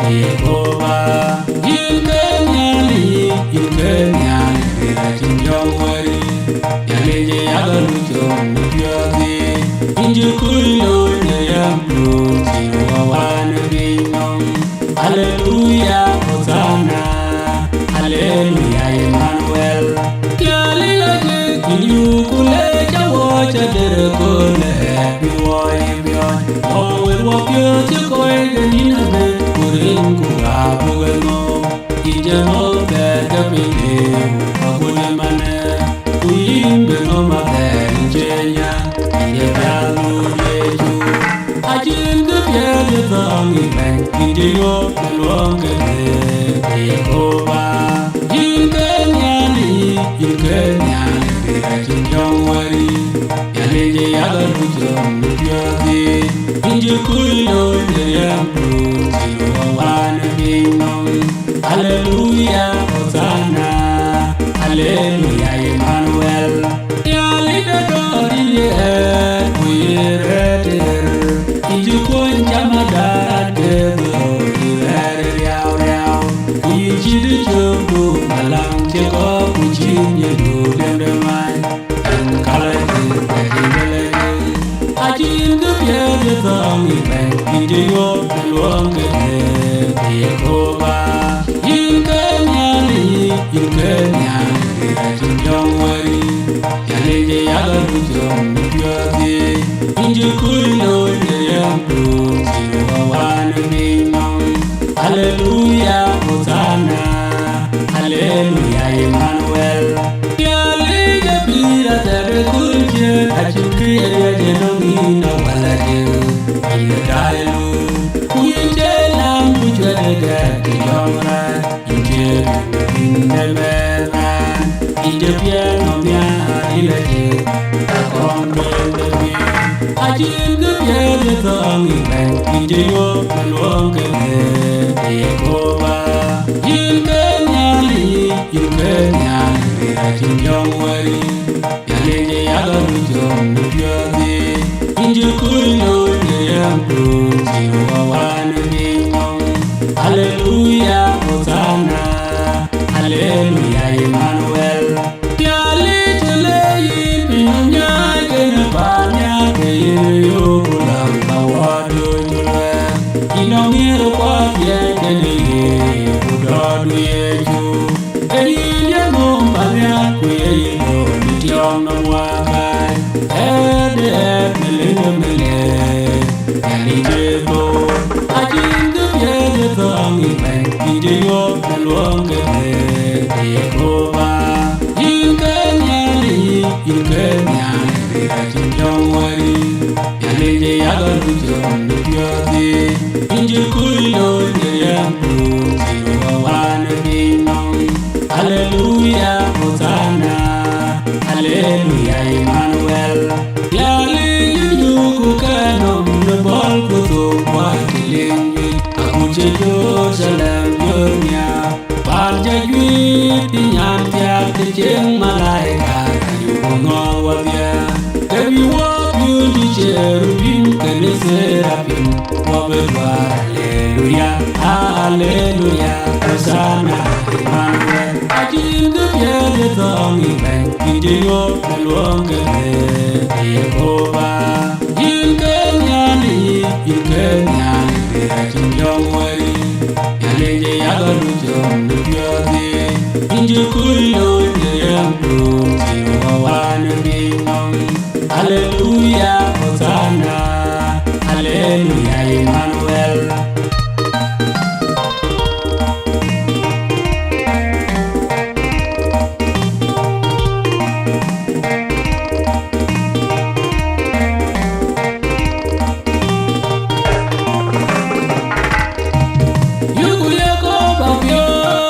Jehovah. In Kenya, in Jongwari, Yaleje Yagalucho, Mujadi, in Jukuyo, Yambu, Tiwawan, Rinum, Hallelujah, Hosanna, Hallelujah, Emmanuel, Yalila, Yukule, Jawacha, Derekole, Biwai, Bion, all will walk you to go in a bed, Kurin Kurabu. Ijano bega bini, agule mane, uimbe no mate njenya, iye kalu yeju. Ajingu piede tangi ben, idiyo luonge de Jehovah. In Kenya, bira Jongwari, yaleje yagalujo mupyodi, injukuyo yambu, tiwawana binom. Hallelujah, Hosanna, Hallelujah, Emmanuel. Yalida doriye, kuyiretir. Ijukun jamada dego, yere yao yao. Kuyijidu jogu, malang cheko, kuchinye du demdemai. Enkalati, kajibele. Ajingu piede thongi ben, idiyo luonge de Jehovah. In Kenya, in Jongwari, Yaleje Yagalujo, Mujadi, in Jukuyo, Yambu, Tiwawan, Rinum, Hallelujah, Hosanna, Hallelujah, Emmanuel. Yaleje Pira, Terekulje, Achukia, Genomina, Waladu, Yadailu, Kuyitelam, Kujadega, Yomra. In the man, in the piano, ilaji, upon the wind. I did the piano song in the yoke and walk in Jehovah. In Kenya, in Jongwari, Yaleje Yagalujo, Mujadi, in Jukuyo, Yambu, Tiwawan, Rinum, Hallelujah, Hosanna, Hallelujah, Emmanuel. Yalitule, Pinya, Genepanya, Keyo, Lambawado, Inomiro, Yagene, Udadu, Yeju, Elia, Mumbanya, Kuyo, Tiong, Wakai, Ede, Melinda, Yalijebo, Ajindu, Yedethongi, Idiyo, Luonge, Jehovah. In Kenya, in Jongwari, Yaleje Yagalujo, Mujadi, in Jukuyo, Yambu, Tiwawan, Rinum, Hallelujah, Hosanna, Hallelujah, Emmanuel. Yali Yukukanum, the ball kutu, Wakilingi, Akuche Jerusalem, Yonya, Parjagui, Pinyantia, the Jeng Malaika, Yunawabia. If you walk you to cherubim, can you seraphim, Hallelujah, Hallelujah, Hosanna, Emmanuel. I did the piede thongi ben, Idiyo, Luonge, Jehovah. In Kenya, in Jongwari, Yaleje Yagalujo, Mujadi, in Jukuyo, Yambu, Tiwawan, Rinum, Hallelujah, Hosanna, Hallelujah, Emmanuel. Yuku Yako Babyo.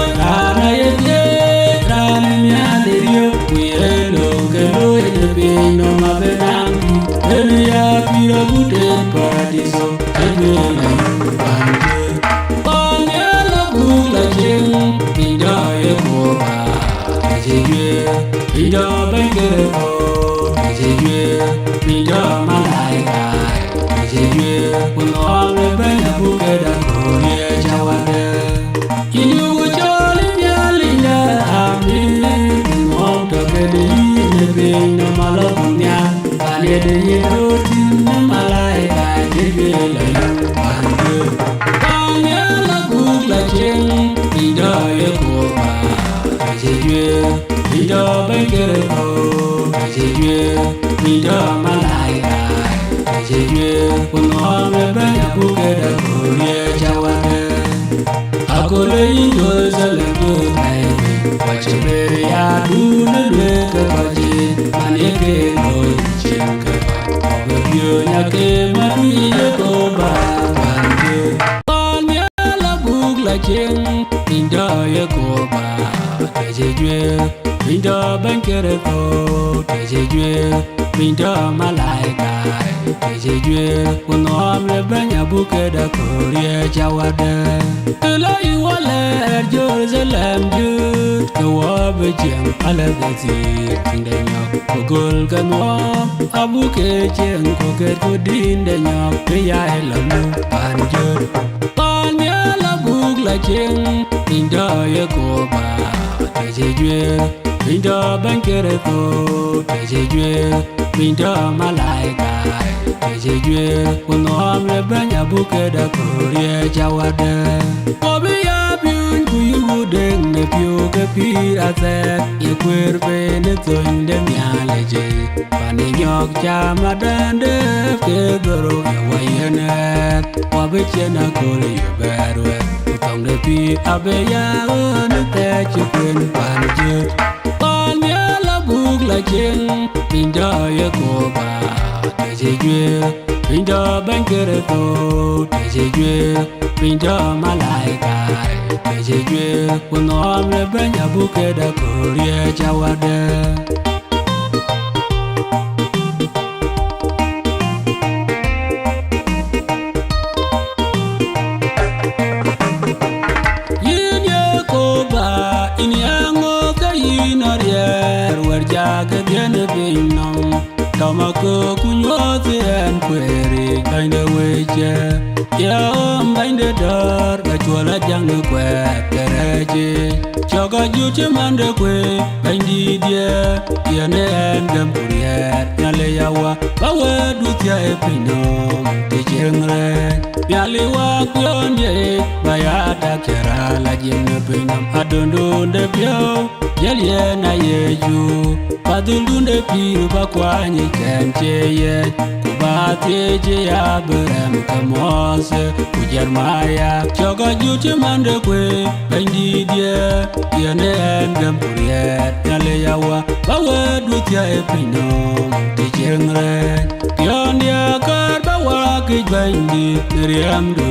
Minda malaika Tejejwe Kunome banya bukeda Kurie jawade Akole ingo zalego Naimi Wachibere ya dunelwe Kebaji Maneke Noi Chinke Obebyo nyake Maduye koba Banje Palnya la bugla cheng Minda ye koba Tejejwe Minda bankere ko Tejejwe Minda malaika Tejejwe Kunom le banya bukeda Kurie jawade Elai wale Jerusalem jut Kewabe jeng alagati Tindanyok Kogol kanwam Abuke jeng koket kudin danyok Beya helamu panjur Palnya la bugla jeng Minda ye koba Tejejwe Minda bankere ko Tejejwe Minda malaika Tejejwe Kunom le banya bukeda Kurie jawade Kobe ya biun kuyudeng ne pio ke pirate Ye kwerpe ne tonde mialeje Pane nyok chama dande ke goro ye wayenet Wabe chena kole ye berwe Utong de pi abe ya ne te chukwen panjut Palnya la bugla cheng Minda ye koba Tejejwe Minda bankere to Tejejwe Minda malaika Tejejwe Kunom le banya bukeda Kurie jawade Yin ye koba Ini ango ka yin orier Warjaga diene binong Damako kunyote en kweri Kainde weche Ya bainde dar Gachuala jang kwe kereje Choga juche mande kwe Baindi die Yane en gempurier Nyale yawa Bawe dutia epinom Tijengre Nyale wak yonye Bayata kera la jenge pinam Adondonde pyo Jelye na yeju Padulunde piru bakwanyi kencheye Kubateje ya berem kamose Kujarmaya Choga juche mande kwe Baindi die Yane en gempurier Nyale yawa Bawe dutia epinom Tijengre Yondia kar bawa kijbaindi Riamdu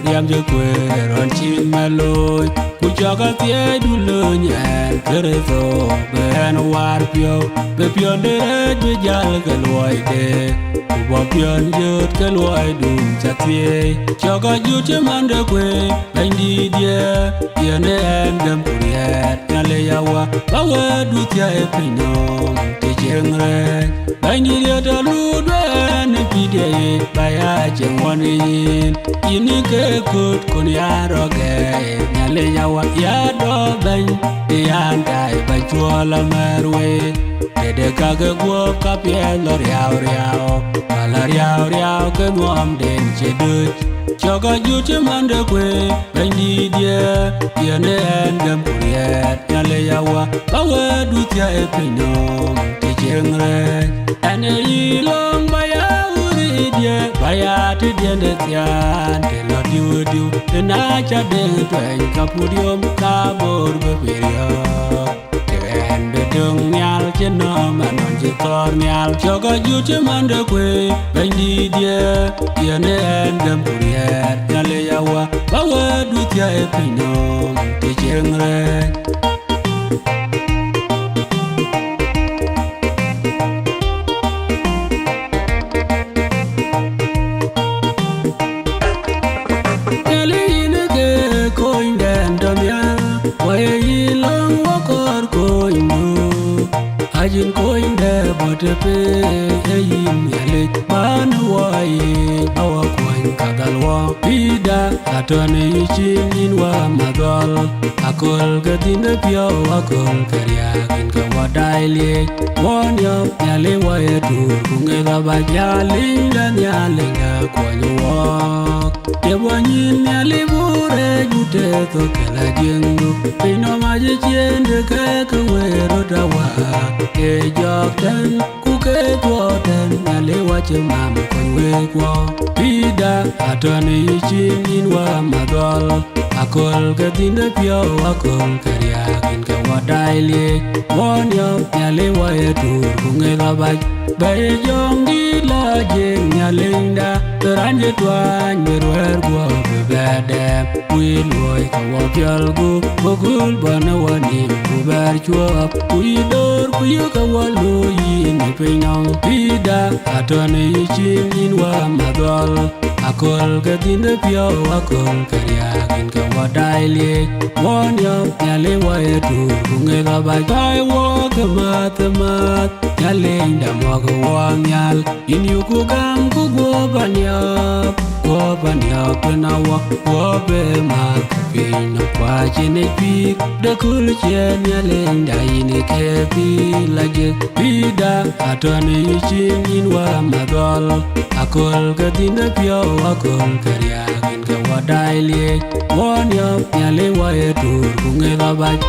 Riamje kwe Ronchin meloy Kuchoga tie dulunyen Kerezo Ben war pyo Be pion deret be jal keluaide Kubo pion jut keluai dum chatie Choga jute mande kwe Baindi die Yene en gempuriet Nyale yawa Bawe dutia epinom Tijengre Baindi die taludwe Ni pide Baya jengwani yin Ini ke kut kun yaroge Nyale yawa Yado bany Yandai bachuala merwe Dede kage guo kapye lor yao riao Kalar yao riao ke nuam den cheduch Choga juche mande kwe Baindi die Yene en gempuriet Nyale yawa Bawe dutia epinom Tijengre Ene ilong baya uridye Baya tidiende tian Telo diu diu Tena chadeng tueng kapudium Kabur bepirio Tuen bedung nyal Cheno manon jitor nyal Choga juche mande kwe Baindi die Yene en gempuriet Nyale yawa Bawe dutia epinom Tijengre Ajin koinde botepe eyin yale manu waye awa kwan kagalwa pida atone yichin inwa magal akol gadinde pio akol karya kin kawadai Wanya nyale wae dur kungela bajalinga nyalenga kwanyuok Yewanyil nyale bure jute to kela jengu Pino maji chiende keke wero dawa Ke jokten kuka ke tuoten nyale wache mam konwe kwa pida atani chin inwa madol akol katinda pio akol kariakin ka wadaile wonyo nyale wae tur kungela baj bae jongi la jeng nyalinda teranje twany merwer gwa bebede wilwoy ka wapialgu bogul bana wani kuber chuap kuidor kuyu ka walu yin pinyong pida atone chin inwa madol akol katinda pio akol kariakin ka wadaile wonyo nyale wae tur kungela baj bae woka matamat nyalinda moga wanyal in yuku gam ku gobanyap na wobe mak pino kwa chine pik de kul chen nyalinda ine kepi lage pida atone chin inwa madol akol katinda pio akol kariakin ka wadaile wonyo nyale wae tur kungela baj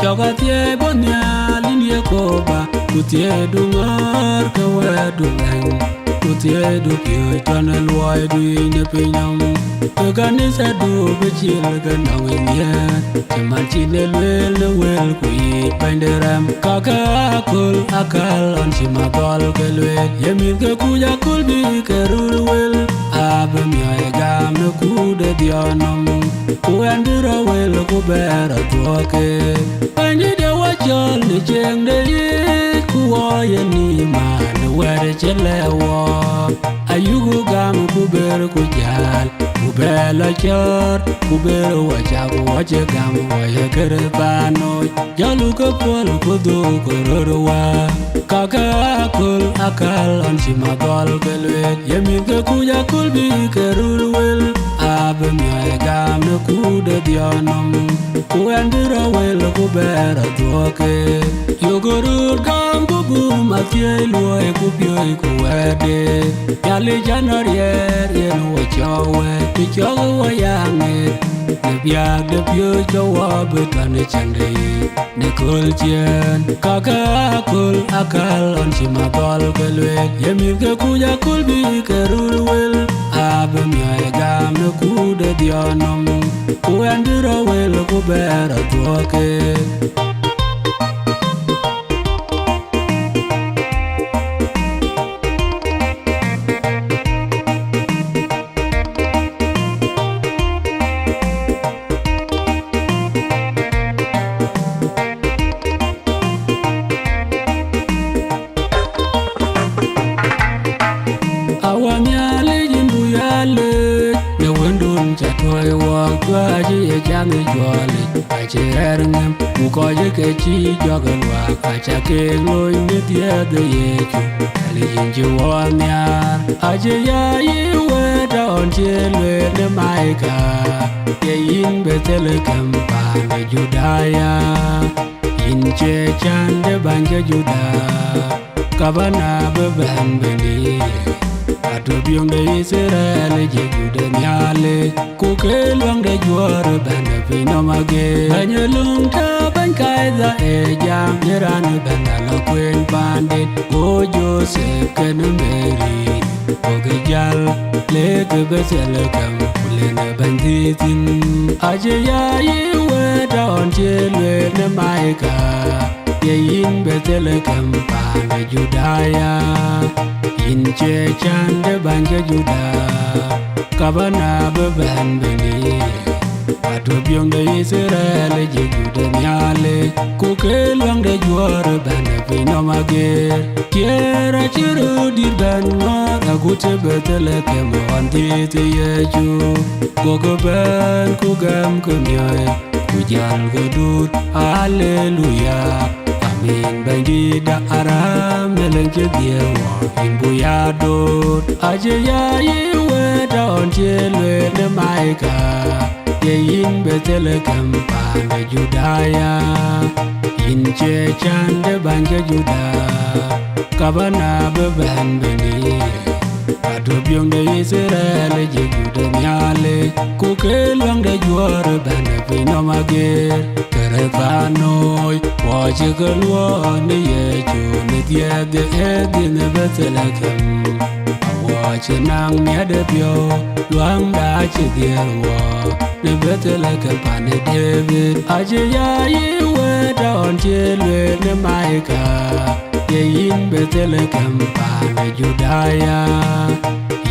Chogatie bonya linie koba kutie dungar kawedu lang kutie du pio tane luai du ine pinyam kanisa du bechil ganang inya teman chine wel kui panderam kaka akal on chima bol kelwe yemin ke kuja kul bi kerul wel abemya egam no kude dianam kuandira wel kubera tuake Pani de wachol ni cheng de ye kuwa ye ni man were chelewa ayugu gam kuber kujal kubela chor kuber wachagu wache gam waye kerpano jalu ke pol kudu kororwa kaka akal on chima gol kelwe yemin ke kuja kulbi kerul wel abemya gam no kude dianam kuandira wel kubera tuake yogorur gam kubu matie luoy kupyoi kuwede yali janorier yen wachawe tichogo wayange nebiag de pyo chawa betane chande ne kulchen kaka akal on chima gol kelwe yemin ke kuja kulbi kerul wel abemya gam no kude dianam kuandira wel kubera tuake Jangi jwali achirerngem ukoje kechi jogalwa kachake loy netie de yechu ali inji wanyar aje ya yiwe don chelwe de maika ye in betele kampa na judaya inche chande banje juda kabana beban beni Atobiong de Israel je jude nyale kukelwang de juar banda pino mage banyelung ta ban kaiza e jam jeran banda la kwen pandit go Joseph ken Mary ogejal le ke besel kam kulena banditin aje ya yiwe don chelwe ne maika ye in betele kam pa na judaya inche chande banje juda kabana beban beni atobiong de Israel je jude nyale kukelwang de juar banda pino mage kiera chiru dir ban ngora gute betele kemo antite yeju gogo ban kugam kumyoy kujal godut hallelujah Min bandida aram melenje diewa imbuyadot aje ya yiwe don chelwe de maika ye in betele kampa na judaya Inche chande banje juda kabana beben beni adobyong de Israel je juda nyale kukelwang de juar bende pino mager kerevanoi waje kelwo ne yeju ne diede edine betelekem waje nang miade pyo luang da che dierwa ne betelekem pane David aje ya yiwe on chilwe ne maika yein betelekem pane Judaya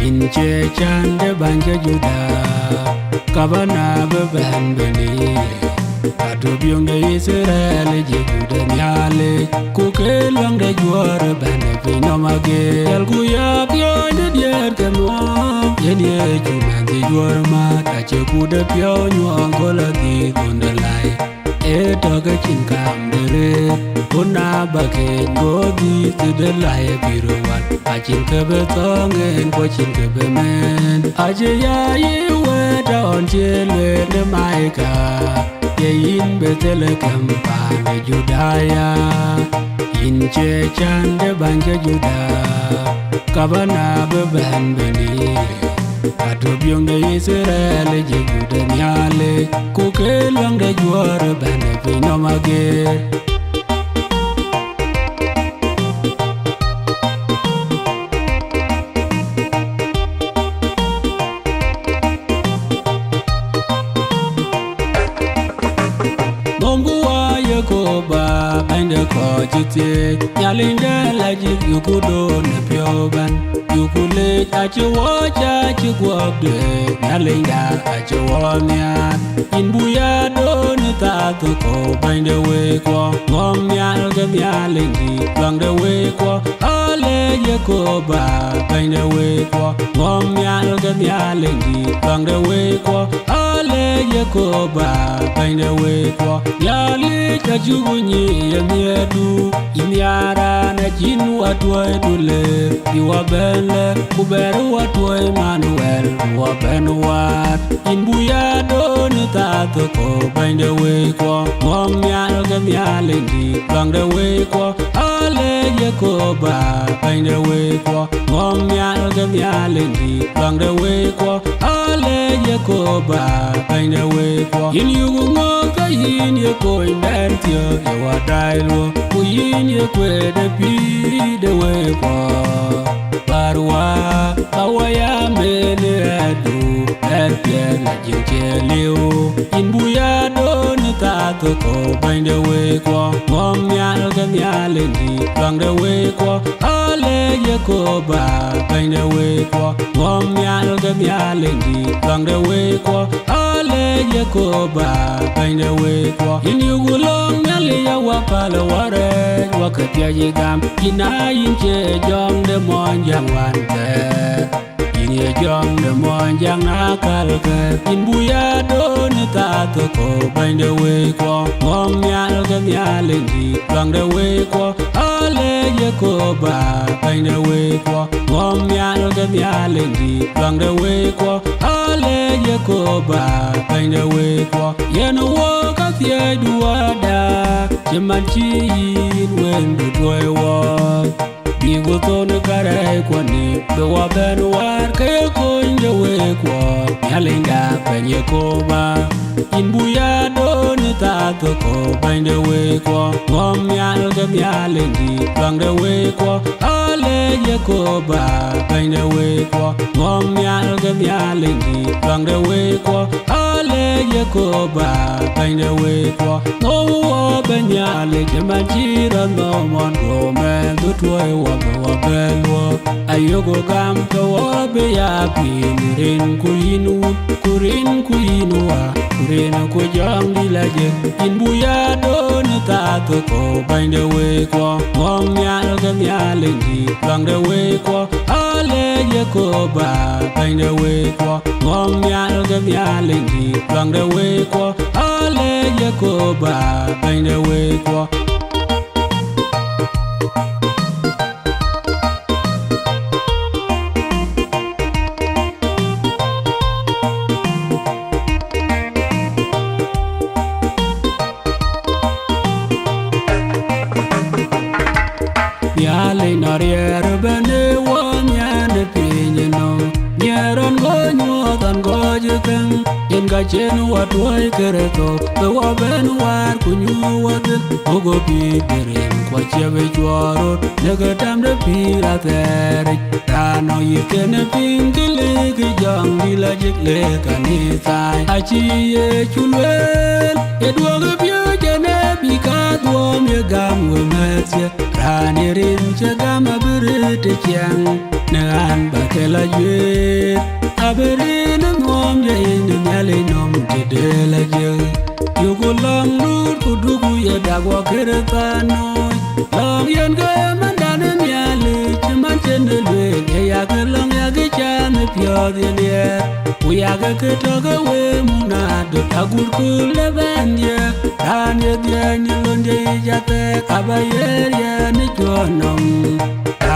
inche chande banje juda kabana beben beni adobyong de Israel je juda nyale kukelwang de juar bende pino mager kuya pyo de dier kenwa yeni chumande juar ma tache kude pyo nyong kola di kundalai toga chin kam dere kuna bake godi tudalai biruwan achin kebe tongen ko chin kebe men aje ya yiwe da on chilwe ne maika yein betelekem pane Judaya inche chande banje juda kabana beben beni adobyong de Israel je juda nyale kukelwang de juar bende pino mager Koba bende ko jite nyalinde laji yukudo ne pioban yukule achi wocha chi gwabde nyalinda achi womya inbuya do ne tatu ko bende we ko ngomyal ga nyalindi bande we ko ale Yakoba bende we ko ngomyal ga nyalindi bande we ko ale Yakoba bende we ko nyali kajugunyi yemiedu imiara na jinu watwe dule iwabele kuberu watwe Emmanuel wabenwat inbuya doni tato ko bende we ko ngomyal ga myalendi bande we ko ale Yakoba bende we ko ngomyal ga myalendi bande we ko ale Yakoba bende we ko in yugu ngoka yin yeko indentio yawadailu kuyin yekwede pi de we ko barwa awaya mele edu epie na jinkeliu inbuya doni tato ko bende we ko ngomyal ga myalendi bande we ko ale Yakoba bende we ko ngomyal ga myalendi bande we ko ale Yakoba bende we ko inyugulong nyali ya wapala ware wakati ajigam inayin che jong de monjang wante inye jong de monjang nakalke inbuya doni tato ko bende we ko ngomyal ga myalendi bande we ko ale Yakoba bende we ko ngomyal ga myalendi bande we ko ale Yakoba bende we ko yeno wo kathie duada jemanchi yin wendu dwe wo bigo tonu kare kwani be waben war ke konje we ko nyalinda penye koba inbuya doni tato ko bende we ko ngomyal ga myalendi bande we ko ale Yakoba bende we ko ngomyal ga myalendi bande we ko ale Yakoba bende we ko no benyale jemanjira no mon go men do toy wo belwo ayogo gam to be ya pinirin kuinu wa kurin ko jang dilaje inbuya doni tato ko bende we ko ngomyal ga myalendi bande we ko ale Yakoba bende we ko ngomyal ga myalendi bande we ko ale Yakoba bende we ko nyo tan go jikang in ga chen wa toy kereto be wa ben war kunyu wa den ogo bi deren kwa chebe chwaro nega tam de pira tere rano yikene pingile ki jang dila jikle kanisai achi ye chulwel edwoge pyo jene bika duom ye gam we mesye rani rin che gam abirite chiang negan bakela yue aberin ngom ye inu nyale nom tidela je yugulang nur kudugu ye dagwa keretano long yen ga mandane nyale chiman chendelwe ye ya kelong ya ge chan pyo dilie uya ga ketoga we munado agur kule banye ranye dianye lonje jate kabayer ye ni jonom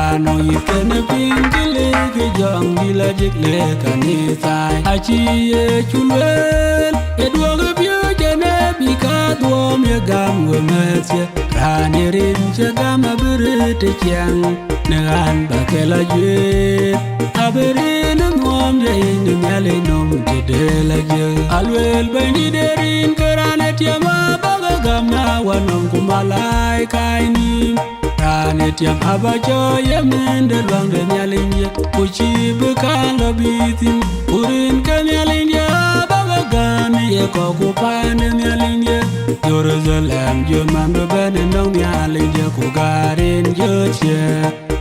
ano yikene pingile ke jang dila jikle kanisai achi ye chulwel edwoge pyo jene bika duom ye gam we mesye rani rin che gam abirite chiang negan bakela yue aberin ngom ye inu nyale nom tidela je alwel bendi derin kerane tiama baga gam na wanom kumalai kaini rane tiam abajo ye mende long de nyalinje kuchi bukan lobitin urin kan nyalinje baga gam ye ko kupane nyalinje Jerusalem juman bebene nong nyalinje kugarin joche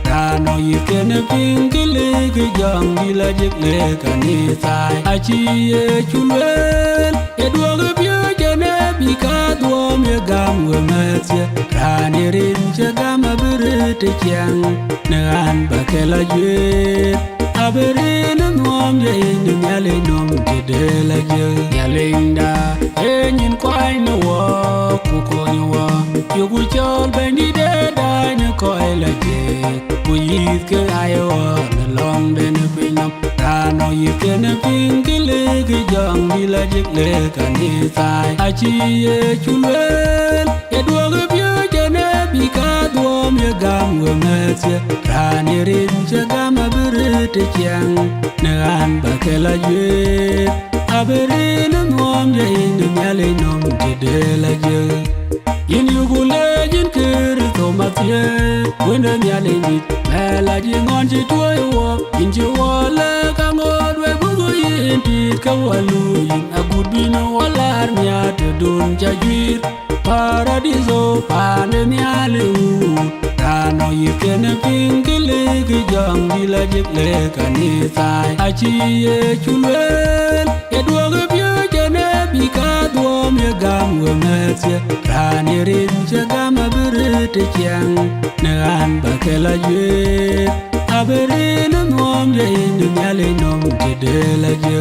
rano yikene pingile ki jang dila jikle kanisai achi ye chulwel edwoge pyo jene bika duom ye gam we mesye rani rin che gam abirite chiang negan bakela yue aberin ngom ye inu nyale nom tidela je nyalinda enyin kwai no wo kukonyo wo yugu chol bendi de dai ne ko elaje kuyit ke ayo na long de ne pinam rano yikene pingile ki jang dila jikle kanisai achi ye chulwel edwoge pyo jene bika duom ye gam we mesye rani rin che gam abirite chiang negan bakela yue aberin ngom ye inu nyale nom tidela je in yugule jin kirito matye wende nyale nit mela jingon ji tuyo in ji wole kangodwe bugu yin tit kawalu yin agudbino walar nyate dun jajwir paradiso pane nyale rano yikene pingile ki jang dila jikle kanisai achi ye chulwel edwoge pyo jene bika duom ye gam we mesye rani rin che gam abirite chiang negan bakela yue aberin ngom ye inu nyale nom tidela je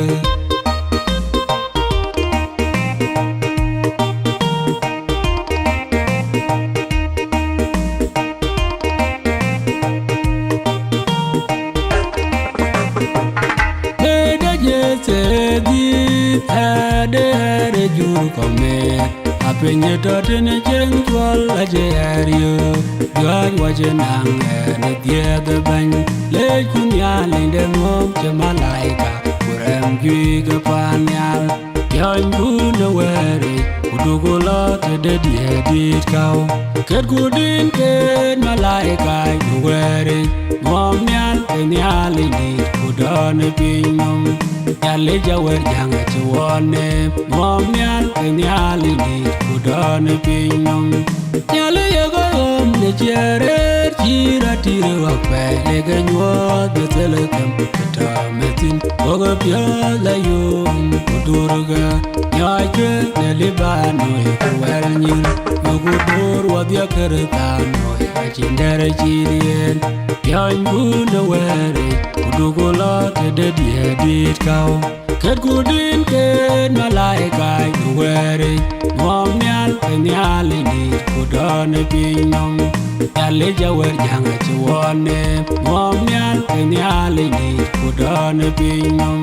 Ade jur kome apenye totene cheng chwal aje ario Gaj waje nange ne diede bany le kunya linde mom che malaika kurem juige panyal Yon kuna weri kudugola te de diedit kau Ket kudin ket malaika yu weri mom nyal ke nyali nit kudone pinyom Nyale jawer janga chiwone mom nyal ke nyali nit kudone pinyom Nyale yagom ne chere chira tire wakpe lege nyuot betelekem kata metin Oga pya la yum kudurga Nyajwe ne libanoi kuwel nyil Yugudur wadya keretanoi achindere chirien Yan kuna weri kudugola te de diedit kau Ket kudin ket malaika yu weri Mom nyal ke nyali nit kudone pinyom Nyale jawer janga chiwone Mom nyal ke nyali nit kudone pinyom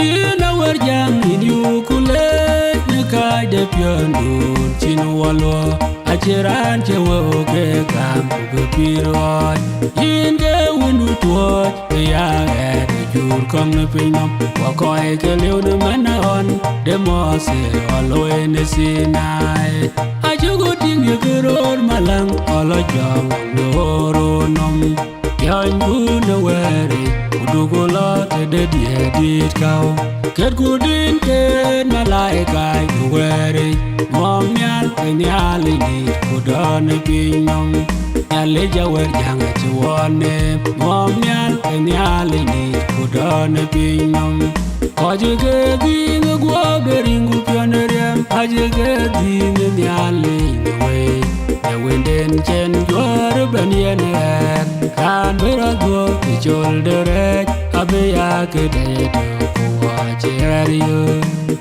Ina wer jang in yukule Nika de piondur chinu walwa Achiran chewe oke kam kuge piroi Inge winu tuot ya de jur kong ne pinam wa koi ke liu ne manon de mose aloe ne sinai ajugo ting ye keror malang olo jong loro nom yan bu ne weri udugola te de dit kau ket gudin ken malaika weri mom nyal kenyali ni kudone pinam nyale jawer jang chuone mom nyal kenyali ni kudone pinam ajege ding gwa beringu pionerem ajege ding nyale we wenden chen jor banien kan berado chol dere abeya kede Cherio,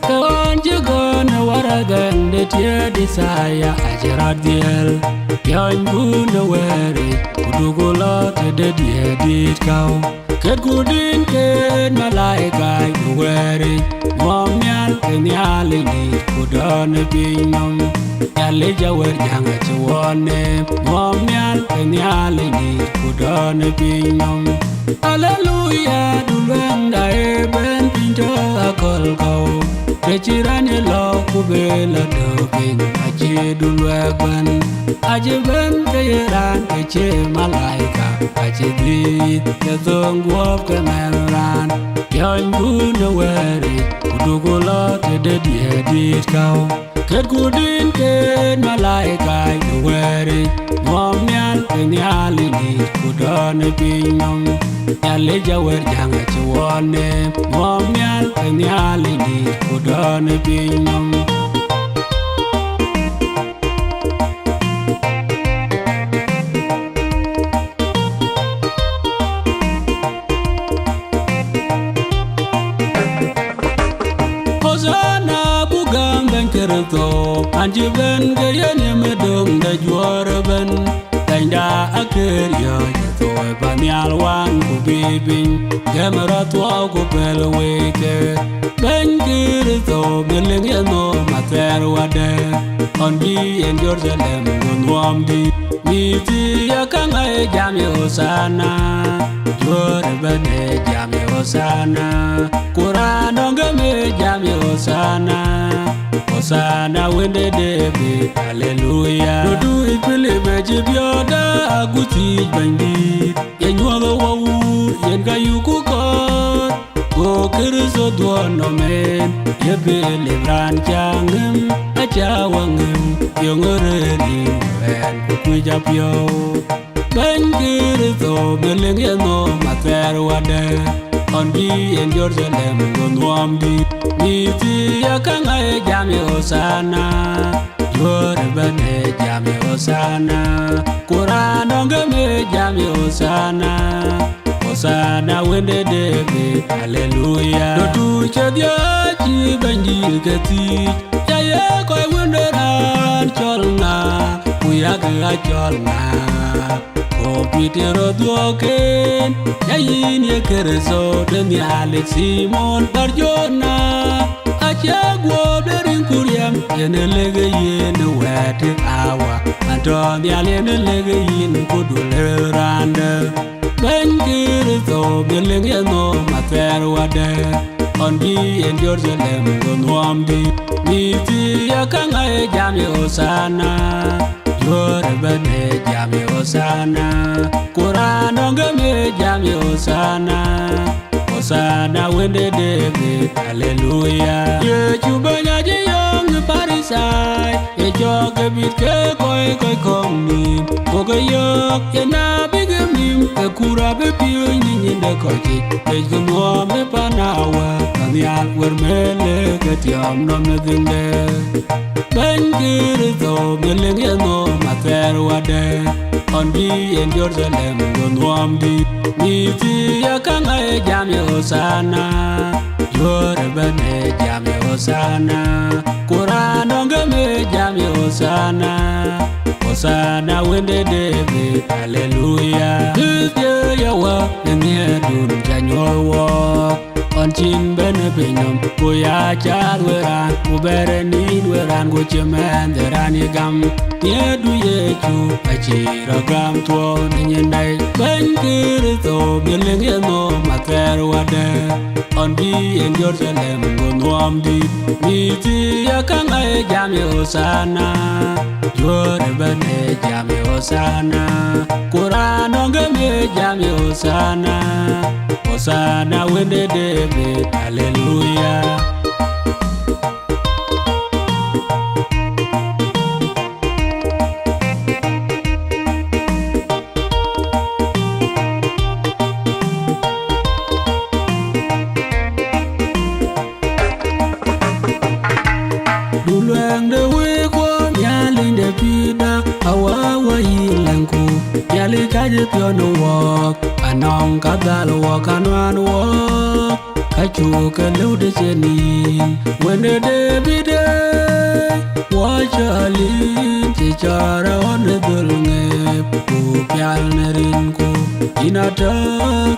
kon jugon waragan de tia desaya ajaradiel, yon gun weri, udugula te de dit kau, ket gudin ken malaika weri, momial kenyali ni kudone pinam, yale jawer jang chuone, momial kenyali ni kudone pinam. Hallelujah, dulwenda ben pinto akol kau. Kechirane lo kubela doping aje dulwaban. Aje ben keyeran keche malaika aje dit ketong guap kemeran. Yon guna weri udugola te de dit kau. Ket gudin ken malaika weri momial kenyali ni kudone pinam. Nyale jawer jang chuone momial kenyali ni kudone pinam. Hosana bugam ben kerto anji ben gayane medom da juara ben tanda aker yo toy banyal wan ku bibin gamara to ku pelweke ben kerto beleng no mater wade on bi en Jerusalem gonwam di miti yakanga e jami hosana jore bane jami hosana Quran ngame jami hosana Hosana wende debe hallelujah Dudu ipele meji bioda aguti bandi Yenyuaga wawu yenga yuku kot Go kiriso duono men Yebele bran changem Achawangem Yongoreni wen kukuja pyo Ben kiriso beleng yeno mater wade On bi en Jerusalem gonwam di Miti yakanga e jami hosana Jore bane jami hosana Quran ngame jami hosana Hosana wende debe hallelujah Dotu chedia chi banjir keti Yaye koi wende ran cholna Uyaga cholna Kopitero duoken Yayin ye kereso Demi Alex Simon Barjona Ajakguong berin kuriam Yene lege yin wete awa Anton yalene lege yin kudule rande Ben kirito beleng yeno mater wade On bi en Jerusalem gonwam di Miti yakanga e jami hosana Jore bane jami hosana Quran ngame jami hosana Hosana wende debe hallelujah Ye chubanya je Young Parisai Ye joge bitke koi kongni Koge yok ye na bige mim Ke kura be piyo nyinde koki Ejge mwame panawa Kanyal wermele ketiam no medinde Ben kirito beleng yeno mater wade On bi en Jerusalem gonwam di Miti yakanga e jami hosana Jore bane jami hosana Quran ngame jami hosana Hosana wende debe hallelujah Tithye yawa nemye dun janyol wo on chin bene pinom go ya char weran go bere nin weran go chemen derani gam ye du ye chu achira gam to nyendai ben kirto bileng ye no mater wade on bi en Jerusalem go nuam di miti ya kanga e jam ye osana jore bene jam ye osana Quran onge me jam ye osana Osana wende David, hallelujah. Duluang de weko, nyali de pida, awawa yilanku, nyali kaje piono walk. Anong kadal walk anwan walk Kachu kalude chenin Wende debide Wachalin Chichara wane dulngep Kupial nerinku Inata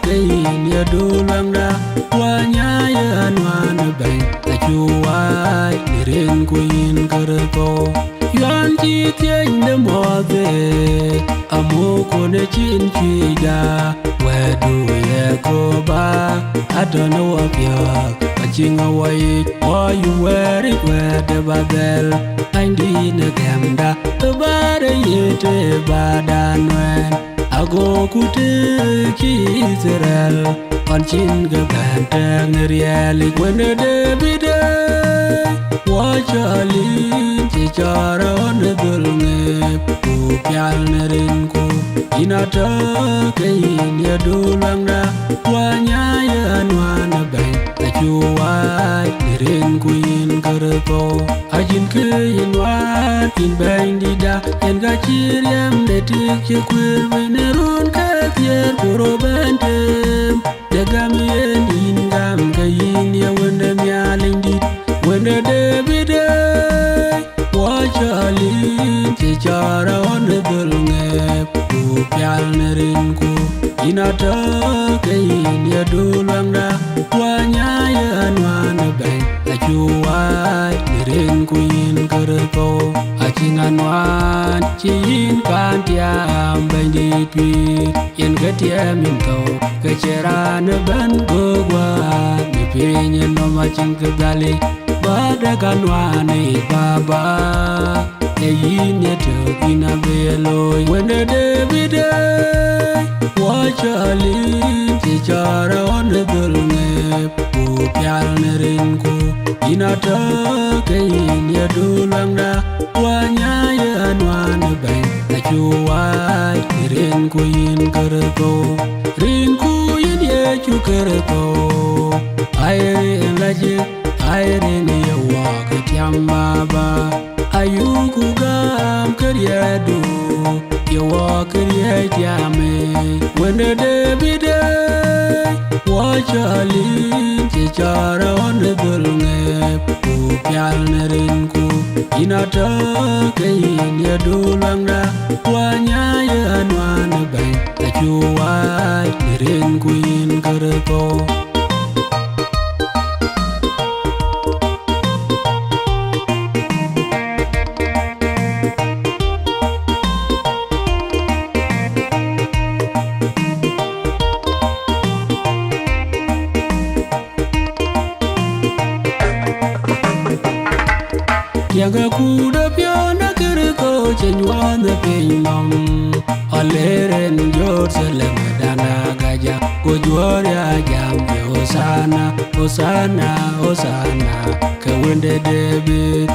kain ya dulangda Wanyaya anwan bang Kachu wai nirinku in kerto Yuan chi tieng de mode Amoko ne chin chida Wedu ye koba I don't know what you're watching away Or you wear it where the badel I'm in a gamda The bada yete badan when I go kute Israel On chin gabantang reali When the debide Watch a lin Chichara on the dulnge Kupial nerinku Inata kain ya dulangda Wanyaya anwana bang Kachuwai nirinku in kerto Ajin kain wat in bang dida Yen gachir yam detik chekwir Winerun katyer puro bantem Degam yen ingam kain ya wende mialing dit Wende debide Wachalin Chichara on the dulngep Kupial nerinku Inata kain ya dulangda Wanyaya anwana bang Kachuwai nirinku in kerto Acing anwan Chin kantiam bang ditwit Yen ketiam into Keceran ban gogwa Nipinyen no macing kegalik Badagan wane baba Eyin yeto ina beloi Wende debide Wachalin Chichara wane dulngep Kupial nerinku Inata kain ya dulangda Wanyaya anwana bang Kachuwai nirinku in kerto Rinku in yechu kerto Aire en lajik Airene ya waka tiamaba Ayuku gam keriedu Ya waka tiame Wende debide Wachalin Chichara wane dulngep Kupial nerinku Inata kain ya dulangda Wanyaya anwana bang Kachuwai nirinku in kerto Yaga kuda piona kiriko chenywan the pinom Aleren Jerusalem dana gaja Kujuaria jam Osana, Osana, Osana Kawende David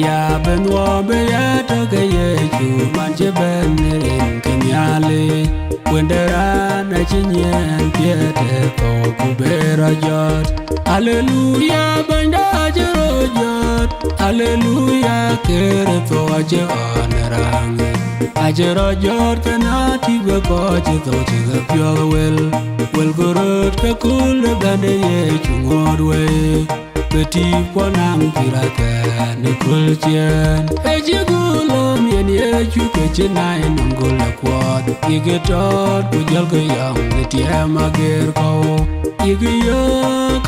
ya benwa be ya toke yechu Manche benerin kenyale Wendera na chinyen piete ko kubera jot Hallelujah banda ajero jot Hallelujah kereto aje onerange Ajero jot kana tibe ko chito chiga pyo wel gorot ka kule bande yechu ngodwe Petit ponang piraka ni kulchen Ejigulom yen ye chu ke chinai nongol kwat ige tot ku jal ke yang ne tie mager ko ige yo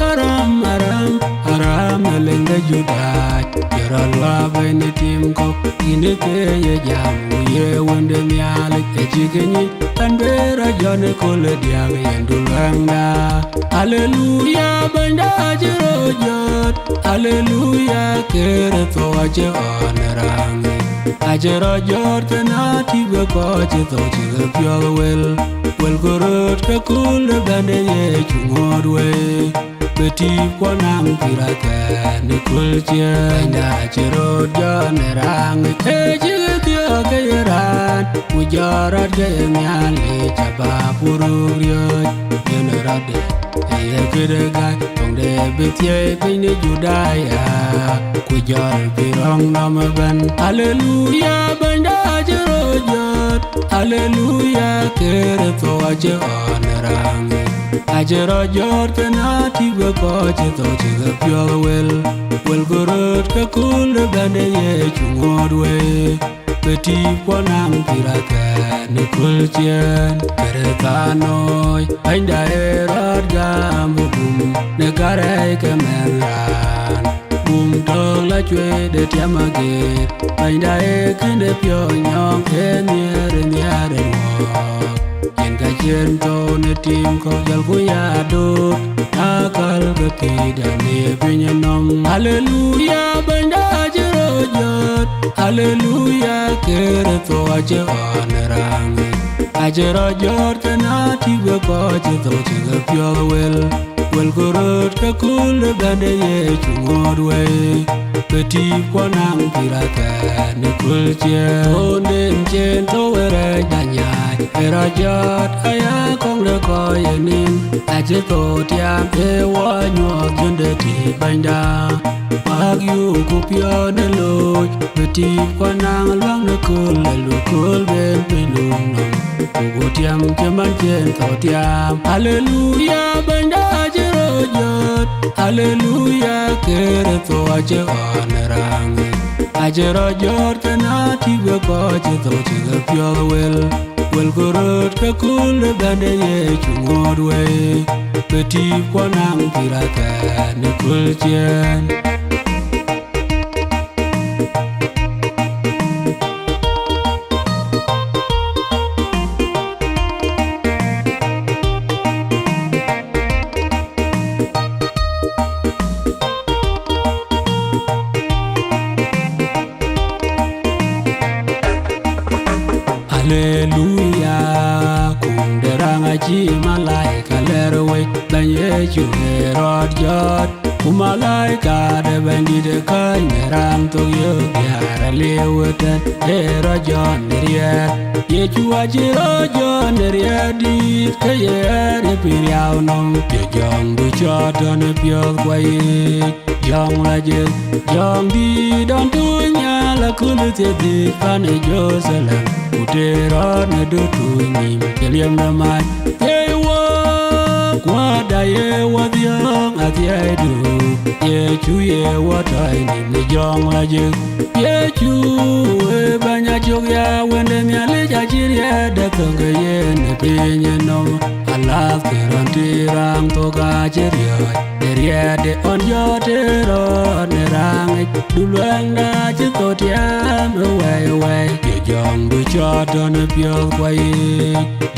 karam aram lenga judat yara lwa bene tim ko ine ke ye jam ye wonde miale ke jigeni tanbera jone kole dia yendulanga hallelujah banda ajrojot hallelujah kere to aje onarang ajrojot na tibe ko je to je pyo wel gorot ka kul bande ye chungorwe beti kwanang piraka ni kulche banda ajrojot narang e je tyo ke ran mujarat ke miale chaba pururyo generade ye kedega tongde betie pine judaya kujal pirong namaban hallelujah banda ajrojot hallelujah kereto aje onarang ajrojot na tibe ko je to je pyo wel gorot ka kul bande ye chungorwe beti kwanang piraka ni kulchen keretanoi ainda erot gambu bum ne kare kemeran bum tong la chwe de tiamage ainda e kende pyo nyongeniere mo yen ka chen to ne tim ko jal ku ya do akal ke kida ne pinyenom hallelujah banda ajrojot hallelujah kere to aje onarang ajrojot na tibe ko je to je pyo wel gorot ka kul bande ye chungorwe beti kwanang piraka ni kulche onden chen to were danya erajot aya kong le ko yenin aje to tiam e wo nyo junde ti banda mag yu ku pyo ne lo beti kwanang lang ne kul le lu kul ben pilung nom ku tiam ke man chen to tiam hallelujah banda ajrojot hallelujah kere to aje onarang ajrojot na tibe ko je to je pyo wel gorot ka kul bande ye chungorwe beti kwanang piraka ni kulchen hallelujah kunderanga chi malaika lerwe banye chuherot jot kumalaika de bendide kanyerang to yo yara leweten hero jon riet ye chuajiro jon riedit kayere piriao nong ye jong du choton pyo kwai jong laje jong di don tunya la kulute di pane Jerusalem utero ne do tunyim keliem na mai yewo kwada ye wadiang atiaidu ye chu ye watai ni jong laje ye chu e banya jogya wende mi ale jajiria de tonga ye ne pinye no ala kirantirang to ga jerio de on yotero ne rang dulwanda chitotiam away ye jong du choton pyo kwai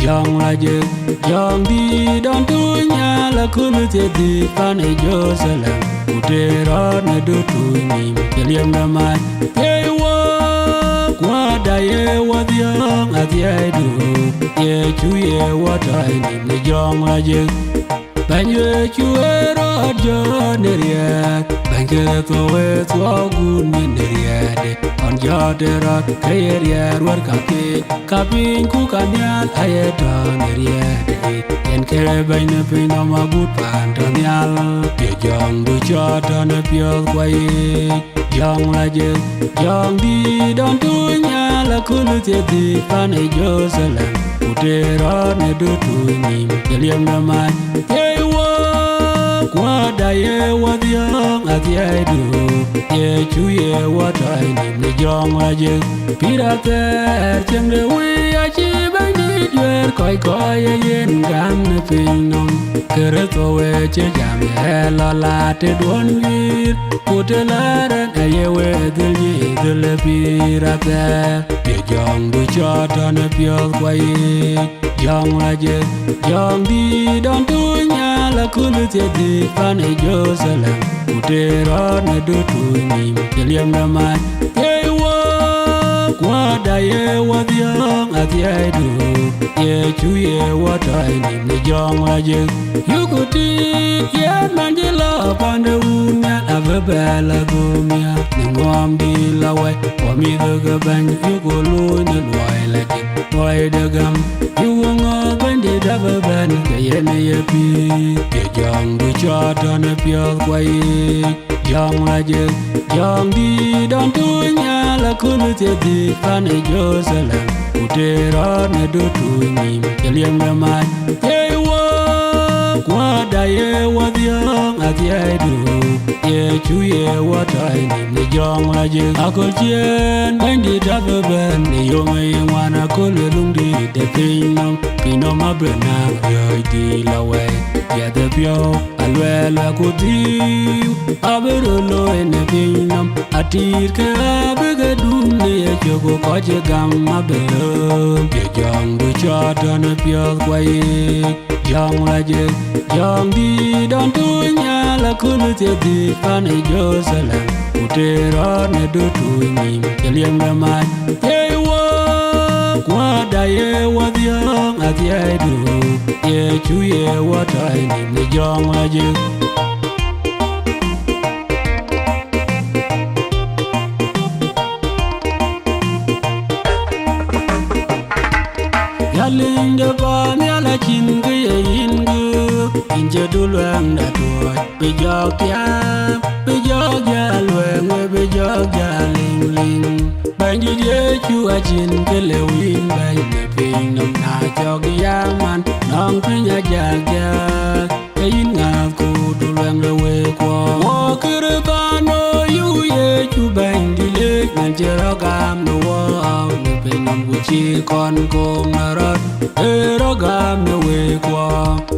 jong laje jong di don tunya la kulute di pane Jerusalem utero ne do tunyim keliem na mai yewo kwada ye wadiang atiaidu ye chu ye watai ni jong laje banye chuero joneriat banye to wet wagun neriat on joderot kayeria war kapin ku kanyal ayeton neriat en kere banye pino magut pandonyal ye jong du choton pyo kwai jong laje jong di don tunya la kulute di pane Jerusalem utero ne do tunyim keliem na mai kwa da ye wa diang a ti ai du ye chu ye wa tai ni jong la je pirate cheng de wi a chi bang ni yer koi koi ye yen gam ne pin nom kere to we che jam ye la la te don wir pute la ren a ye we dil ni dil pirate ye jong du cha ta ne pyo kwai jong la je jong di don tu nya la kul te di pan e Jerusalem pute ro ne du tu ni liam na mai ye wo kwa da ye wa diang a ti ai du ye chu ye wa tai ni jong la je yu ku ti ye man je la pan de un ya a ve ba la go mia ni ngom di la wai wa mi de ga ban yu ku lu ne loi la je loi de gam yu ngo ban de da ba ban ke ye ne ye pi ye jong du cha ta ne pyo kwai jong la je jong di don tu nya la ku lu te di pan e Jerusalem ute ro ne du tu ni ke liam na mai ye wo kwa da ye wa diang a ti ai du ye chu ye wa tai ni jong la je a ko chien ban di da ba ban ni yo mai wa na ko le lung di de pin no ma bre na yo di la we ya de pyo a lwe la ku ti a be ro lo ne pin nam a ti ke a be ga du ni ye jo ko ko je gam ma be ye jong du cha ta na pyo kwai jong la je jong di don tu nya la ku lu te di pan e Jerusalem ute ro ne du tu ni ke liam na mai ye wo kwa da ye wa diang a ti ai du ye chu ye wa tai ni jong la je ya ling de ba mi la chin ge ye yin gu in je du luang da tu bi jok ya luang we bi jok ya ling ban di ye chu a chin ke le win ban ne pin nom na jok ya man nong pin ya ja ke yin nga ku du luang le we kwa wo kere ba no yu ye chu ban di le nan je ro gam no wo ne pin nom bu chi kon ko na ro ro gam no we kwa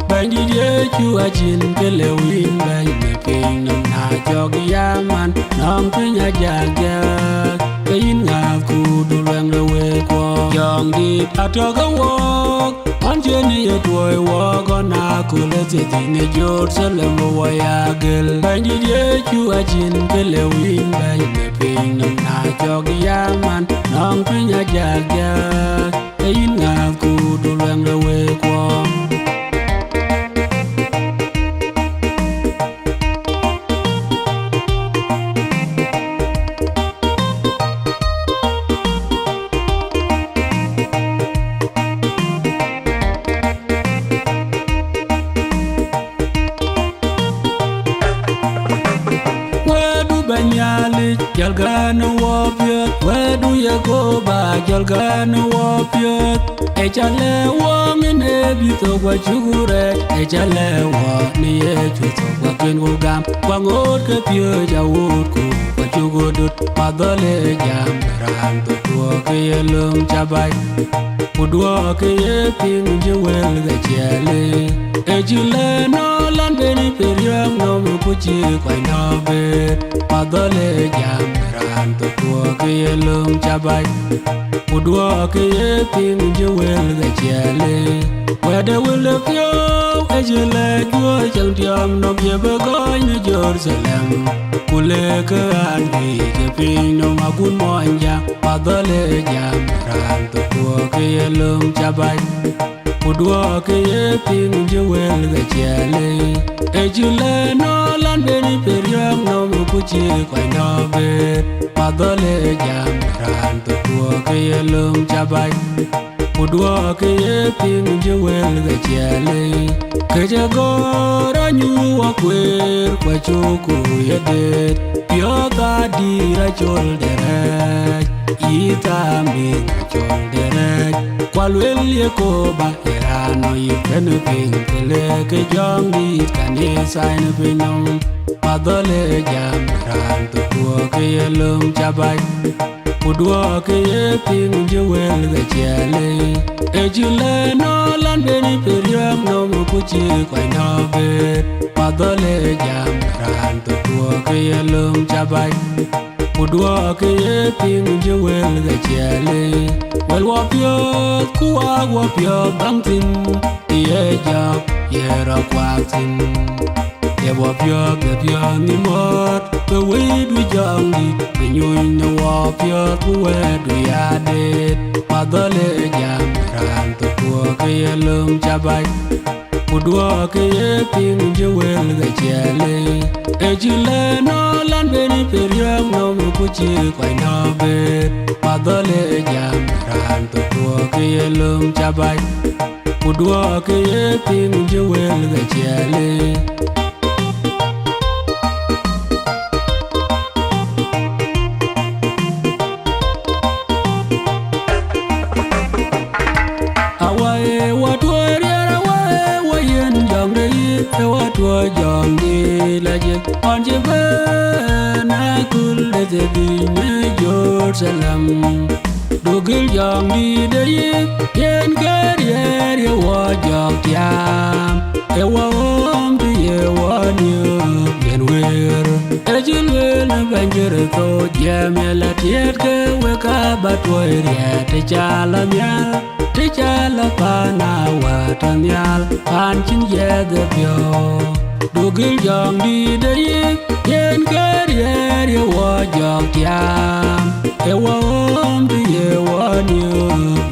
ban di ye chu a chin ke le win ban ne pin nom na jok ya man nong pin ya ja ke yin nga ku du luang le we kwa yong di Ajakguong an je ni ye tuoi wo go na ku le ti ni Jerusalem wo ya gel ban di ye chu a chin ke le win ban ne pin nom na jok ya man nong pin ya ja ke yin nga ku du luang le we kwa jalgana wapiot wedu ye go ba jalgana wapiot e chale wong ne bito kwa chugure e chale wa ni ye chuto kwa ken go gam kwa ngot ke pyo ja wut ku kwa chugudut padole jam ran to ke ye lum chabai udwo ke ye ping je wel ga chale e jile no lan beni periam no mu kuchi kwa no be padole jam ran to ke ye lum chabai udwo ke ye ping je wel ga chale wede will pyo e jile dwo chang tiam no ye be go ni Jerusalem kule ke an ke ping no ma kun mo anja padole jam ran to ke ye lum chabai udwo ke ye ping je wel ga chale e jile no lan beni periam no mu kuchi kwa no be padole jam ran to ke ye lum chabai udwo ke ye ping je wel ga chale ke je go ra nyu wa kwer kwa chuku ye de pyo ga di ra chol de ita mi chol derek kwalwel ye ko ba irano yipene ping tele ke jongi kanisa ine pinom madole jam ran to ke yelum chabay udwa ke ping jewel ga chele ejule no lan beni periam no kuchi kwa nabe madole jam ran to ke yelum chabay udwa ke ping jewel ga chele wel wapyo kuwa wapyo bangtin ye jab yera kwatin ye wapyo bepyo ni mot the way we jangi the new wapyo kuwe du yadet madole jam ran to ke yelum chabay udwa ke ping jewel ga chele ejile no lan beni periam no kuchi kwa nabe madole jam ran to ke yelum chabay udwa ke ping jewel ga chele Watwa jongi laje onje bana kul de bine Jerusalem dogil jongi de yen karier ye wajak yam e wom ye wanyu yen wer ejilwel banjir to jamela tiet ke we ka batweria te chalamya Tichala pana watanyal panchin yede pyo dugil jong di de yen karier ye wajak yam e wom di ye wanyu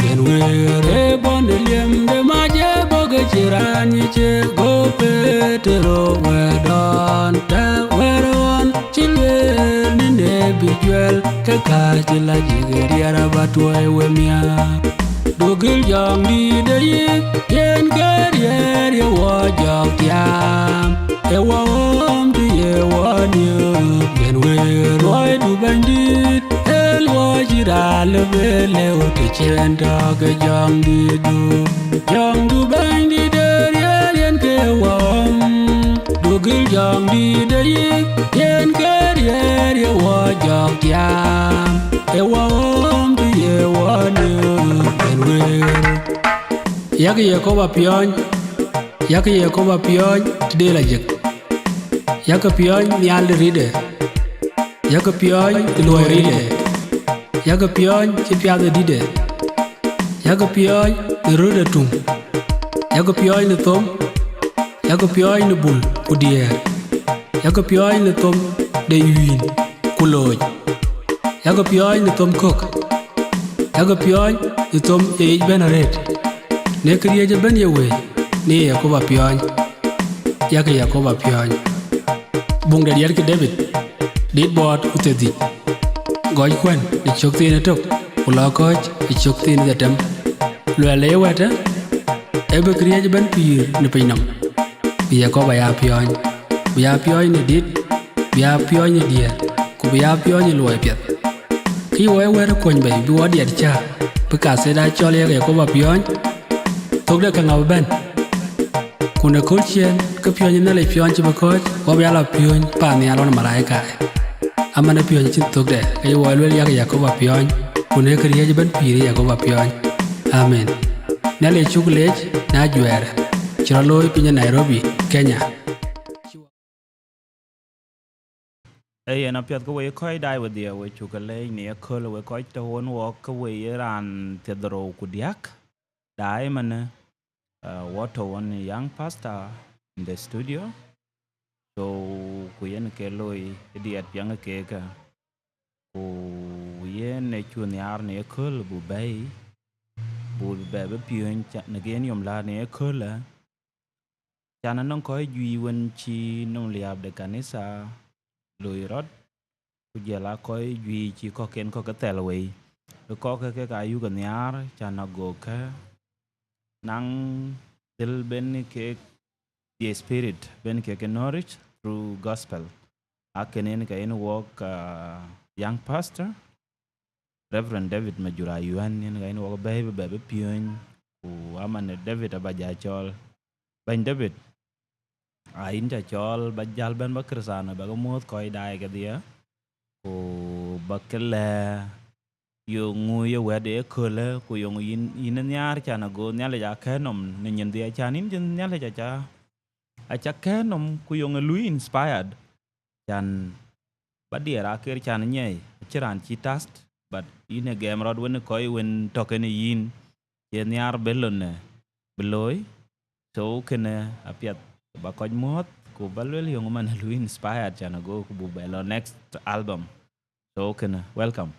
yen wer e bondeliem de maje boge chirani che go petero wedon ta weron chilwe ni ne bijwel ke ka chila jigeriara batwe wemia dogil jong di de yen karier ye wajak yam e wom di ye wanyu yen wer loy du bandit el wajira lebele o te chenda ke jong du bandit de yen ke wom dogil jong di de yen karier ye wajak yam e wom di ye wanyu Yaki Yakoba Pion, Yaki Yakoba Pion, today Lajik. Yaka Pion, Nial Ride. Yaka Pion, the Loy Ride. Yaka Pion, Chipia the Dide. Yaka Pion, the Rudatum. Yaka Pion, the Tom. Yaka Pion, the Bull, Udier. Yaka Pion, the Tom, the Uin, Kuloj. Yaka Pion, the Tom Cook. Yaka Pion, the Tom Age Benaret. Nekriye je ben yewe ni Yakoba Pion yake Yakoba Pion bung de yer ke David dit bot utedi goj kwen di chokti ne tok ula koch di chokti ne dem lele weta ebe kriye je ben pir ne pinam Yakoba ya Pion ne dit ya Pion ne dia ku ya Pion ne loy pet ki we wer kon be bi wodi cha peka se da chole Yakoba Pion Tog da kang ben kuna kulchen ka pion na le pion chi bakoj wa ya la pion pa ni alon malaika amana pion chi tog da ay wa le ya Yakoba Pion kuna kriye ben pire Yakoba Pion amen na le chuglej na juera chiro loy pinya Nairobi Kenya Ê anh biết cái way coi đại vật địa way chụp cái lấy nè khơi là way coi cho hôn walk cái way ran thiệt đồ của điác đại mà nè water one young pastor in the studio so kuyen ke loy diet yang ke ka kuyen ne chu nyar ne khơi bu bay bu bay be pion chat ne gen yom la ne khơi la chana nong coi duy wen chi nong liab de kanisa lùi rót bây là coi duy chỉ có kén có cái tèl vậy có cái ayu cái nyar cha nó go cái nang til bên cái the spirit bên cái nourish through gospel akenen cái in work young pastor Reverend David Majur Ayuen yen ga in wo be be pion ku aman David abaja chol ben David a in cha chol ba jal ben ba krisana ba ko mot ko dai ga dia ku ba kele yo ngu ye wede kole ku yo in nyar chana go nyale ja kenom ne nyen dia chanin jin nyale cha a cha kenom ku yo lui inspired chan ba dia ra ker chan nye chiran chi tast but in a game rod when ko when token yin ye nyar belon beloy so kene apiat ba ko mot ku balwel yo man lui inspired chana go ku bu belo next album so kene welcome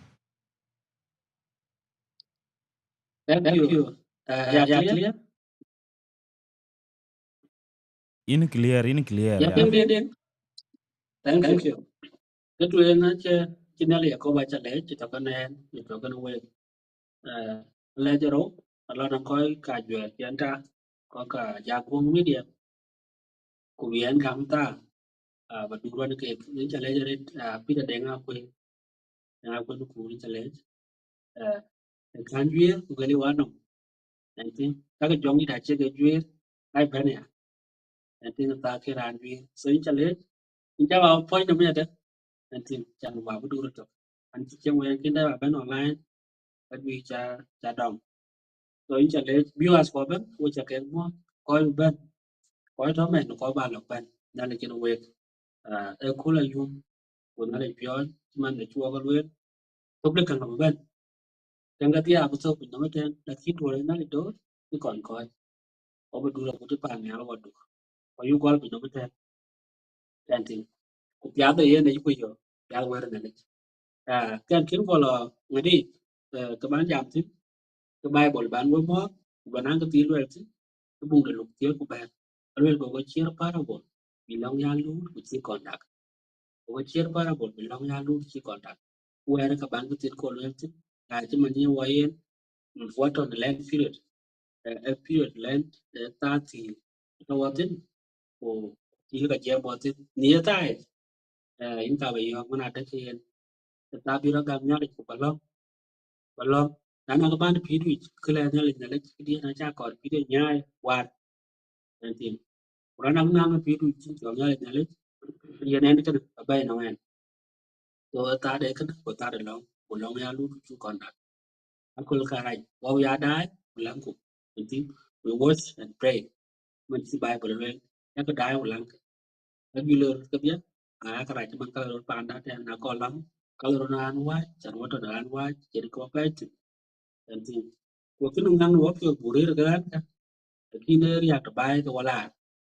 Thank you. Yeah, clear? in clear Yeah, yeah Thank you. Cái chuyện nó chỉ là có bài trả lời chỉ cho cái này, chỉ cho cái này. Lấy cho rồi, là nó có cả duyệt hiện ra, có cả Ajakguong media, của viện cảm ta, và đúng rồi cái những trả lời cho nên, bây giờ đang học quên của những trả lời, cái duyệt của cái liệu ano, anh tin, các cái giống như đại chế cái duyệt, ai bên này, anh tin ta cái làm duyệt, so những trả lời, những trả lời point nào bây giờ anh tin chẳng vào cái đúng rồi, anh chỉ trong cái đó là bên online, cái duyệt trả đồng, rồi những trả lời viewers của bên, của trả cái mua, coi bên có đó mình có ba lộc ban nên là cái việc ở khu là dùng của nó là phiếu mà để chua cái luyện tốt được càng làm bên chẳng cái tia bữa sau mình nói trên là khi đuổi nó là tốt chứ còn coi có một đôi là một cái bàn nhà nó được có yêu cầu mình nói trên trên thì cũng giá tới đây này bây giờ giá quay ra này cái anh kiếm vào là người đi cái bán giảm chứ cái bài bỏ bán với mót và năng cái tiền luyện chứ cái vùng để lục tiêu của bạn luyện của cái chia parable vì lòng nhà luôn của chỉ còn đặc của chia parable vì lòng nhà luôn chỉ còn đặc where các bạn có tiền còn luyện chứ chứ mình như vậy what on the land period a period land ta thì nó quá tin của chỉ cái chia bỏ tin nia tai in ta bây giờ mình đã thấy ta bị ra gam nhau của balong dan ang ban pidu kala na le na le kidi na cha ko pidu nyai war nanti urana nang pidu chi jo nyai na le ye ne kan ba na wen to ta de kan ko ta de long ko long ya lu chu kon da akul ka rai wa ya dai lang ku nanti we watch and pray mình si bible le ya ko dai lang ka bi le ka bi ka rai man ka ro pan da te na ko lang ka ro na an wa chan wa to na an wa je ko pa ti nanti ko kinu nang wo ko buri ra khi nó riak to bai to wala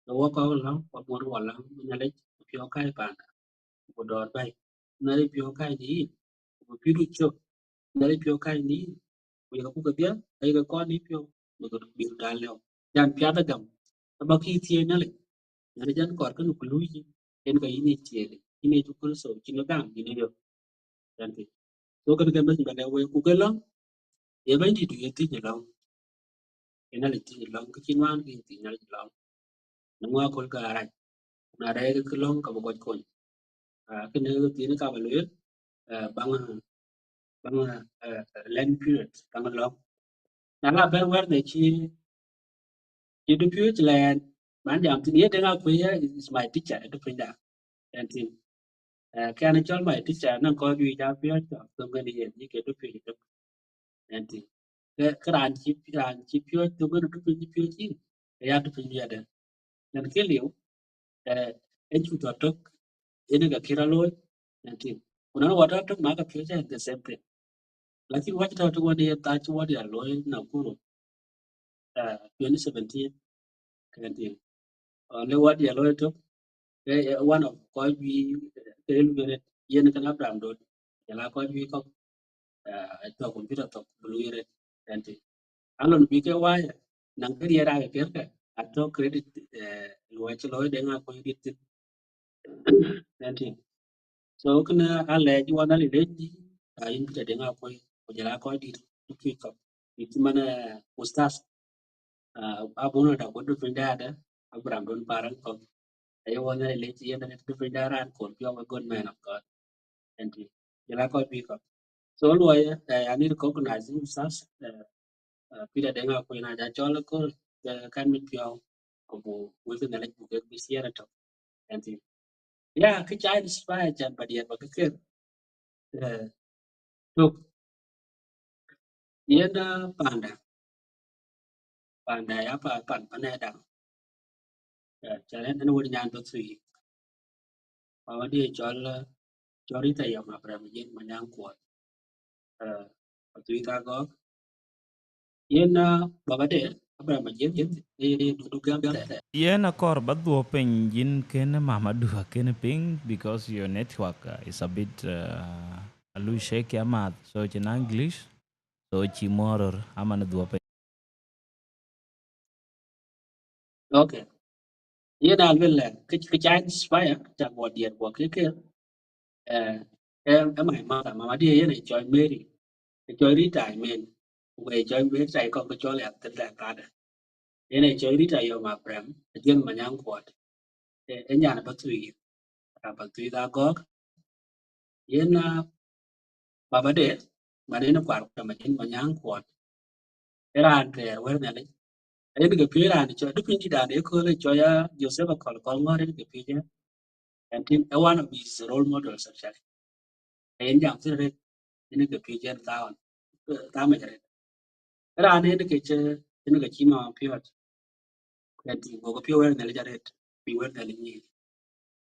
to wo ko lo ko mo wala nya le pyo kai pa ko do bai na le pyo kai ni ko pi du cho na le pyo kai ni ko ya ku ka bia ai ga ko ni pyo mo ko bi da le jan pya da gam ba ki tie na le na le jan ko ka nu ku lu ji en ka ini tie le ini ju ko so chi no dang ni yo jan ti so ka ga ma ga le we ku ga lo e bai di du ye ti ni lo ena le ti ni lo ka chi wan ki ti na le lo na ngwa ko ka ra na re cái long ka bo ko cái nơi tiến cao và lưới bằng bằng land period bằng long nãy là bên ngoài này chi được period land bán giảm thì nghĩa đến nào quý is my teacher được phân đà and thì cái này cho my teacher nó có duy ra period cho tôi cái này như cái được period được and thì cái đàn chi period tôi cái được period chi cái được period đấy nên cái liệu em chủ thuật được ini ga kira loy nanti kuna wata tok ma ka pye the same thing lakini wata to wadi ta chi wadi loy na kuro 2017 kanti le wadi loy to one of ko bi kel bere yen kan abram do la ko bi ko to computer to blue kanti alon bi ke wa nang ke ra ga ke ato credit lo chi loy de nga ko dit kanti so kana ale ji wana le leji in ta denga ko ko jara ko di tu ko itu mana ustaz abuna da ko du pinda da abram don parang ko ayo wana le leji yana du pinda ran ko pio ma god man of god and jara ko bi ko So lawyer, I need to recognize himself. Peter Denga Queen Ajachol can be pure. Within the lake book, we see it. And yeah, cái trái inspire chan but yet but cái look yen panda ya pan panada chalen an won nyan to three pa di chori ta ya ma pra yen manyang ko tui ta go yen baba de abra ma yen du gam da Yen akor badwo piny yin kene mama dua kene ping because your network is a bit a little shaky amat so in English so chi moror amana dua piny. okay yen al wel cái trái inspire chan bo diet bo cái em mai ma di yen choi Mary choi retirement we choi we sai ko ko choi la tan la ta ene choi rita yo ma prem jen ma nyang kwat e nya na ba tui da go yen baba de ma ne na kwat ma jen ma nyang kwat era an ke wer na le e ni ke pi ra ni cho du pin di da ne ko le cho ya Joseph ko ngore ni ke pi je and tin one of his role models actually en jam se re ni ke pi je ta ma re era ne ni ke che ni ke chi ma pi wa ke ti go ko pi wer na le ja re pi wer na le ni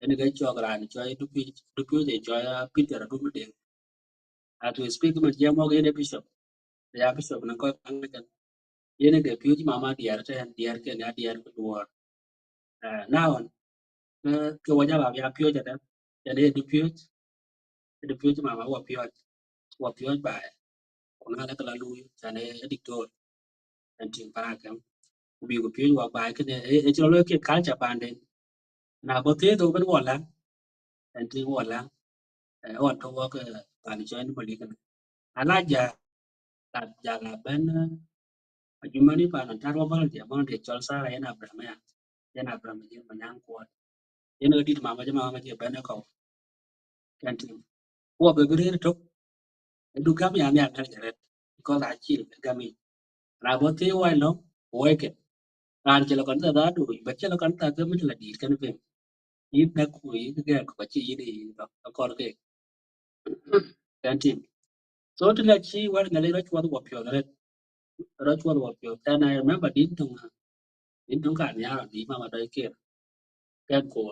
ni ke cho gra ni cho du pi de cho ya Peter du de to speak ma je mo ge bishop ya bishop na ko Anglican yene ke piuji mama diar te diar ke na diar ke duor now ke waja ba ya piuji da ya de du piuji mama wa piuji ba kuna la kala lu chane diktor antin para kam ubi ko piuji wa ba ke ne e chlo lo ke culture pande na bo te to ben wala antin wala on to wa ke pan chen mo li kan ala ja la ben ajumani pa na tarwa ba de mo de chol sa la yana brama yana brama je manyang ko ene dit mama je ben ko kantin wo be gre to du gam ya ne ngal jeret ko la chi gami na bo te wa no wo ke ran che lo kan ta da du ba che lo kan ta ga mi la di kan pe yi na ku yi ga ko chi yi ni ko ke kantin so to la chi wa ngale ro chwa wo pyo ro chwa wo pyo ta na remember din tung ka nya di ma dai ke kan ko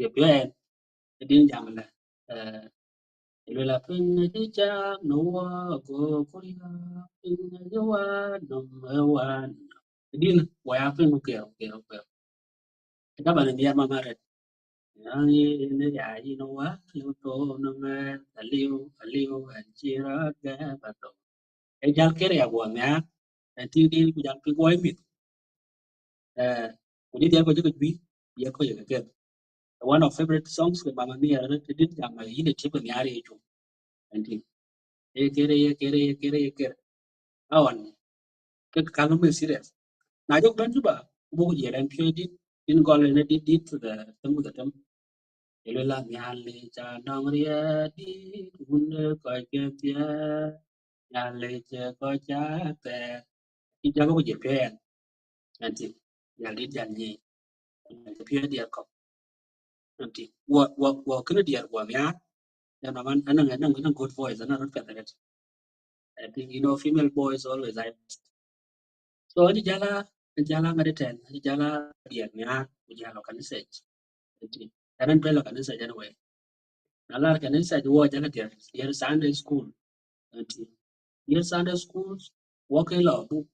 ye pyo en din jam la Lula pinga di chak no wa go koria pinga di wa no wa din wa ya pinga ke ka ba ni ya mama re ani ne ya yi no wa lu to no me aliu an chira ga ba to e jal kere ya wa nya en ti di ku jal pi ko mi ku di ya ko ju bi ya ko ya ke one of favorite songs ke mama ni ya re ti di ya ma yi ne ti ba ni ari ju en ti e kere awan ke kalu me serious na jok dan juga bu je dan pyo din gol ne dit to the temu the tem ele la nyale cha nong ria di un ko ke tia nyale che ko cha te ki ja ko je pe nanti ya li jan ni pyo dia ko nanti wo kene dia wo ya ya na man anang good voice anang rot ka I think female boys always I so jala ngade ten jala dia nya jala kan se Kanan pelo kanisa anyway. Nalar kanisa juo jana dia Sunday school. Nanti dia Sunday schools wake la bu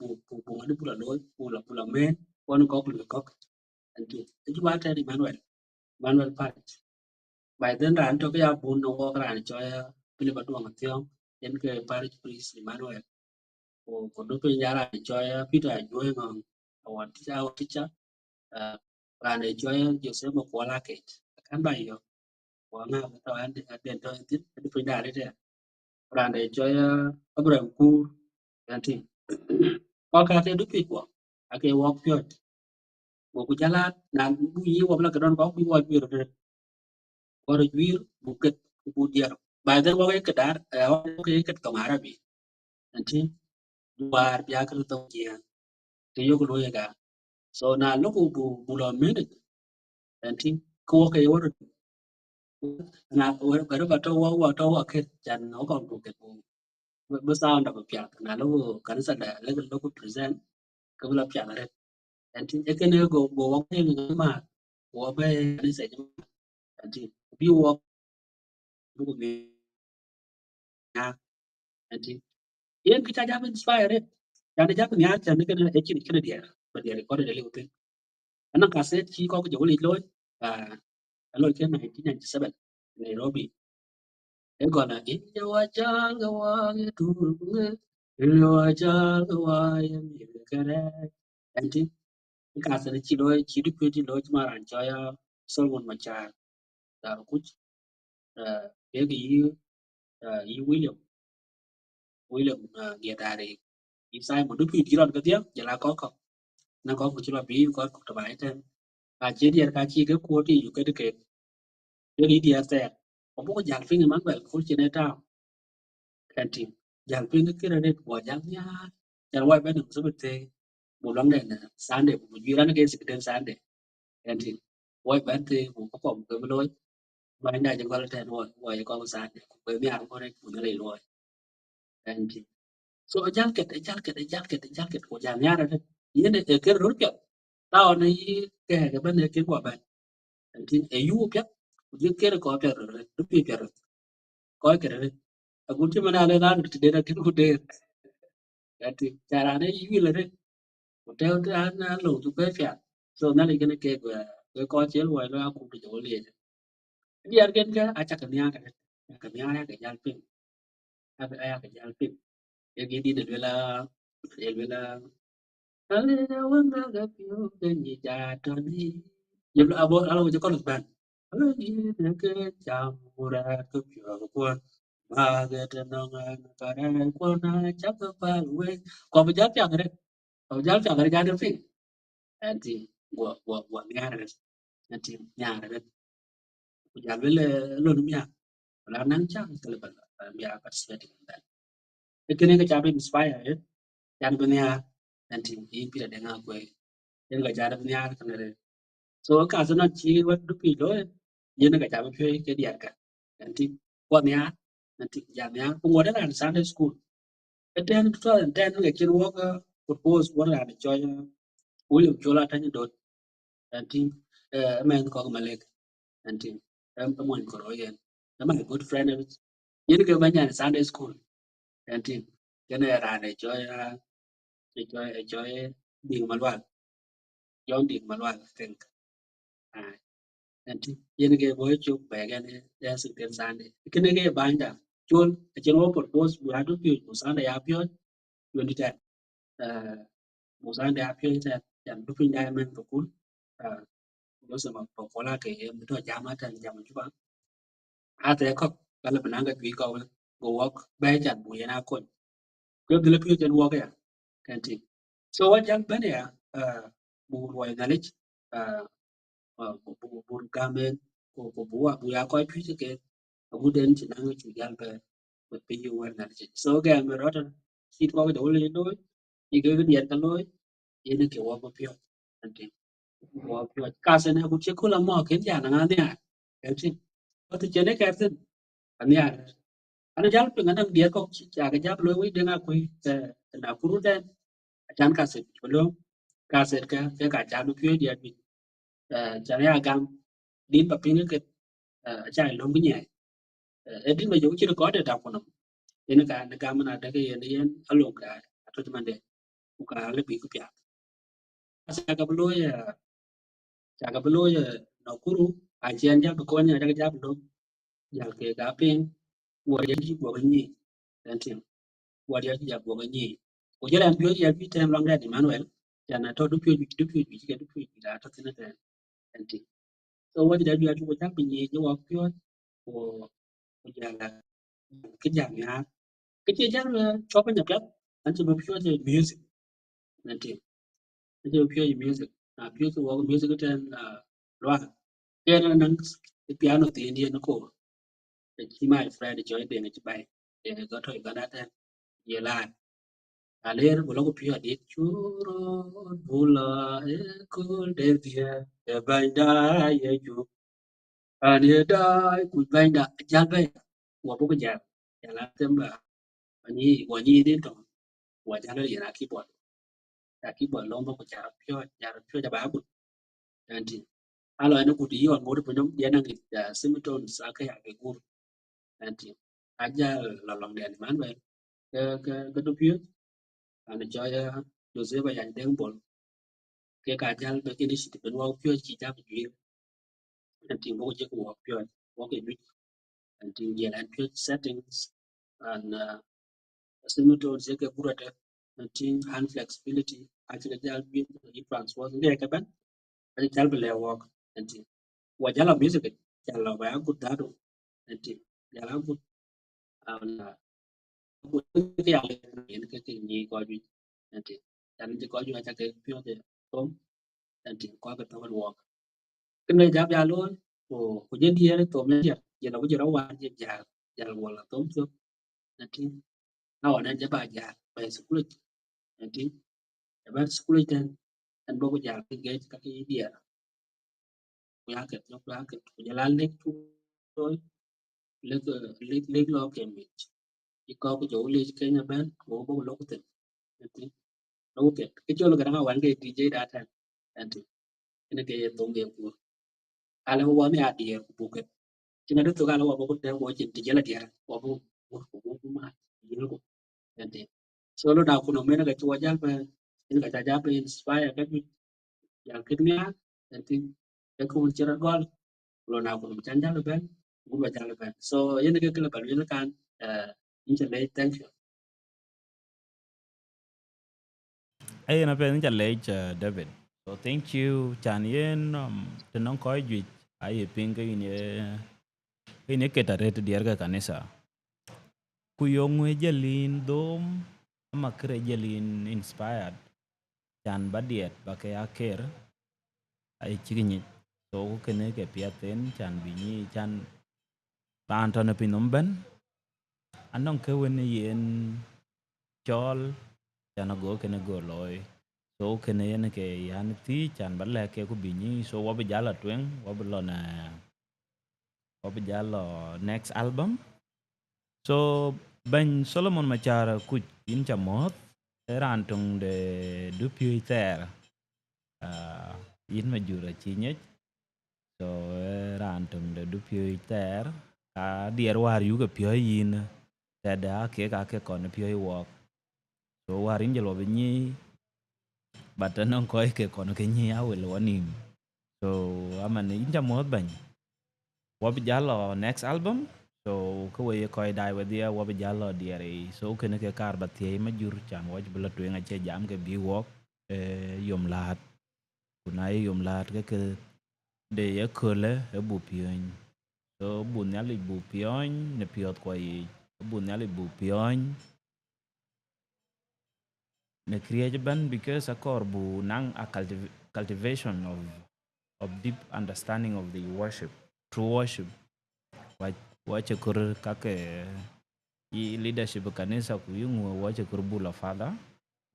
ngadu pula loy pula men wan ko pula kok. Nanti itu bata di Manuel Part. By then ran to ya bun no wok ran cho ya pili batu ang tiong yen ke parish priest Emmanuel. Ko do pe nyara cho ya Peter joy ngong awan ticha ran cho ya Joseph mo kwala ke. Kan ba yo Wana to and to it pinda re rande cho Abraham kur anti ko ka te du pi ko ake wo pyo wo ku jala na bu yi wo la ka don ko bi wo bi re ko re wir bu ket bu dia By the way cái dar cái tong Arabi anti war ya cái tong kia thì yo ko ga so na loko bu lo minute anti ko cái wor na wor ba to wa ke chan no kon bu ke bu sound of pya na lo kan sa da le lo ko present ko la pya na re anti e ke ne go wa ke ni ma wo be ni se anti bi wo bu ni na anti yen kita ja inspire dan ja nya chan ke ne e chin ke dia ba dia ko de le ko ana ka se chi ko jo li loy à lôi cái này 1997 Nairobi cái còn là anh chị cái ca sĩ chỉ được quyết định mà anh cho Solomon mà cha là cũng cái William William nghe ta đi sai một đứa quyết định cái tiếng giờ là có nó có một chút là bí có một bài trên chỉ đi cái chi cái cua thì cái đi đi xe có một cái dạng phim mà bạn cũng chỉ nên tao canteen dạng phim cái này của dạng nha dạng quay bên đường số một lần này là Sunday một duy nhất cái sự kiện Sunday canteen quay bên thì một cái phòng cái lối bên này chẳng qua là thèn rồi quay có Sunday với mấy anh có đây cũng lấy rồi canteen so jacket của dạng nha rồi ini này cái rốt kẹo tao này cái bên này cái quả bạn canteen ayu kẹo cái có kẹo rồi đúng kẹo rồi có kẹo rồi aku cuma ada kan tidak ada kan kuda jadi caranya ini lah deh hotel tu anak lo tu perfect so nanti kena ke kau cel wai lo aku tu jauh lihat dia kan ke acak kenia ya ke jalpin apa ya ke jalpin ya gini dia bela ada orang agak piu kenyi jatuh ni ya lo abo je kalau ban kalau ini ke campur ke piu Magetanongan karan kona chakapalwe ko bijal pyagre ko bijal pyagre ga de fin anti gua nyare anti nyare bijal le lo mia la nan chang kele bal mia participating in that ekene ga chabe inspire yan benya anti pi da nga kwe yen ga jara benya kanere so ka sana chi wa du pi lo yen ga chabe phe ke dia ka anti gua nya anti ya nya ko ngode ran Sunday school. Then 2010 cái trên work propose what là cho William Chola thanh đột and team man có mà lệ and team em muốn có rồi em my good friend em những cái bên nhà Sunday school and team cái này là để cho điền mà loạn John điền mà loạn think and team những cái với chụp bé cái này để sự kiện Sunday cái này cái bài đã chôn trên work propose we had to be Sunday appeal 2010 Musande appeared and looking diamond to cool. Those of Pola came to a Jamat and Jamajuba. At the cock, Galabananga, we go walk by and Buyana Con. Go the Lapute and walk here. Can't he? So what young Benia, Buy knowledge, Burgamen, Bua, we are quite pretty again. A good engine language with Yalba with PU knowledge. So again, we're not a seat over the only know it. You go in the Loy, in the walk of your. Kasen aku chekula mo ken ya na ngane ya kenti to chene kasen ani ya ana jal pe ngana dia ko cha ga jab lo wi de na ku na kuru den chan kasen lo kasen ka cha lu pye dia bi cha ya gam din pa pin ke cha lo bi nya edin ma yo chi ko de da ko no ene ka na ga mana da ke yen alo ka to man de ku ka le bi ku pya sa ga lo ya cha ga lo ya no kuru a chen ja ko nya da ja lo ya ke ga pin wo ya ji wo ni entin wo ya ji ya wo ni o je ran pyo ya bi tem long da Emmanuel ya na to du pyo ke du pyo da to tin da entin so wo da ya ju wo ta pin ye je wo pyo wo ya la cái dạng nha cái chia chắc cho cái nhập chất anh chỉ biết pure music entin anh chỉ pure music pure cái wo music cái trên loa cái nó nâng cái piano thì India nó cổ chỉ mai friend cho để người bay để có thời gian đã thêm giờ là aler bulo ko pia dit churo bula e kul de via e banda ye ju ani da ku banda jalbe wa bu ja ya la temba ani din to wa jalo ya keyboard long ko ja pio ja ba bu anti alo ene ku di yon mo de ya nang semiton sa ka ya ke gur anti aja la long den man ba ke do pio ana cho ya Joseph ya den bol ke ka jal be ke ni sit ben wa pio chi ja bi anti mo je ko wa pio wa ke bi anti ya and pio settings and semiton je ke burata anti hand flexibility actually jal bi transfer ne ka ban ani jal be le work anti wajala music jala ba good dado nanti jala good na good ke ya ke ni ko ju nanti dan ti ko ju aja ke pio de tom nanti ko ke to work ke ne jab ya lo ko je die to me ya je na ko je rawa je ja jala wala tom so nanti na wana je ba ja ba school nanti ba school ten an bo ko ja ke ka ke dia ya ke no ya ke je la lek tu lek lek lo ke mi có cái chỗ lên cái nhà bán của bố lô cái lô cái chỗ là cái đang玩cái DJ đã thành anh chị cái cái tổng nghiệp của ala huwa mi adi của cái chỉ là đức ala huwa bố cái huwa chỉ DJ là dia huwa bố mà nhiều của anh chị so lo đào của nó cái chỗ giá về cái cái giá về inspire cái yang kimia anh chị cái khu chơi gol lo nào của nó chán giá là bên cũng là giá là bên so cái là bạn cái kan internet thank you. Ay na pen challenge David. So thank you chan yen to non ko ju ay ping ke ini ke tare te diar ga kanisa. Ku yongwe jalin dom ama kre jalin inspired chan badiet ba ke aker ay chigni. So kene ke piaten chan bini chan ban to na pinomben anong ke wen yen chol chana go kene go loy so kene yen ke yan ti chan balle ke ku bini so wa bijala twen wa bijala next album so ben Solomon Machara ku in chamot ran tung de du puiter in Majur Ayuen so ran tung de du puiter ka dier war yu ke pio yin da ke ka ke kon pio work so warin jelo binyi batanon ko ke kono ke nyi awel wanim so amane inja mod ban wabi jalo next album so ko we ko dai we dia wabi jalo diere so kene ke kar batie Majur chan waj bela tu nga che jam ke bi wok yom lat kunai yom lat ke de ye kole e bu pion so bu nyali bu pion ne piot ko yi bu nyali bu pion ne create ban because akorbu nang a cultivation of deep understanding of the worship true worship wache kur kake i leadership kanisa ku yungu wache kur bula father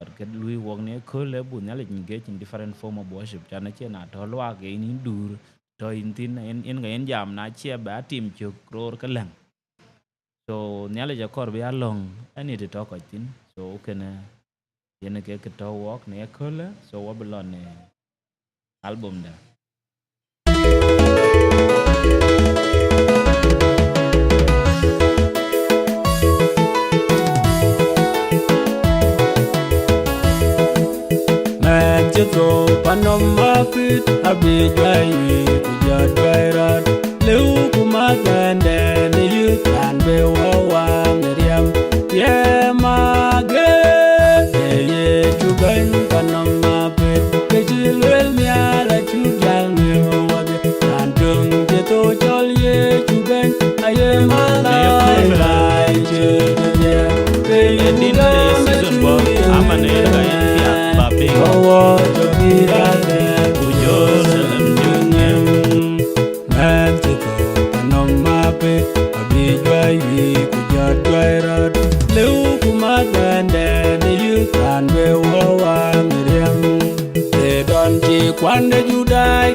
porque lui wong ne kole bu nyale engage in different form of worship chana chena to lwa ke ni dur to intin en ga en jam na che ba tim chuk ror kalang so nyale ja kor bi along ani to ko tin so kene yene ke to work ne kole so wablon ne album da Majito panoma pit abijai kujadairat leu kumagande ne yutan be wawang riam ye mage ye chuban panoma pit kejilwel miala chugal ne wage andung jeto chol ye chuban aye mala lai chede ye dina season bo amane ga Bawa jogirane kujol salam jungem Mantiko panom mape abij joy we could just joy rod. Liu kumatande ni yukan be wawang riam. They don't take one that you die,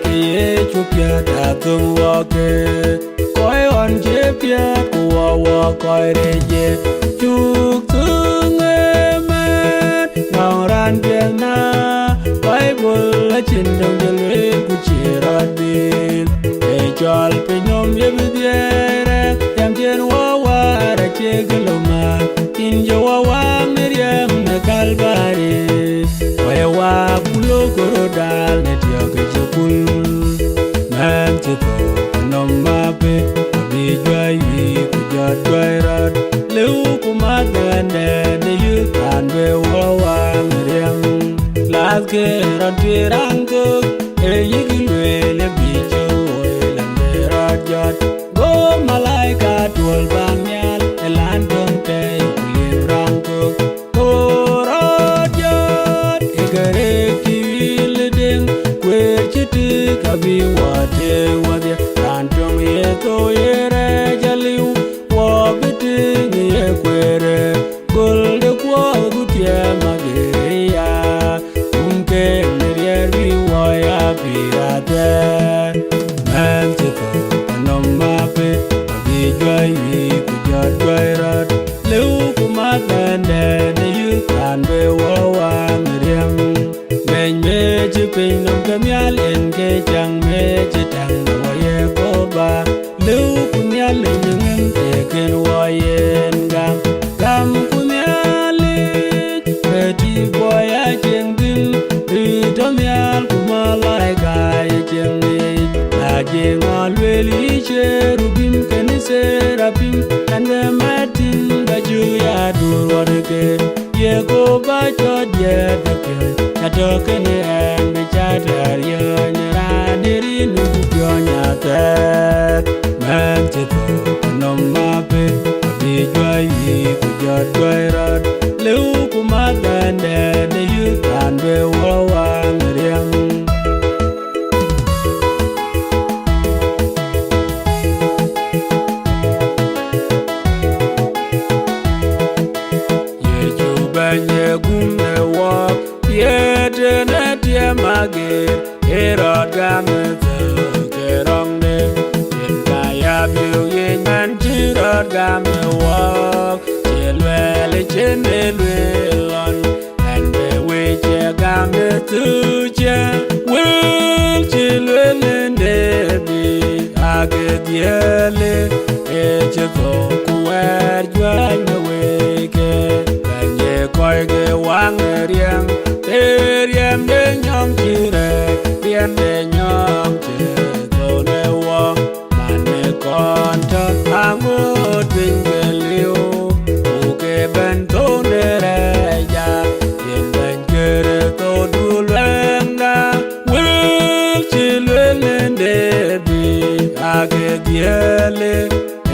chupia tatum wake. Koi on chepia kuwa koi reje. Chuk tung emen, nong ran piana. Bible la chindong jalwe kuchirat bil. Chol pinyom yebidiere, yam jen wawa rachegaloma. Injo wawa miriam na kalbari. Waya kulo korodal net yoke chokul. Man chito panom mape, abi joy we kujot joy rod. Liu kumagande ne yukan be wawa miriam. Las geron tirango, yigilwe le bicho. Go malaika tuol banyal elandong te kulim rangko go rojot igare kiwilding kwer chiti kabi wate wadya rantong yeto yere jaliu wabiting ye kwere golde kwa gutia mageria unke nerieri waya pirate man chito mape, abi joy we could just joy rod. Liu kumatande ni yukan be wawang riam. Ben meji pinam kamyal enke jang meji tang waye koba. Liu kunyal nyungen teken wayen gam. Gam kunyali beti boya jengdin. Ritomyal kumalai gaya jengdin. Ajeng alweli cherubim kanise rapim ande matin baju ya durwarke ye go bacho die deke atoke ne embe chatar ye nyara diri nu pyonya te man chito nom mape abi joy we kujot joy rod liu kumagande ne yukan be wawang riam. Magir, Herod Gametha, Keronde, in Kayabu, Yen Jirod Gamewalk, Chilwell, Chinelwillon, and the witch Gamethuja, will Chilwell and Debbie, Agadiele, Echefok, where you are awake, and ye koige wangeriang. Yem de nyom chire, bien de nyom chire, tone wa, mane konta, angot bingeliu, uke ben tone reja, yen ben kere to dulenda, wil chilwelende bi, age diele,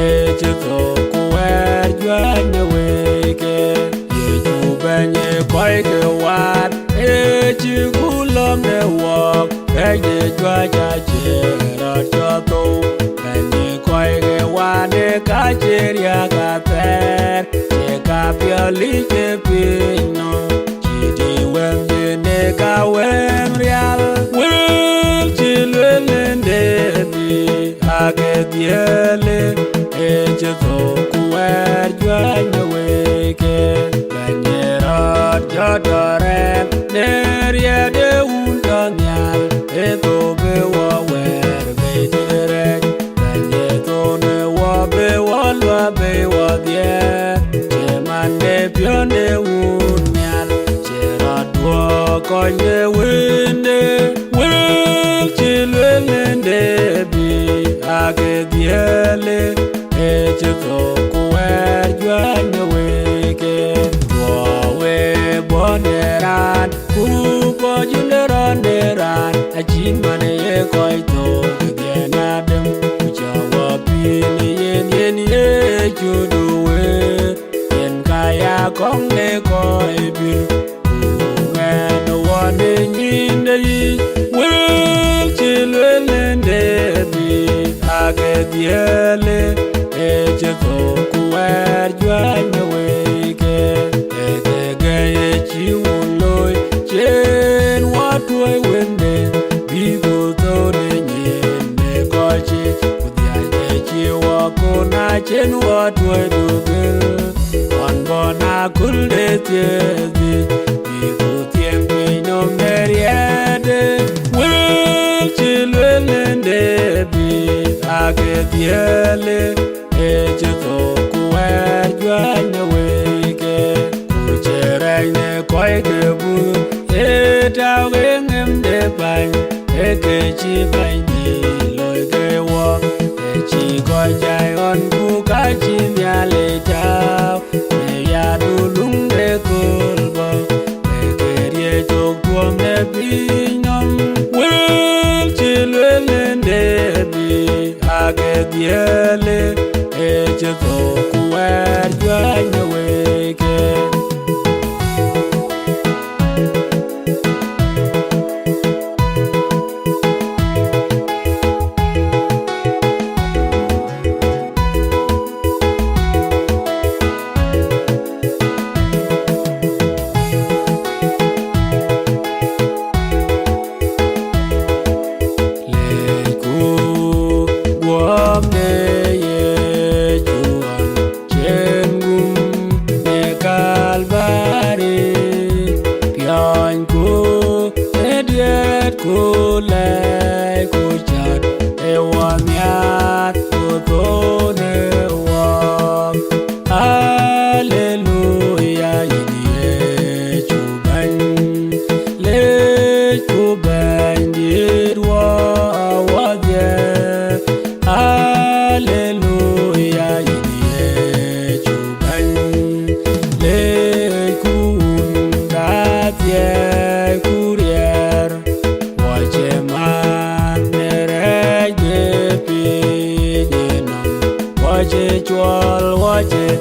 eche to kuwer juane weke, yeju benye koike wat. Chigulom ne walk, Peggy Dwaja Chera Choto, Penny Koige Wade Kacheria Cater, take up your little pino, Chidi Wembe Neka Wem Real, will children and Debbie, Agadiele, Echeto, where you are awake, Benera Jodore. Neria de Untanyal, Eto Bewa, where they direct, Benyeto ne wabe, walwa bewa, dear, Cheman de Pione Unyal, Gerard walk on the window, will children and Debbie, Agadiele, Echeto, where you are awake, Bonderan, Kupo Junderon Deran, a chin money a coito, again Adam, which are wapin yen ye to do it, yen kaya kong de koi bin, when the one in the will children and Debbie, Agadiele, to kuwer jwanya weke Ekege chiwuloi chen watwe wende Bigo tone nyende kochi Kudhiaje chiwa kona chen watwe duge Onbona kulde tiezi Bigo tiem pino meriede Wil chilwelende bi Ake diele Eche to kuwer jwanya weke Kucherene koike bu Eta wengem de bany Eke chi bany loike wo Echi kojai on kukachi nyale tau Meya dulung de kulbo Eke rie chok tuom de pinyom Wil chilwelende bi Ake diele Eche to kuwer jwanya weke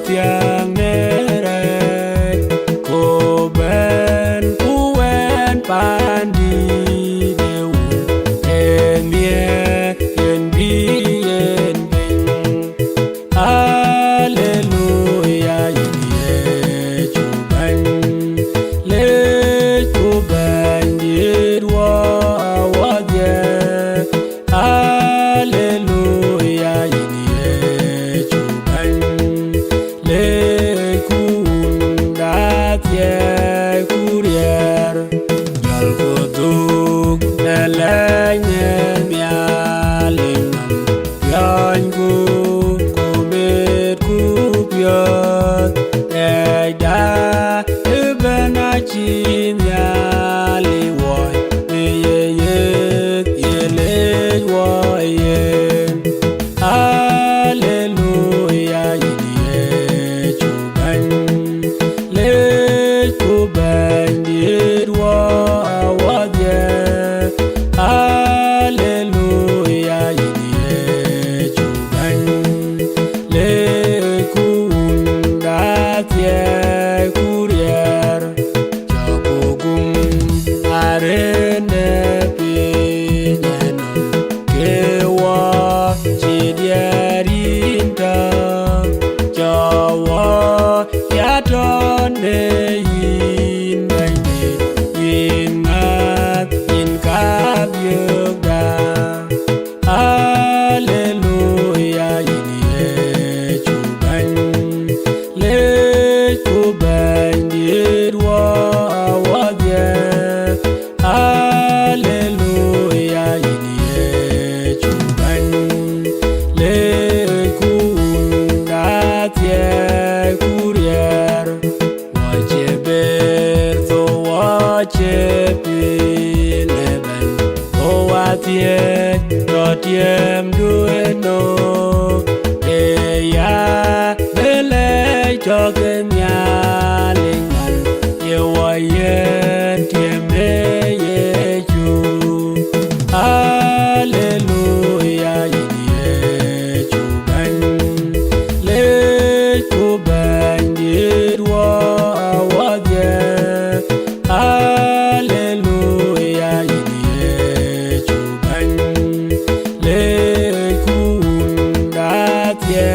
Tiang neret ko ben kuen pandi deu emie yen bi yen bin Alleluia yie chuban le chuban yedwa wadye Alleluia yie chuban Tiem dueno eya bele choke nyalingan yewaye tieme yechu Alleluia yie chuban le chuban yedwa wadye Alleluia yie chuban le kunda tie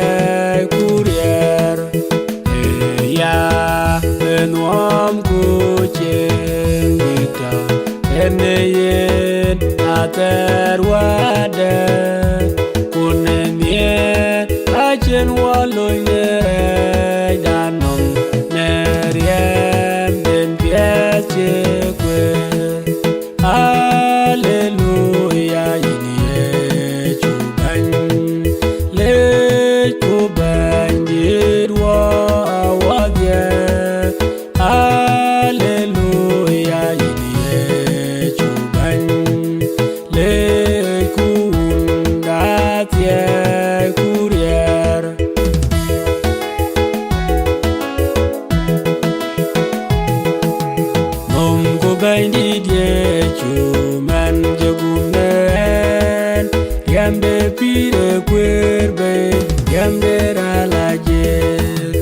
Miriam de la je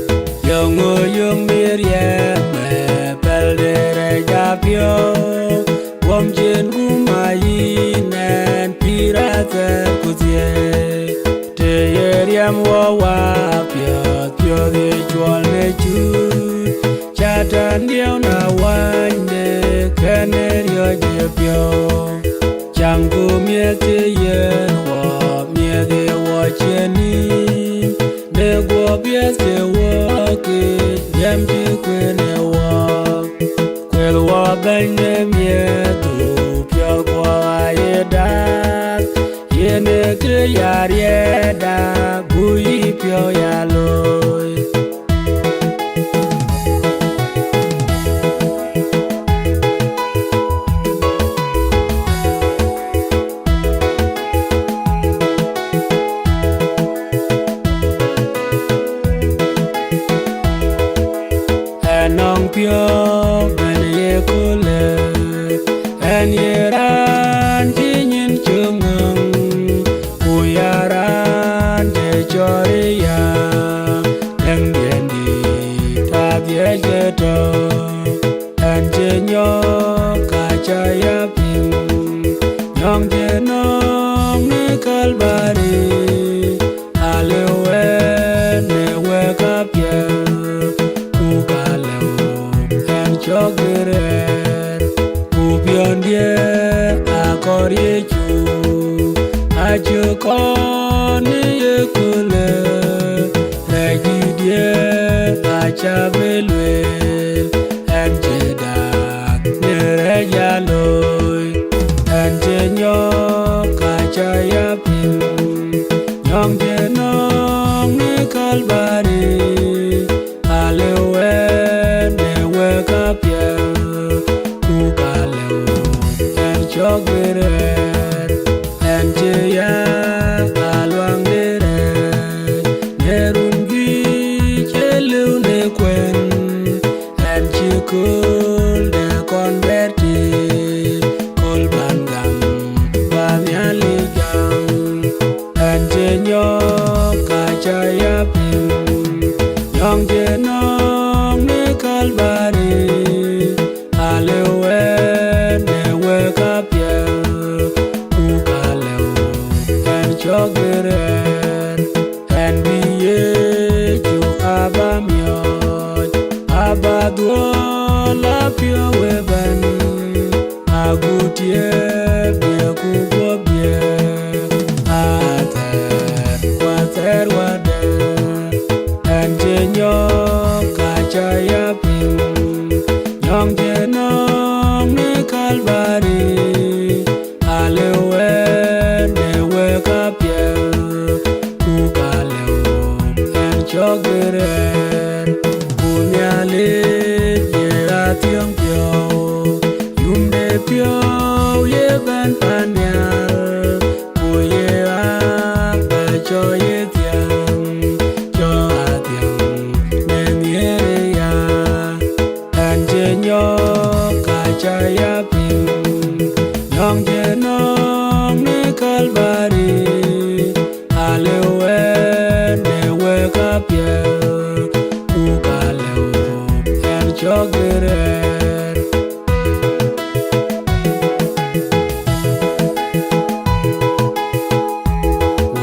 Yongo yung Miriam Pel de japio Wom jen gumayi nen pirate kutie Te yeriam wawa pio de chwal ne chut Chatan diao na wande kanerio je pio Cham ku miet yen wa miet de wa cheni De go bies de wa ke yam ti kwene wa Kwel wa banye miet du pio kwa yeda Yene ke yarieda bui pio ya loy Pio ben ye kule en ye ran jinyin chungung uyaran de choria en yendi tabye jeto en jenyo kachaya ping nyong jenong ni kalbari alewe ne wekapye Chogere, Ubiondie, Akoriechu, Ajakguong Yekule, Regidie, Achabelwe, and Jedak, Nerejaloy, and Jenyo, Kachayapin, Young Genong Nikalbari, Alewe. Chogere en cheya alwang dere nerungi chelu ne kwen en chikul de converti kol bangam banyali gam en chenyo kachaya pin yong jenong ne kalbari alewe Chogere and be to Abamio Abadwo la pure weapon Agutie Bia Kubo Bia Water Wade and Jenyo Kachaya Ping Young Genong Nikalbari Alewe Chogere, Punyale, Yera Tiong Pio, Yumde Pio, Yeban Panyal, Puyera, Becho Yetian, Jo Atian, Nenierea, Anjenyo, Kachaya Ping, Young Genong, Nikalbari, Alewe. Chogere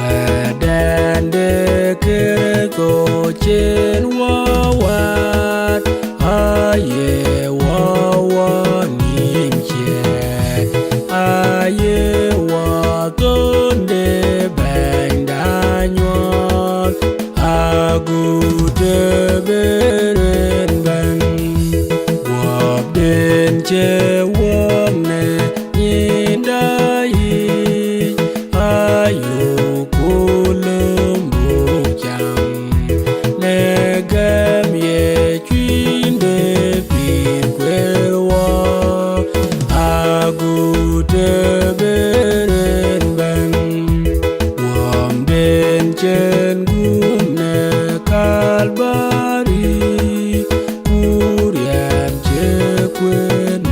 Wedan de kere to chen wawat Aye wawa nimche Aye watonde bendanyot Agute beren ben Che wone nyindai ayu kulumbu cham negam ye chinde pikwewa agute beren ben wamden chen gumne kalbari kurian che kwen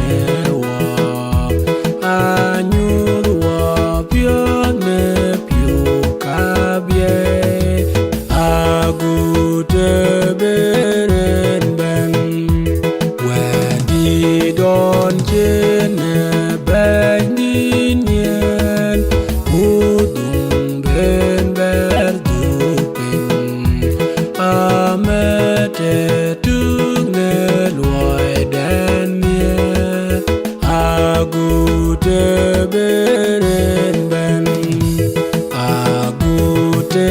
che tu ne loy daniel agu te beren ben agu te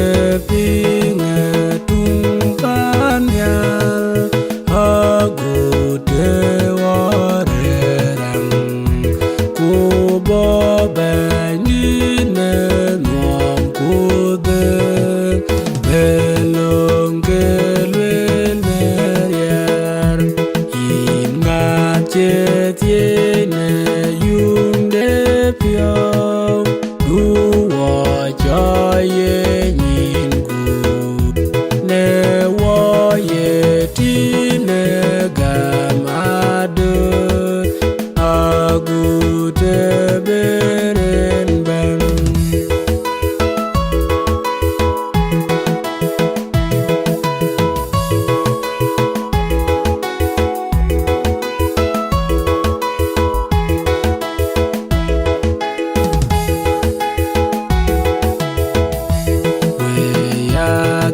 pinge tung panyal agu te warerang kubo benyi ne nuam kude belong kelwel merier inga tiene yung de pio duwa chaye nyin ku ne wo ye ti ne gamado agu te beren ben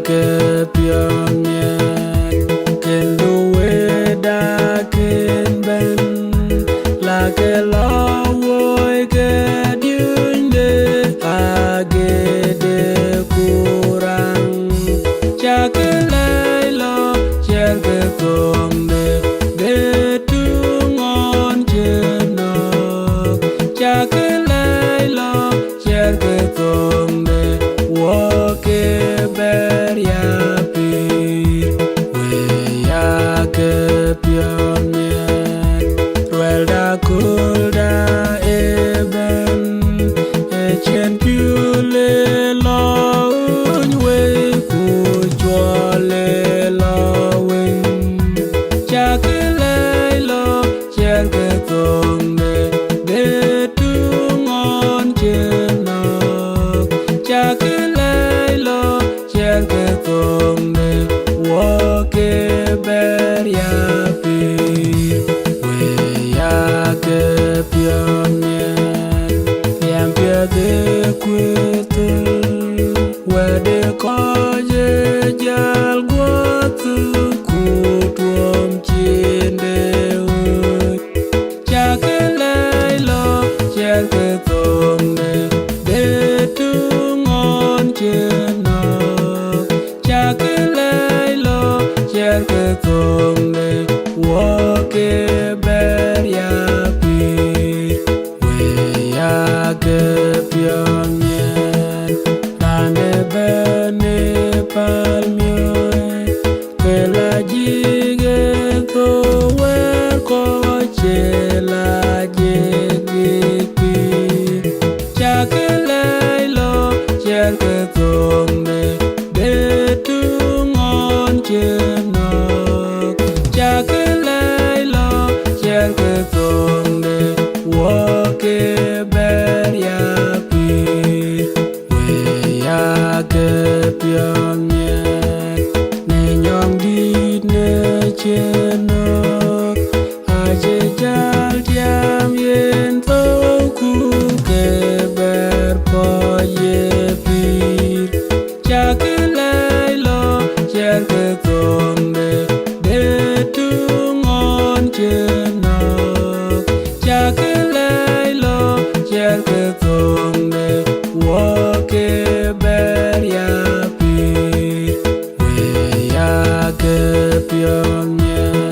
ke pionyen kendo weda ken ben la ke lawoy ke dyunde agede kurang chake laylo cherke kombe betungon chenok chake laylo cherke kombe woke beria pir we ya ke pionyen ruelda kulda eben echen piule lo unwe ku chwale lo wing chakele lo cherke kombe betungon chenok chakele lo cherke kombe woke beria pir we ya ke pionyen piempie de kwetu wede koje jal gwatu kutuom chinde chakele lo cherke kombe betungon chenok chakele lo cherke kombe woke beria pir we ya ke pionyen rane bene palmioe ke la jige to wer ko chela jige pir chakele lo cherke kombe betungon chenok chakele lo cherke kombe woke beria pir we ya ke pionyen ne nyong di ne chenok aje jal tiam yen to ku ke ber po ye pir chakele lo cherke kombe betungon chenok chakele lo cherke kombe woke beria pir we ya ke pionyen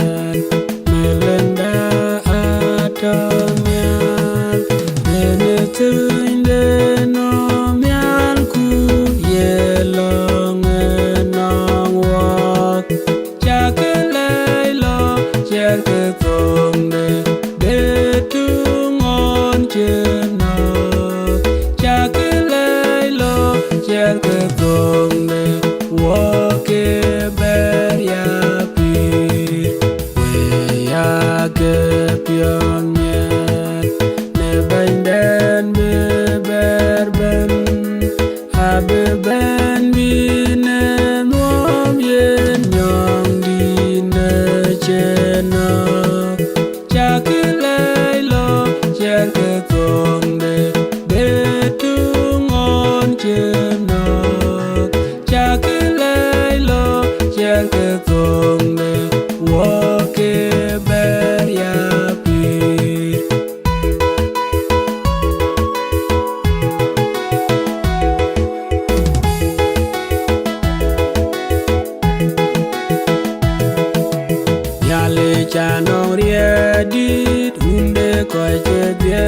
chano riedi unde ko chedye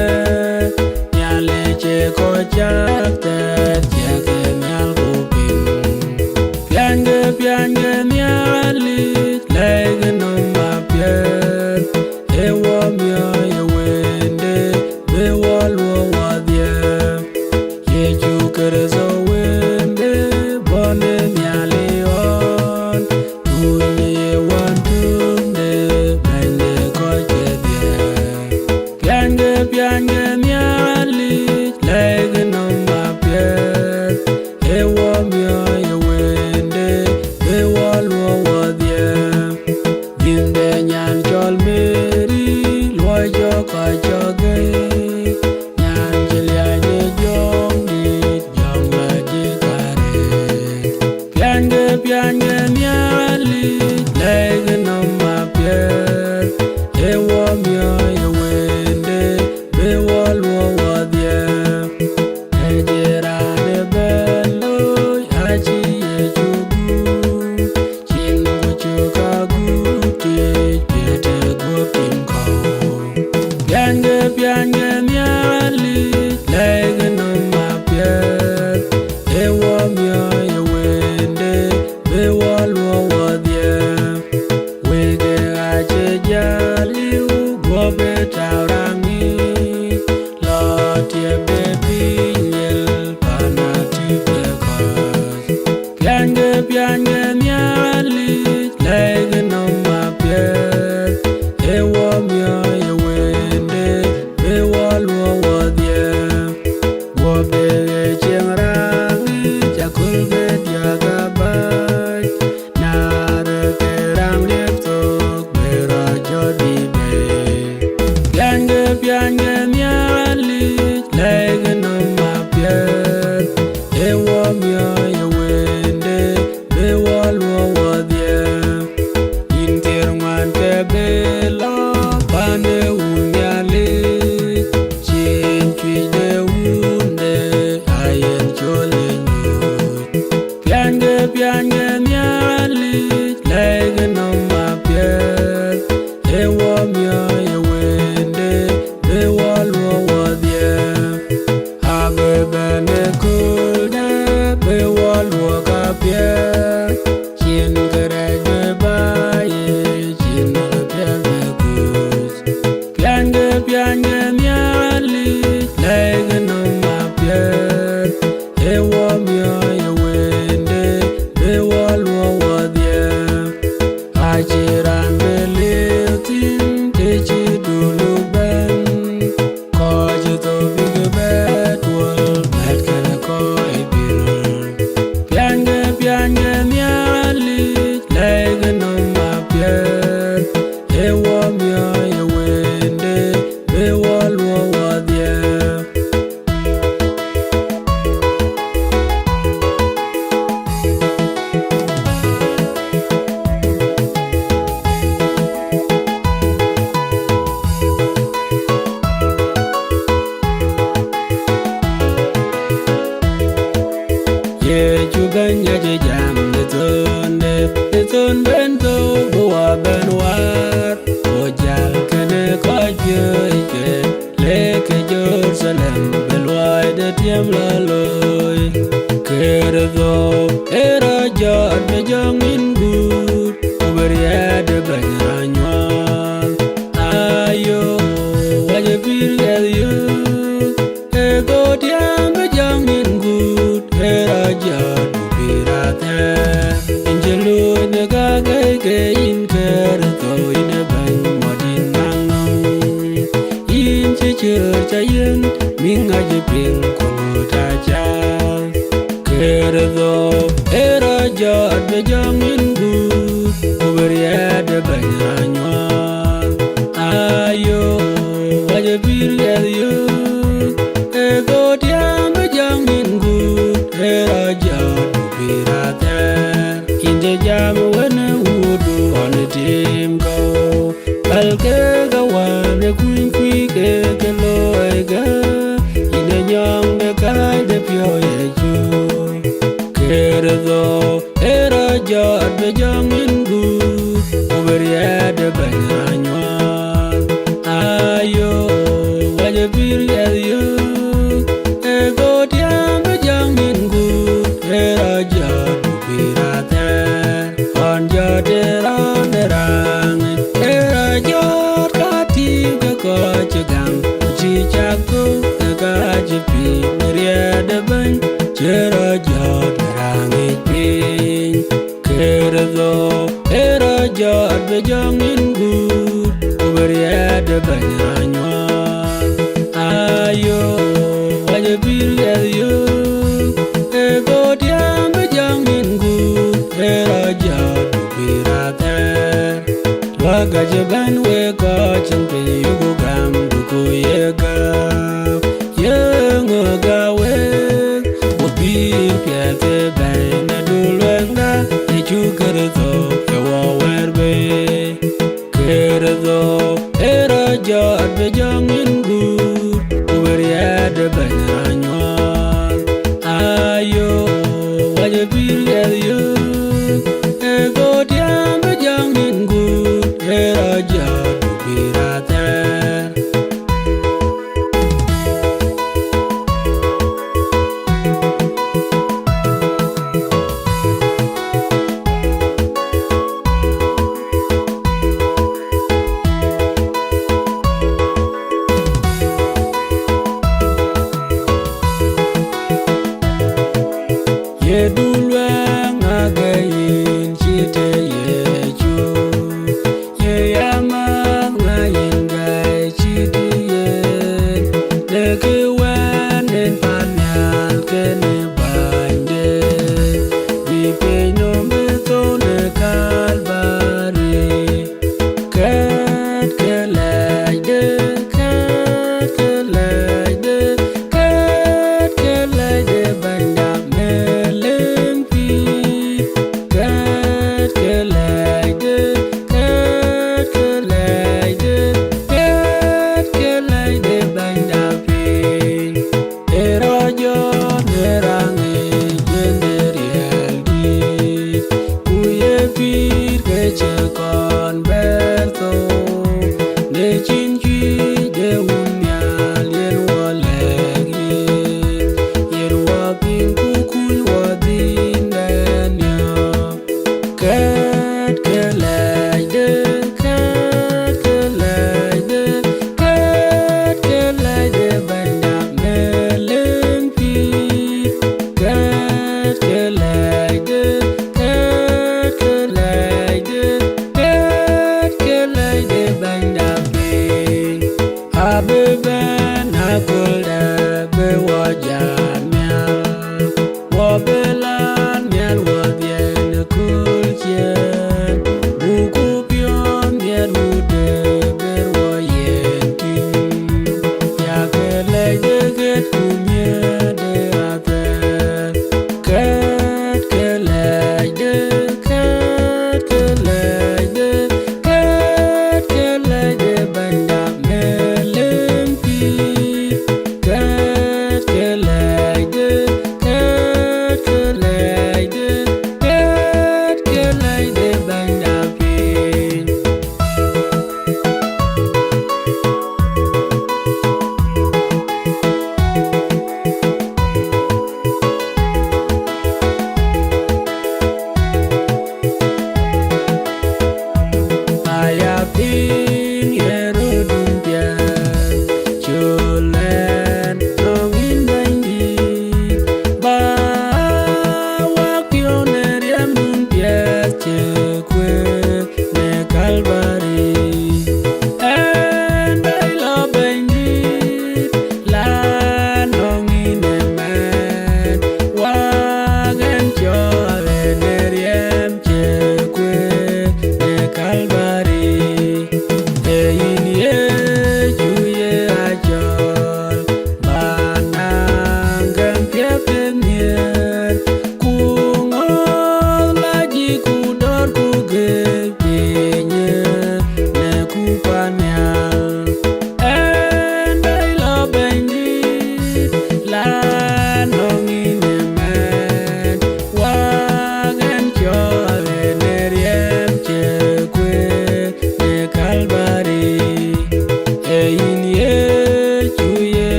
nyale che ko chakte cheke nyal kupin piange nyali lege no mapyer ewo myo yewende bewalwo wadye yechu kerezo wende bone nyali on tunye wantunde bende ko chedye piange nyali lege no mapyer ewo myo yewende bewalwo wadye dinde nyan chol meri loyo ka choge nyan jilya je jong dit jong la je kare piange nyali lege no mapyer ewo myo yewende bewalwo wadye ejera de bello achi echugu chingu chuka guti pete gopin ko piange nyali lege no mapyer ewo myo yewende bewalwo wadye wege ache jali gobe taurangi lotie bebi nyel panati pekos piange nyali lege no mapyer ewo myo yewende bewalwo wadye wobe chenrangi chakulbe diagabay nare kerang leptok bera jodibe piange nyali lege no mapyer ewo myo yewende bewalwo wadye inter ngante belo pane unyali chinchwi de unde ayen chole piange nyali lege no mapyer ewo myo yewende bewalwo wadye abebene kulde bewalwo kapyer chin kerejwe baye chin kepyeme kus piange nyali lege no mapyer ewo myo yewende bewalwo wadye achiran beliutin techi dulu ben koji to big betwol met kene ko ibir piange nyali lege no mapyer ewo myo yewende bewalwo wadye yechu ganya je jam de ton bento boa benwar ojal kene ko jeke leke Jerusalem belwai de tiem laloy kerdo era jod me jongin gut uberia de banyanywan ayo waje bir yo ego tiam me jongin gut era jod ubirate injelu ne gage in kerdo ine ban modin nangam in chichir chayen minga je ping kota cha kerdo era jod me jongin gut uberia de banyanywan ayo waje bir yo ego tiam me jongin gut era jod ubirate inde jam wene wudu on tim go balke ga wane kuin ke loega ine nyong de kai de pyo ye ju kerdo era jod me jongin gut uberia de banyanywan pi Maria de ben Chera jod rangi pin Kerzo era jod bejong in good Maria de ben ranyon Ayo waje bir yo Ego tiam bejong in good Era jod birater Waga jaban we ko chimpe yugo gam duku yega Yengo gawe Wabir piate bay na dulwega Yechu kerzo ewa werbe Kerzo era jod bejong in good Uberi ade banyanyon Ayo wajabir yo Ego tiam bejong in good Era jod birater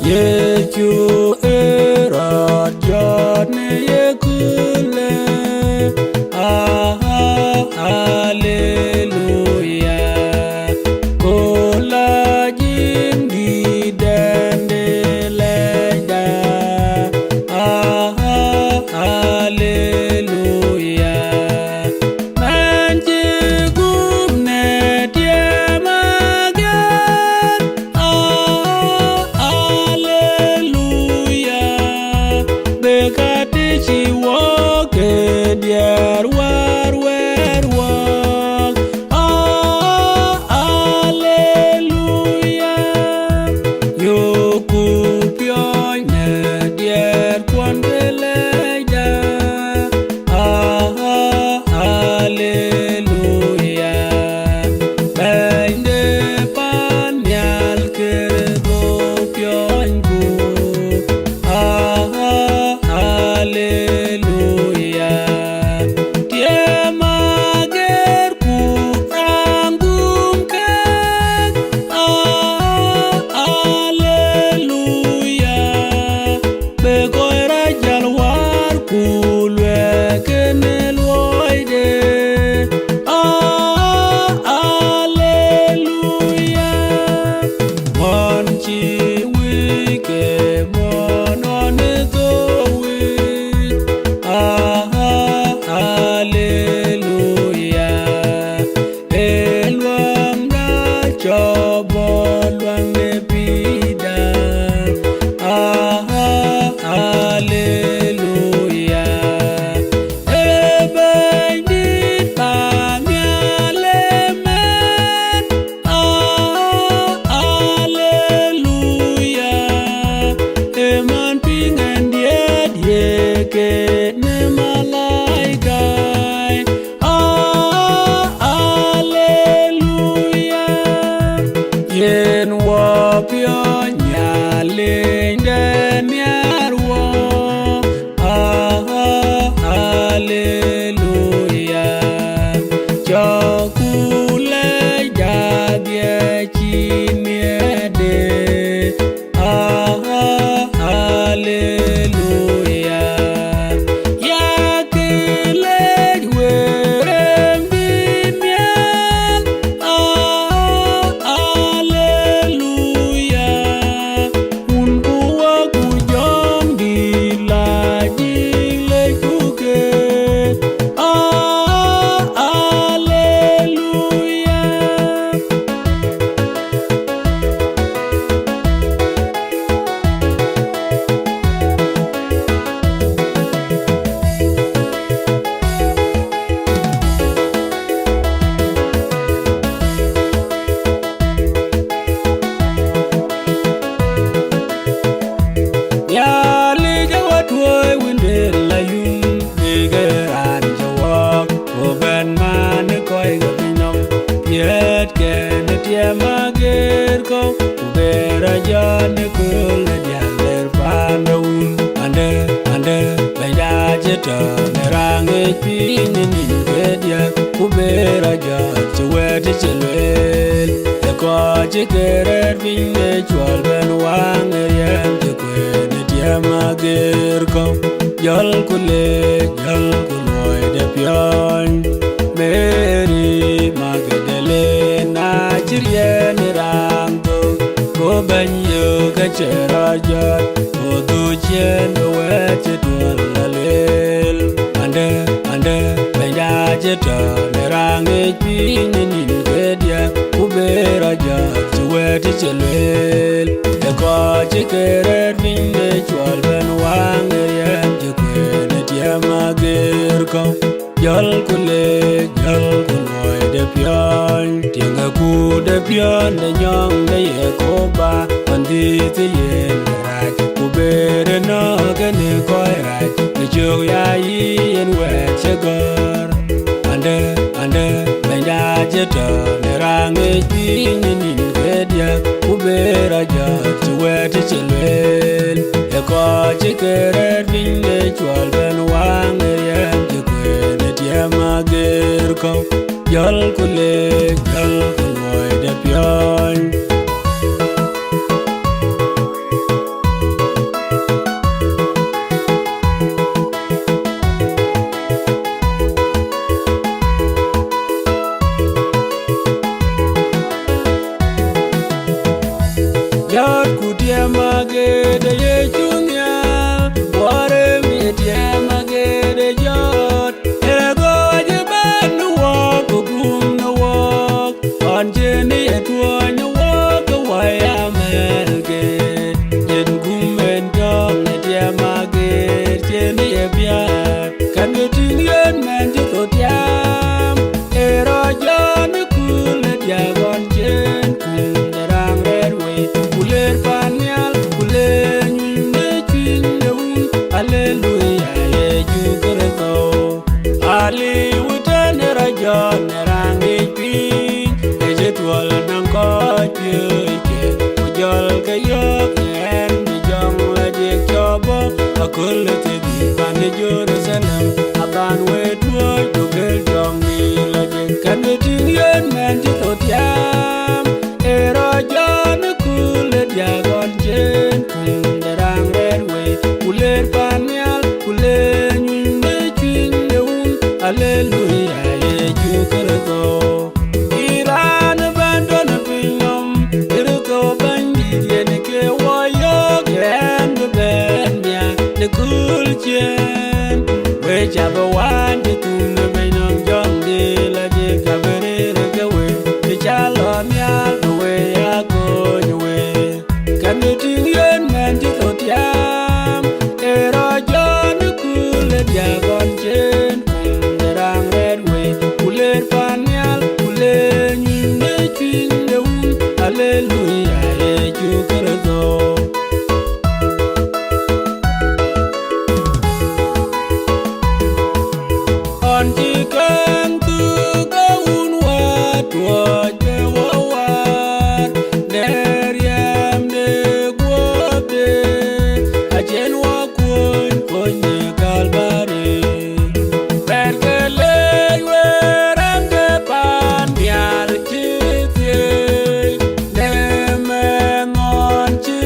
Yechu erot jone yekule. Hallelujah. Kola jindi dende leda. Hallelujah. Manji gumne tiamagan. Hallelujah. Bekati chiwoke diar war wer wak. Hallelujah. Yoku pyoine diar kwandeleja. Hallelujah. Bende panyal kergo pyoinku. Hallelujah. Tiemagerku angumkan. Hallelujah. Bekoira jalwar kulwe kenel woide. Hallelujah. Monchi wike mononito wik. Hallelujah. Elwang da chobolwang nepida. Hallelujah. Ebendit pamialemen. Hallelujah. Eman pingan dia ke ne malaikai. Hallelujah. Yen wapyo nyaleng den yarwo. Hallelujah. Chokule jadye chimiede. Hallelujah. Yakilej werem binyan. Hallelujah. Unkuwa kujom dilajing lejuke. Hallelujah. Yali jawatwoy winde layun digeran jawak. Oben man koy gabinom. Yet ken tiemager ko. Ubera jane kule dialer pandaun. Ande beda jeta merange pini ninvedia. Ubera jat chwete chelwel. Eko chikerer vinge chwal ben wange yen tekwene tiemager ko. Jal kuloy de pion. Mary Magdalena chirien rango. Ko banyo kacheraja. Odu chen wete tualalel. Ande beda jeta merange pini ninvedia. Ubera jat chwete chelwel. Eko chikerer vinge chwal ben wange yen tekwene tiemager ko. Jal kuloy de pion. Tianga ku de pion de nyong de yekoba. Pandit yen raj. Ubera no gane koy raj. Nejog ya yen wechegor. Ande benda jeta merange pini ninvedia. Ubera jat chwete chelwel. Eko chikerer vinge chwal ben wange yen tekwene tiemager ko. Jal kuloy de pion. kullete di bani Jerusalem aban we tuoi to gel jong ni la den kan tin yen men ti to tiam ero jan kulle dia gon jen kun derang red we kuler panyal kuler nyinde chinde un hallelujah ye ju kergo iran bandon pinom kergo bandi yen ke wayo gen ben ya de kul chen we jabo wan de tun be nom jong de la de kabere ke we de chalo nyal we ya go we kan tin yen men ti to tiam ero jon kul dia gon chen rang red we kuler panyal kuler nyinde chinde un hallelujah ye ju kergo on ti kan tu ka un wa tuo je wa wa der yam de go de a jen wa kun kon kalbari per ke le we ram de pan biar ti ti ne me ngon ti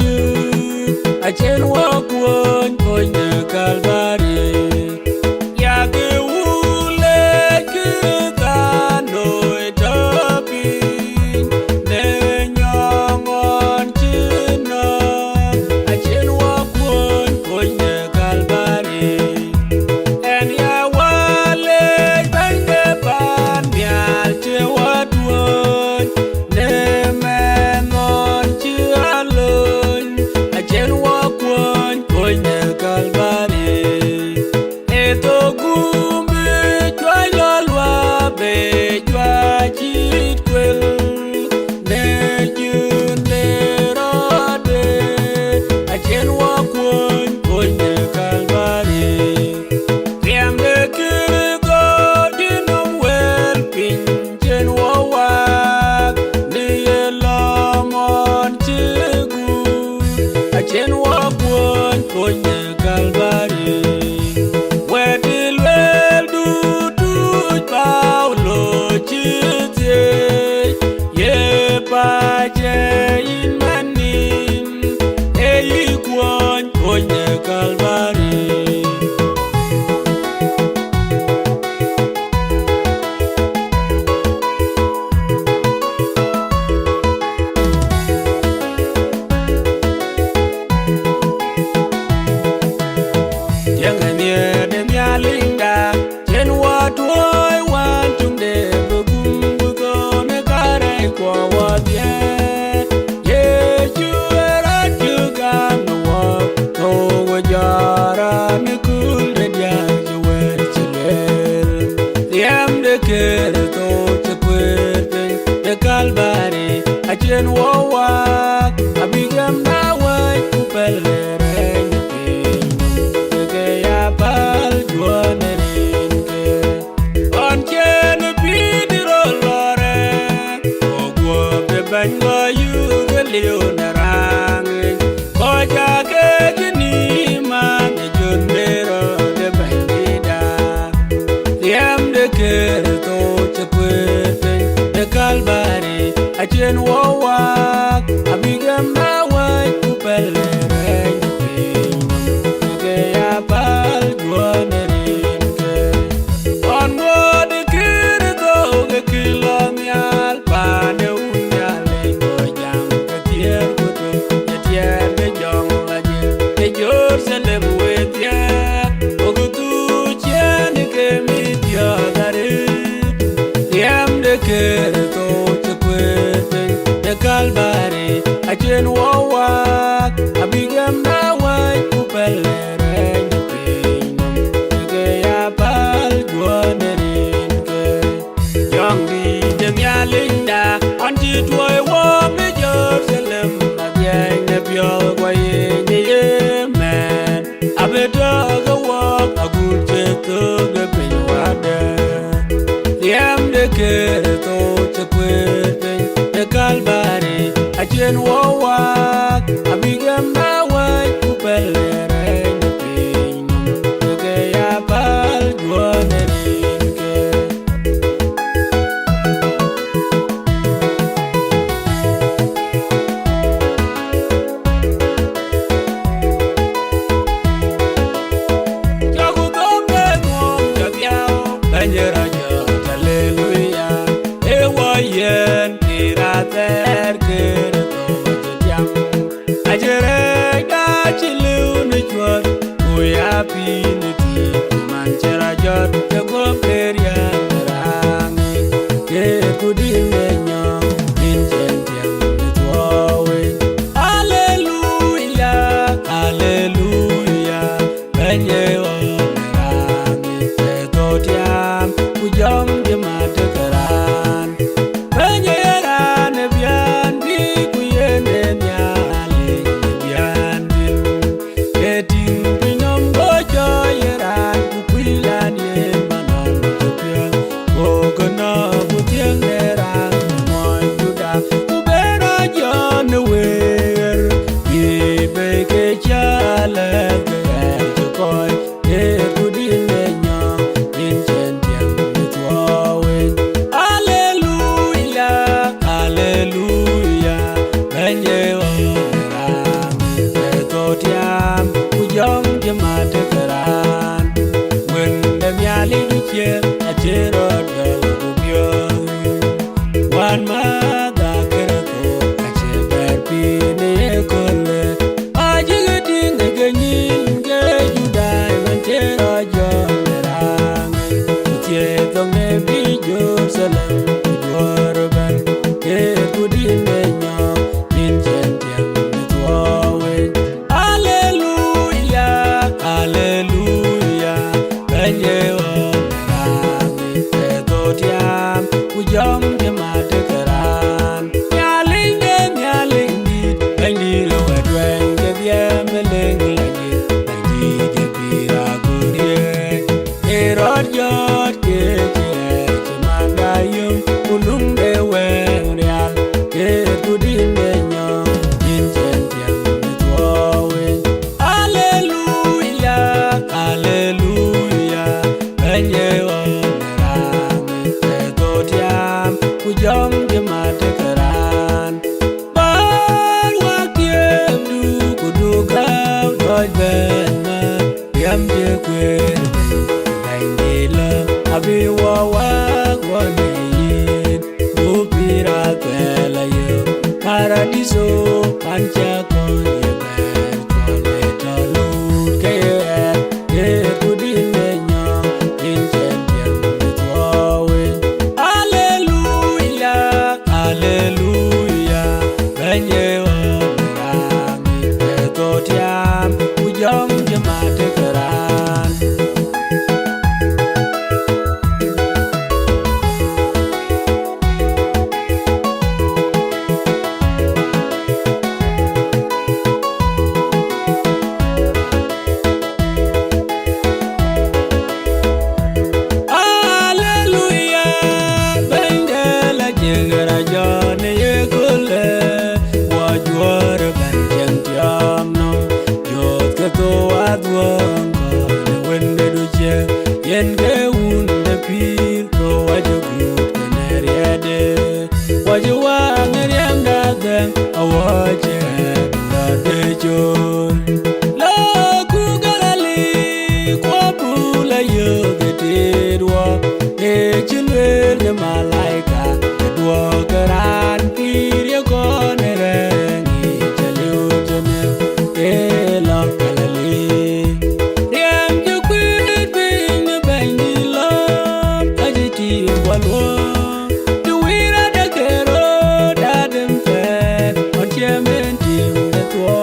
yu a jen wa kun kon kalbari ya ke ule ke tanoi tapi ne nyongon chino a chen wa kun konye kalbari en ya wale bende pan mial che wa duon ne menon chi alon a chen wa kun konye kalbari eto gumbi chwa yolwa be chwa chit kwel ne junde rode a chen wa kun konye kalbari riam de kirgo dinum wel pin chen wa wa ni yelomon chigu a chen wa kun konye kalbari Wedil wel du tu Paulo chite ye pa je in manin e kwon konye kalbari Yanganie de mialinda chen wa tuoi wan tung de bugum bugo ne kare kwa wadye ye chu era chu gam no wa to wa jara ne kul de dia ju we chler yam de kere to chkwete de kalbari a chen wa wa abigam na wa ku pelere pal juanerin ke on chen pidiro lore ogwo be banwa yu gelio narang ko ja ke ni ma de junero de bandida yam de ke to chepete de kalbari a chen wa abigam na wa kupele pal juanerin ke on wod kirgo ge kilamial pane unyale ko jam ke tier kutu ke tier ge jong laje ke Jerusalem wetia ogutu chen ke mitya gare yam de kirgo chekwete de kalbari a chen wa abigam na wa kupele Linda, until to I walk the Jerusalem, again, the pure way, the man. I better go walk a good jet to the pin water. The am the care to check the Calvary, I can walk, I began my way to Pelere. piniti manchera jot ke go peria rangi ke kudine nyo in chentiam tuawe hallelujah hallelujah benye o rangi ke totiam kujom de matakaran benye ran bian bi kuyene nyale bian din ketin pinom gojo yeran kupilan ye manon topia gogono butiang neran moy juda kubera jon wer ibe ke chala ke koy ye kudine nyo in chentiam tuawe hallelujah hallelujah benye orang totiam kujom jamatakaran when the miali duche atero dal kubyo one mother kereko acheber pine kole ajigating ganyin ge judai mantero jonerang utie tonge bi Jerusalem kujorban ke kudine nyo in chentiam tuawe hallelujah hallelujah benye orang ke totiam kujom jamatakaran nyaling di wedwen ke biameleng lagi di pira gurie erod jot ke mandayum kulung de real ke kudine nyo in chentiam tuawe hallelujah hallelujah benye orang ke totiam kujom jamatakaran bar wakiem du kuduga doj benma yam je kwer bandila abi wawa gwanin upira kwela yo paradiso pancha koye ben kole talut ke kudine nyo in chentiam tuawe hallelujah hallelujah benye orang ke totiam kujom jamatakaran hallelujah bengela jengara jone ye kule wajwar ban chentiam no jot ke to adwon ko wende duche yen ke unde pir ko wajugut keneriade wajwa ngeriam daden awaje na dechon la kugarali kwa bula yogetirwa echilwer ne malaika edwo karan pirye konerengi chalutone elo kalali riam jukwit bing bandilo ajiti walwo duwira dakero dadem fe otyementim netwo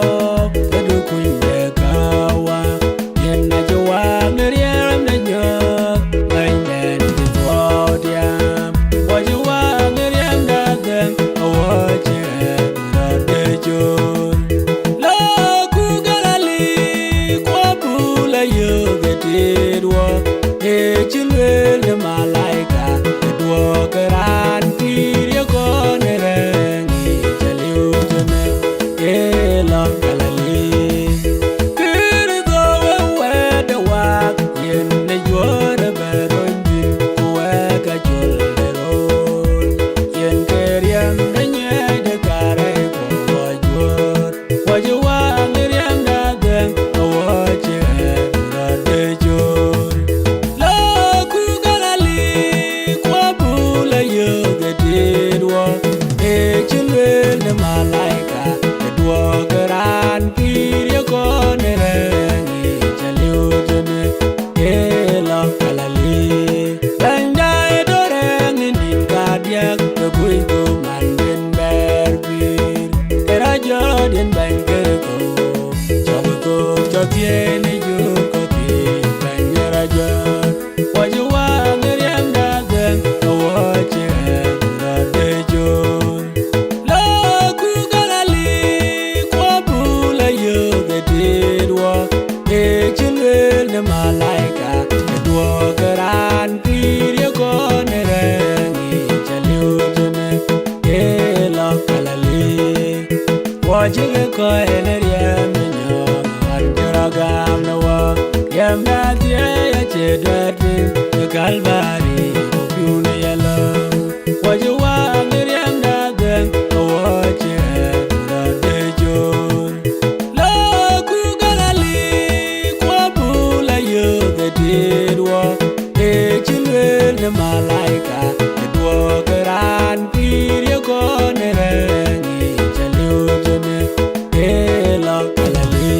tiene yo coti banyara jo wajo wa ngeriam dagen awache rade jo la ku galali kwa bula yo gedwa e chilwel ne malaika edwo garan pire ko ne rengi chalutne e la kalali wajiga ko eneriem nyo anjura gam na wa yam na tie ya chedwe kalvari yune yalo wajiwa miriam na den wache rade jo la ku galali kwa bula yo gedwa e chilwel ne malaika edwo garan pire ko ne rengi chalutne e la kalali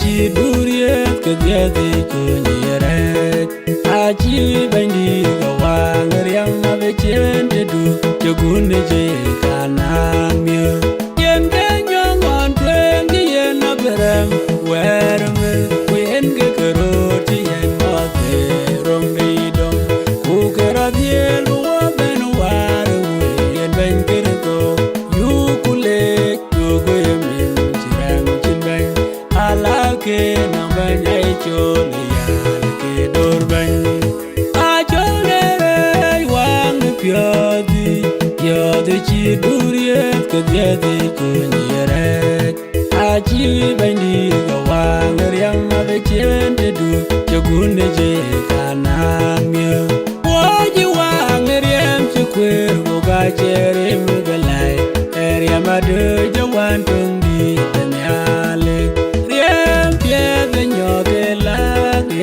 Chi duriet ke diati kunyiret achi bandi gawang riam ave chente du jogunne je kanamio yen kenyong on twen yen abrem werme wen ke karoti yen mate rong ridom ku karadiel wo ben war yen ben kirko yukule yogo yemin chiram chinben alake nambanya chole yalke dorban achole wang pyadi yade chi duriet ke diade kunyiret achi bandi gawang riam ave chente du jogunne je kanamio waji wang riam chukwer goga chere mugalai area madu jawan tundi danyale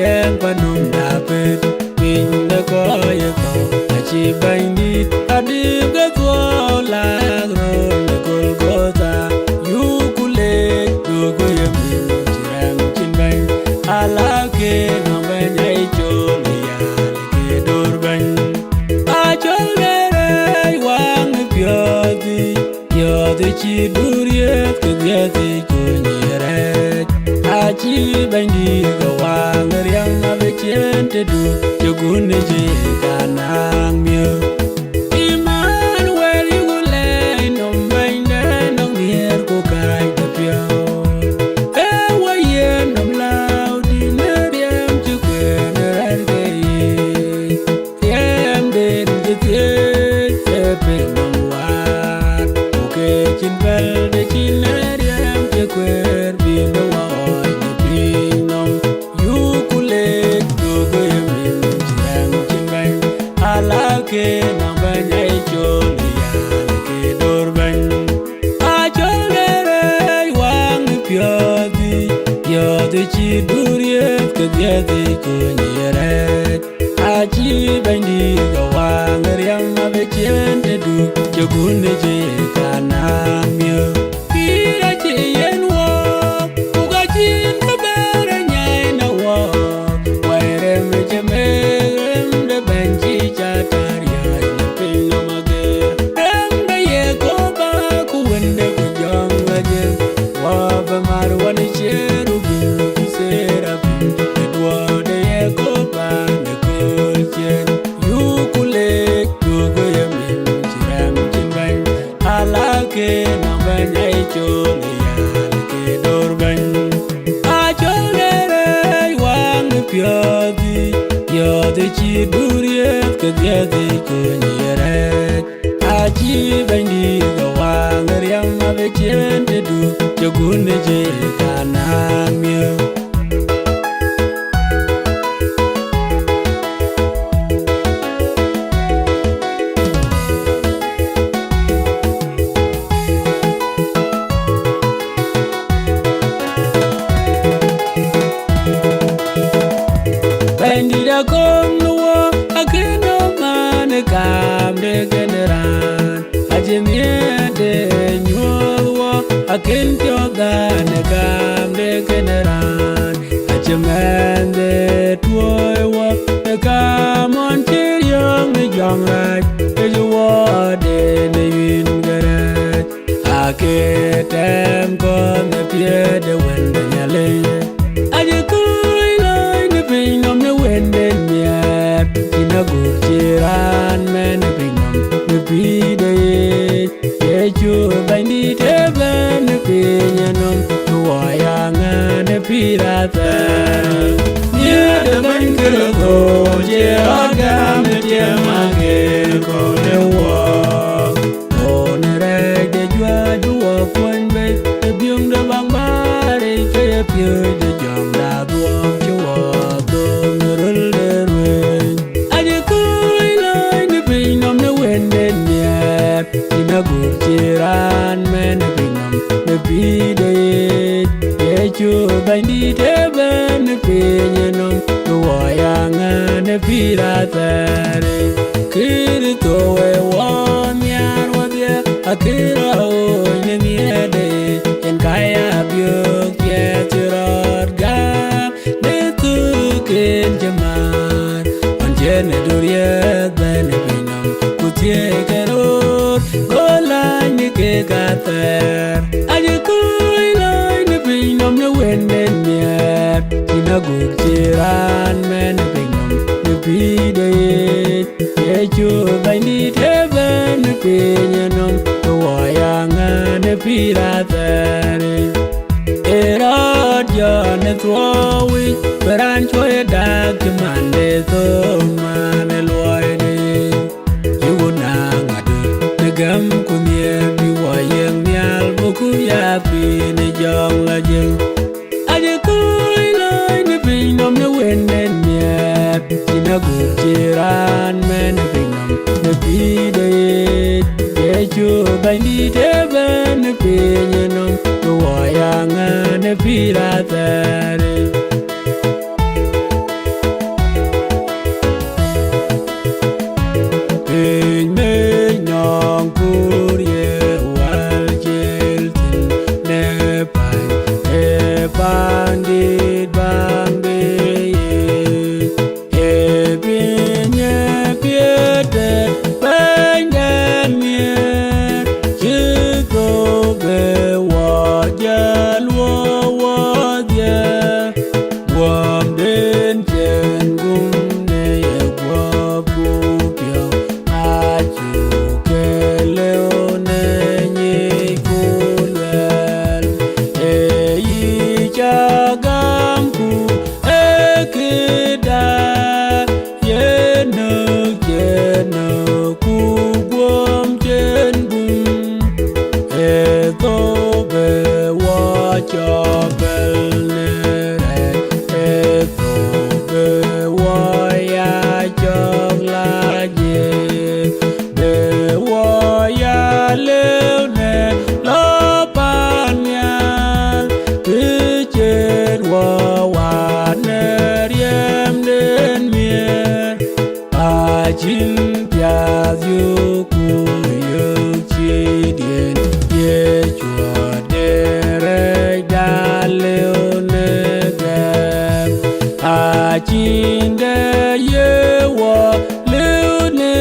yen panum dapet pin de koye ko achi bandi adib de ko la gro de golgota yukule dogo yemin chiram chinban alake no banyai chole yalke dorban achole wang pyodi yode chi duriet ke diati kunyiret achi bandi gawang riam ave chente du jogunne je kanamio Emmanuel yugule nom bande nom nier ko kai de pio e waye nom laudi neriam chukwe nerande yem den de pe nom war oke chinbel de chineriam chukwe bindo wa alake nambanya chole yalke dorban achole wang pyadi yade chi duriet ke diade kunyiret achi bandi gawang riam ave chente du jogunne je kanamio pira chi yen wo uga chin kabere nyai na wo waire me cheme Yode chi duriet ke dia de ko nyere aji bandi ga wang riam ave chen de du jogun je kanamio Bandida kom nuwo akino mane kam de generan ajemie de nyuwo akin jogane kam de generan ajemende tuwo de kamon tiryong ni jongraj ejuwo de ne win garaj aketem kon de pie de wende nyale Pinam ne wende miat ina guciran men pinam ne pide yeju bandi te ben pinyanam tuayanga ne pirata ye de ben kergo je agam te mage ko ne wa on re de jua jua kwen be biung de bang bare ke pye de jam da duam Guciran men pinam ne pide yeju bandi te ben pinyanam tuayanga ne piratare kirito we wanyar wabia akira o ne miede en kaya biok yetirot ga ne tu ken jamar anjene durie ben pinam kutie kerot golani ke gater aje koi lai ne pinam ne wende miat ina guciran men pinam ne pide yeju bani te ben pinyanam tuayanga ne piratare erad ya ne tuawi beran choy dak mande to mane loide gam kumye bi wayeng nyal boku ya pi ne jong la jeng aje koi lai ne pinam ne wende nyep ina guciran men pinam ne pide yeju bandi te ben pinyanam tuayanga ne piratare Bandit bambe e binye piede benden mier chigo be wajan wawadye wam den chen gum ne wabu pyo achu keleone nye kulwel Ajakguong ekida yeno kubom jengum eto be wachapel nere eto be waya joglaje be waya leune lopanya Jin piaz yu ku yu chi dien ye chua dere da leone gam a chin de ye wa leone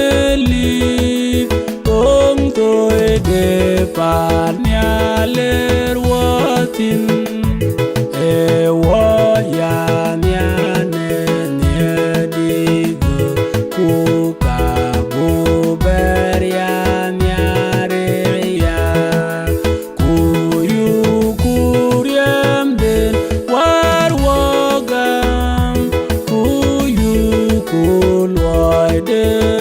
li tong toi de pa nya ler wa tin e wa ya nya ne ne di de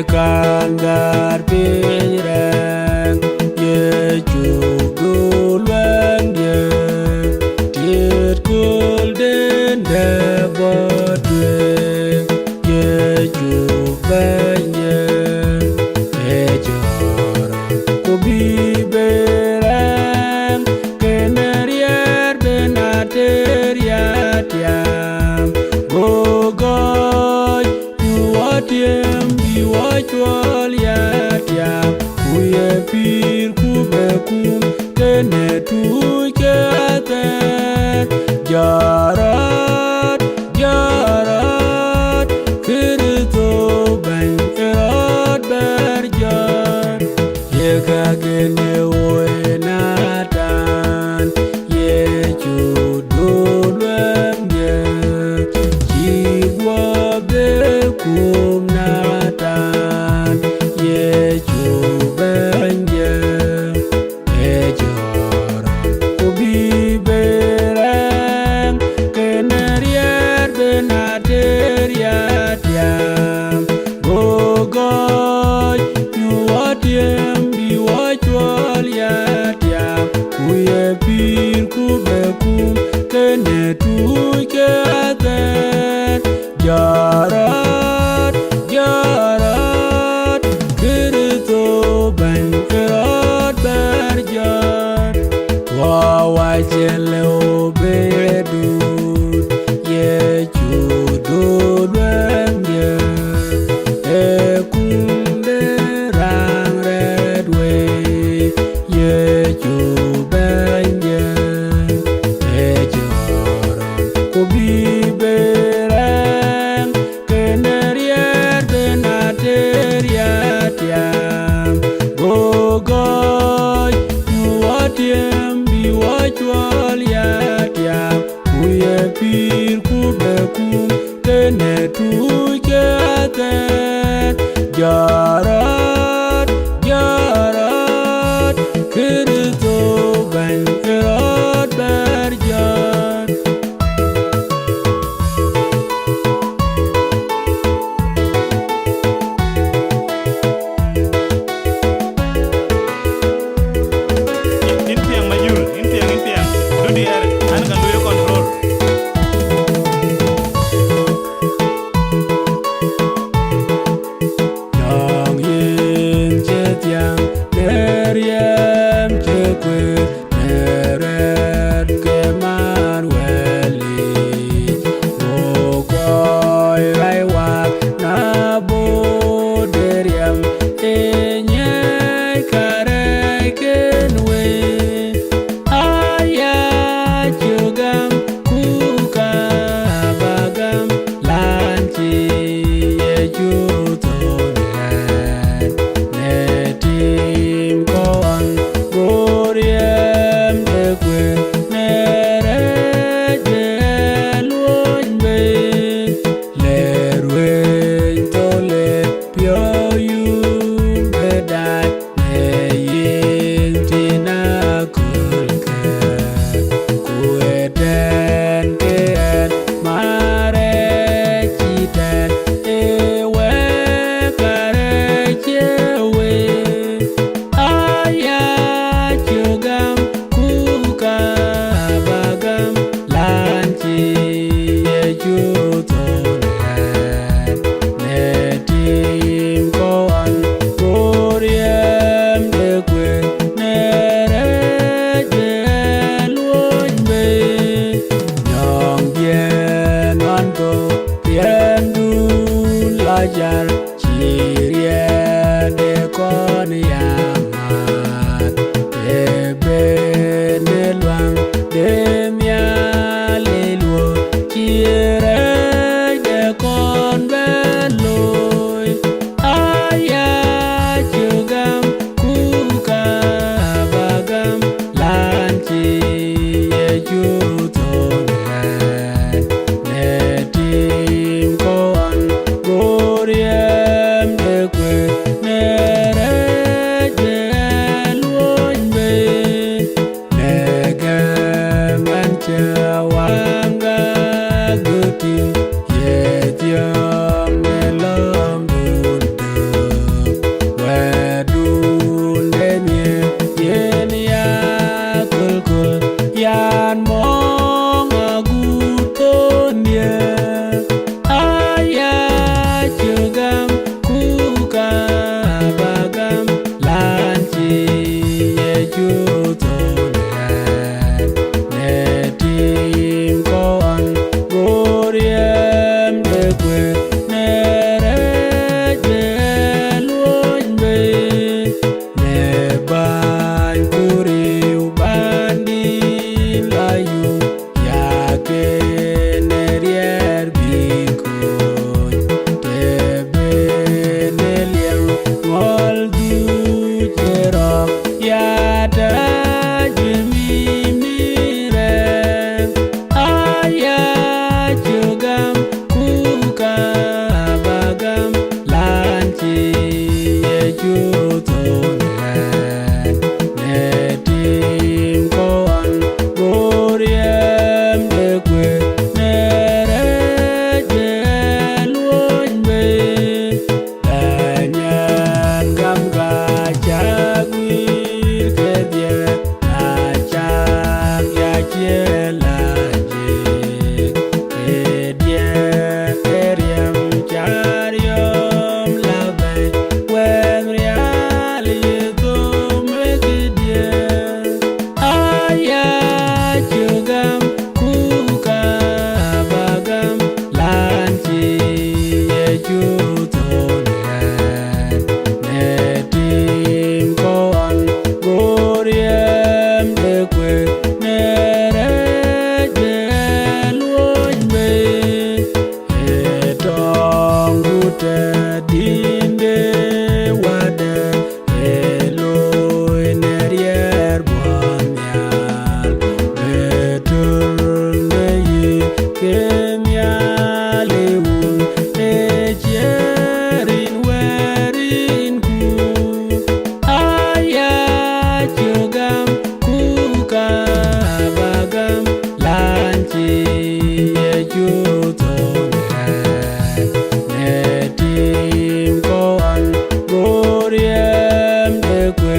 kandar pireng ye chugulwen ye tiet kulden de bodwe ye chubenye e joro kubibereng kenerier benateriat yam gogoy yuatiem biwachwal yatiam kuye pir kubekum kene tuketer jarat jarat kirito bang erot berjar yekagene oenatan ye chudulwem ye chigwa bekum natan ye chubenge ejoro kubibereng kenerier benateriat yam gogoy yuatiem biwachwal yatiam kuye pir kubekum kene tuketer jarat jarat kirito bang kerot berjar wawachele obedut ye chudulwem ye ekunde rang redwe ye chubenge ejoro kubibereng kenerier benateriat yam gogoy yuatiem biwachwal yatiam kuye pir kubekum kene tuketer jarat jarat kirito bang erot berjar In piang Majur, in piang. Do di are, an kan do control. Yang yin chet yang neriem chekwe neret keman weli wokoy raiwak na boderiam enye karei kenwe aya chugam kuka bagam lanchi ye chutonen netim koan goriem dekwe nereje luon be lerwen tole pyo yun bedai ne yin tina kulke kueten keen mare chiten ewe kare chewe aya chugam kuka bagam lanchi ye chutonen netim koan goriem dekwe nereje luon be nyong bien anto bien du lajar chirie de kon yamat ebe ne luang de miale luo chiere de kon beloy aya chugam kuka bagam lanchi ye chutonen netim koan goriem de te dinde wade elo nerier bomial betul neyi kemialeun ejerin werin ku aya jogam kuka bagam lanchi yejuton netim koan goriem dekwe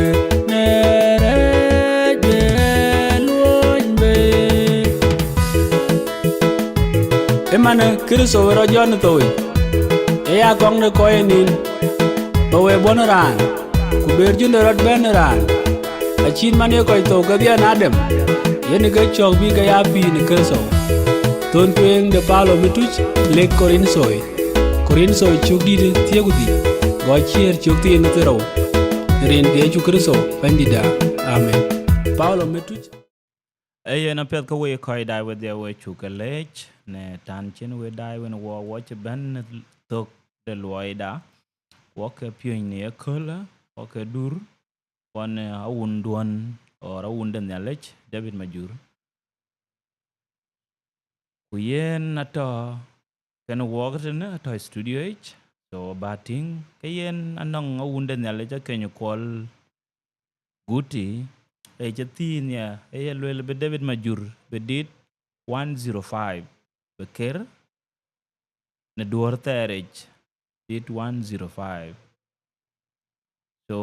nereje luonbe emane kristo wero jon thowi eya kong ne koyenin towe bonoran kuber junde rot beneran achin mane koy to gadian adem yeni ga chok bi ga ya pi ni kristo ton tweng de palo mituch lek korinsoy chukdi tiegudi go chier chukti en tero ren ge chu kristo pandida amen palo mituch na pet ka we koi dai with their way chukalech ne tan chen we dai when wo watch ban tok de loida wo ke pyeng ne kola wo ke dur one awunduan or awundan yalech David Majur kuyen nato kan wo ka ne to studio h so batting kayen anong awundan yalech kenyo kol guti Jatin ya lwel be David Majur be dit 105 be ker ne duor terech dit 105 so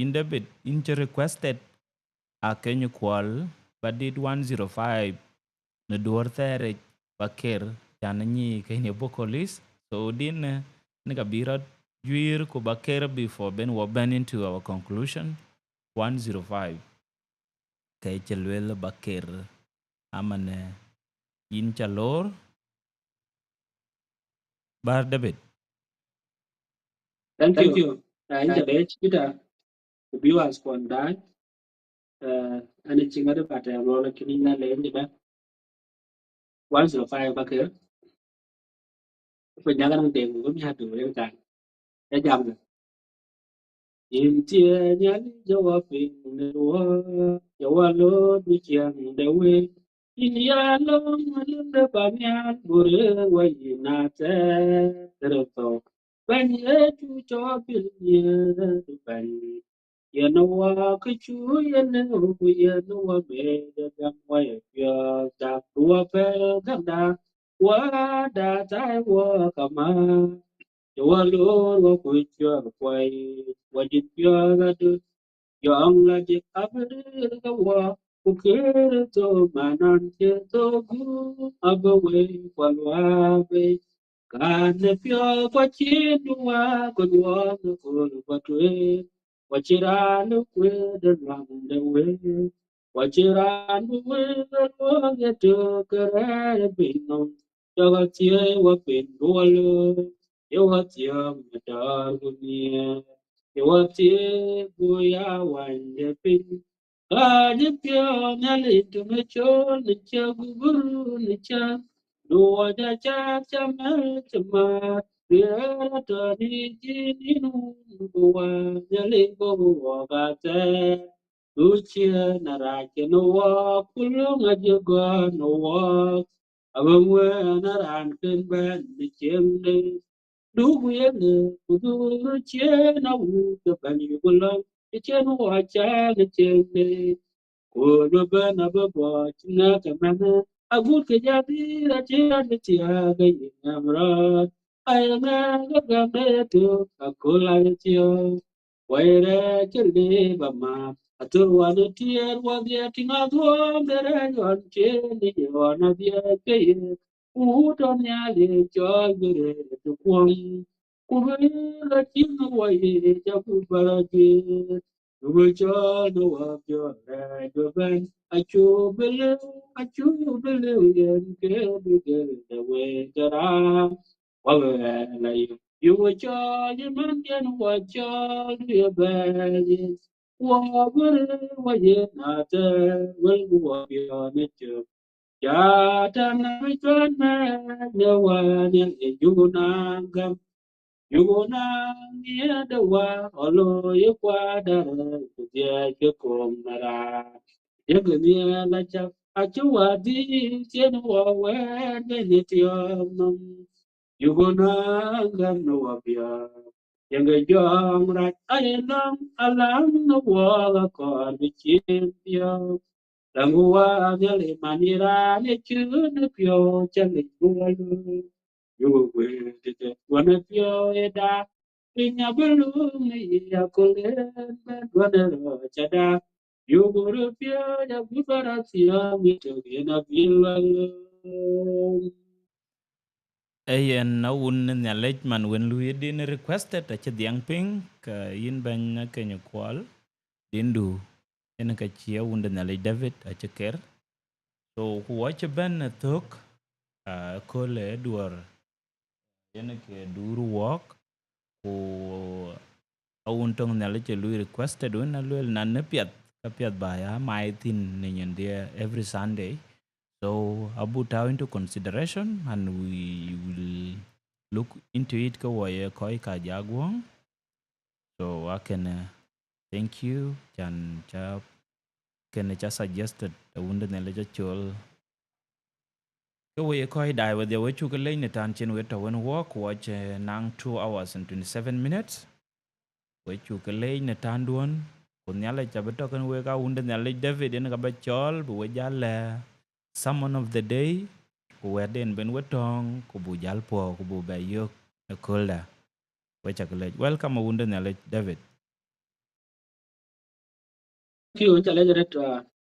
in David in requested a kenyu kwal but dit 105 ne duor terech ba ker chanani kenyu vocalist so din ne kabira juir ko ba ker before ben wo ben into our conclusion 105 kay chelwel ba ker amane in chalor bar David Thank you. In the age, kita viewers kon dai. Ani chingada pata rola kini na le ni ba. 105 ba ke. Penjaga nang deng ko mi hatu le kan. Ya jam. In tie nyan jawa pin ne wa. Jawa lo du chiang de we. In ya lo malum de pa myan bure wa ina te. Tereto. When ye tu cho bil ye du ban. Yanawa kichu yanawa yanawa meda gamwa ya da tua pe gada wa da tai wa kama wa lo wa kuchu kwai wa jipya gadu yang la je kabere wa ukere to manan ke to gu abawe walwa be kan pyo kwa chinwa kunwa ko Wachiranu kwede ramde we, wachiranu wede loge tukere bino, yogatie wapindualo, yogatie madagunia, yogatie buya wande pin, kaje pio nyalitu mecho, nicha guguru nicha, nuwaja chacha mechama, Piera tani jininu buwa nyalingo wagate Lucia narake no wa kulunga joga no wa Awangwe naranken ben ni chemne Dugu yene kuduru chena wuka bani bulang Chenu wacha ni chemne Kono bana babo china kamana Agut ke jadi rachira ni tiaga yinamrat Ayana gagame tu akula yitio Waire chile bama Aturwani tier wadia tinga duom dere yon chene yon adia keye Uton yale chol gure tukwong Kubi la chinga waye chapu barajwe Rujo no wabjo rejoben achu bele yen ke buge the way jara wawe la you wacho you man yen wacho you bele wabure waye nate wel wabjo ne chu ya tan mi twan me ne wa ne yunanga Yugona near the wa olo yekwada kutia kekom nara yegunia la cha achua di tieno wa wende nitiom yugona gamno wabia yenga jong rat ayenam alam no wala kor bichia langua nyale manira ne chune pio chale kualu Yugwe tete wana pio eda pinya belum ya kolen wana chada yuguru pio ya bubara sia mito gena bilal ayen na un nya lech man wen lu din requested a che diang ping ka yin ban na ke nya kwal din du en ka chia un nya lech David a che ker so ku wa che ben na tok a ko le duor en ke duru walk ku awun tong nya lech lu requested un na lu na ne piat ka piat ba ya mai tin ne nyen dia every Sunday. So Abu Tau into consideration and we will look into it ka waya koi ka Ajakguong. So I can thank you chan cha can cha suggested the wound in the chol. Ka waya koi die with the way chu ka lay ni tan chen we to when walk watch nang 2 hours and 27 minutes. We chu ka lay ni tan duon. Kun nyala cha beto kan we ka wound in the David in ka ba chol bu we jala someone of the day. Kuweden ben wetong kubu jalpo kubu bayok a kolda wechakle welcome wunda nale David pio chale ret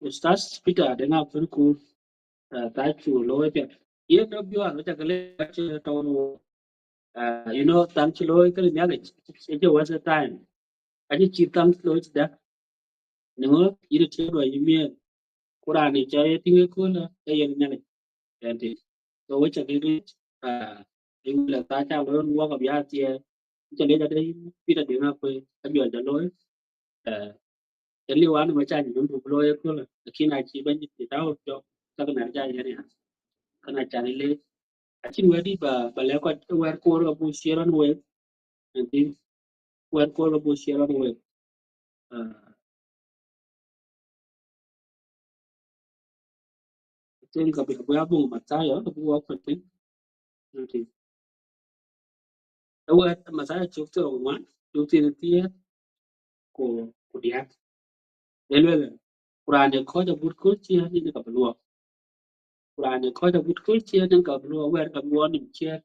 ustaz Peter dena ku ta chu loe pe ye no bio ano chakale town you know tan chu loe kali nyale it was a time aji chi tan loe da ningo yiri chero yimi Kurani cha tinga kuna ayen nyale enti so wacha gidi ingla ta cha lo wa ka bia tie cha le da dai pita de na ko abia da lo eli wan ma cha ni ndu lo e ko la lakini chi ban ji ta o cho ta na cha ya ne kana cha ni le a chin we di ba le ko wer ko ro bu shira no we enti wer ko ro bu shira no we tin ka bi ba bu ma ta yo bu wa ko tin enti wer ma ta chu to ma chu tin tie ko dia Lelwele, kurande koja but kulchi ni ka blua. Kurande koja but kulchi ni ka blua wer ka blua ni che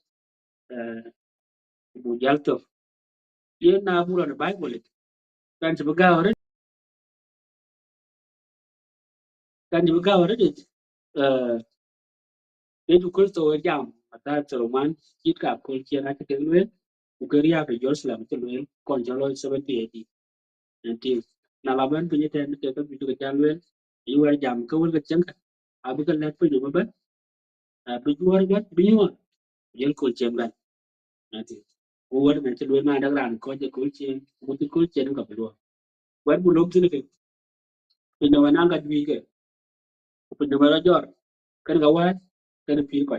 bu jalto. Ye na bula na Bible. Kan ci buga wore, kan ci buga wore de ye du kulto we jam. Ata to man kit ka kulchi na ke lwe. Ugeria ke Jerusalem ke lwe kon jalo 70 AD. Nanti na laban punya ten ke ka bitu ke jalwe. Iwe jam ke wol ke cengka. Abu kan let punya ba. Bi juar ba bi nyuan. Yen kulchi ban. Nanti uwer men ci lwe ma da ran ko je kulchi mu ti kulchi ni ka blua. Wer bu lok tin ke pinyo wana ga dwi ke pinyo wala jor kan ga wa kan pi ko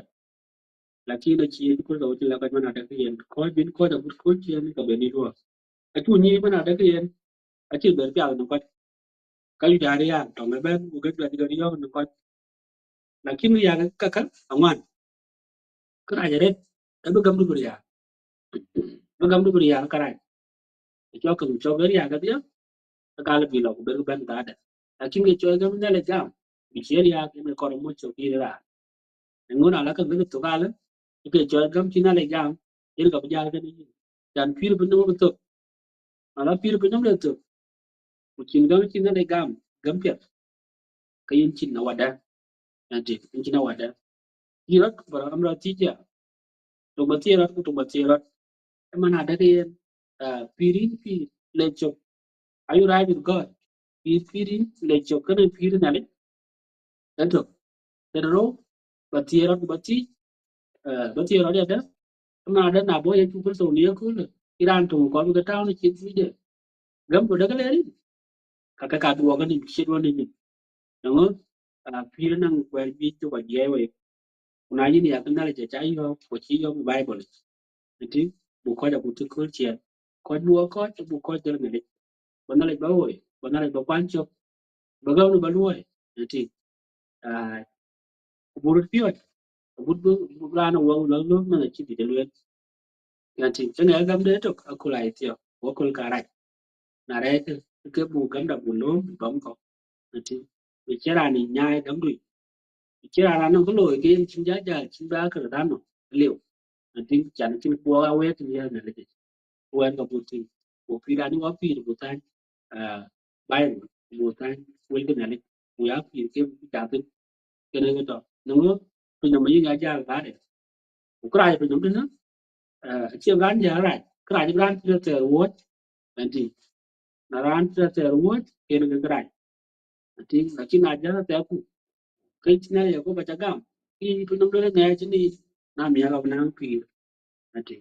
lakini chi ko do ti la ka mana da yen ko bin ko da ko chi ni ka be ni do a tu ni mana da yen a chi be pya no ko ka yu da ya to me ben u ga da yo no ko lakini ya ka ka angwan ka ra jare ka be gam du ya be gam du ya ka ra cho ka cho be ya ga dia ka la bi lo be ben da da lakini cho ga mun le jam bi chi ya ke me ko mo cho ki ra ngona la ka be to ka la ke cho gam chi na le jam ir ka ja ga ni dan pir bu no to ala pir bu no le to ku chin gam chi na le gam pet ka yin chin na wada anti in chin na wada irat bara amra ti ja to ba ti rat mana da ke pirin pi le cho are you right with God pirin le cho kana pirin na le to pero ba ti rat ba ti rat da ma da na bo ye ku so ni ku le iran to ko ga ta ni chin fi de gam ko da ka le ri ka duwa ga ni shi do ni no pir nang wel bi to ba ye we kuna yin ya kana le cha yo ko chi yo Bible ti bu ko da bu tu kul chen ko duo ko bu ko der ne bana le ba oi bana le ba kwan chok ba ga no ba luoi ti a buru piot bu ra no wo lo na chi di de luen ya ti chen ga gam de to akula itio wo kul ka ra na re ke bu gam da bu lo bom ko ti bi chera ni nyai gam du chera ra no ko lo ke chin ja chin ba ka da no liu ti chan chin po ga we ti ya na le wen ka bu ti bu pi ra ni wa pi bu tan à Bible bu tan wen ke na le bu ya pi ke ta tin ke ne ga to no to no mi ga ja ba de ku kra ya no de na chi ran ja ra kra ja ran ti te wo ti na ran ti te wo ke ne ga ra ti na chi na ja te ku ke chi na ya ko ba cha gam ki to no de ne chi ni na mi ya ga na pi ti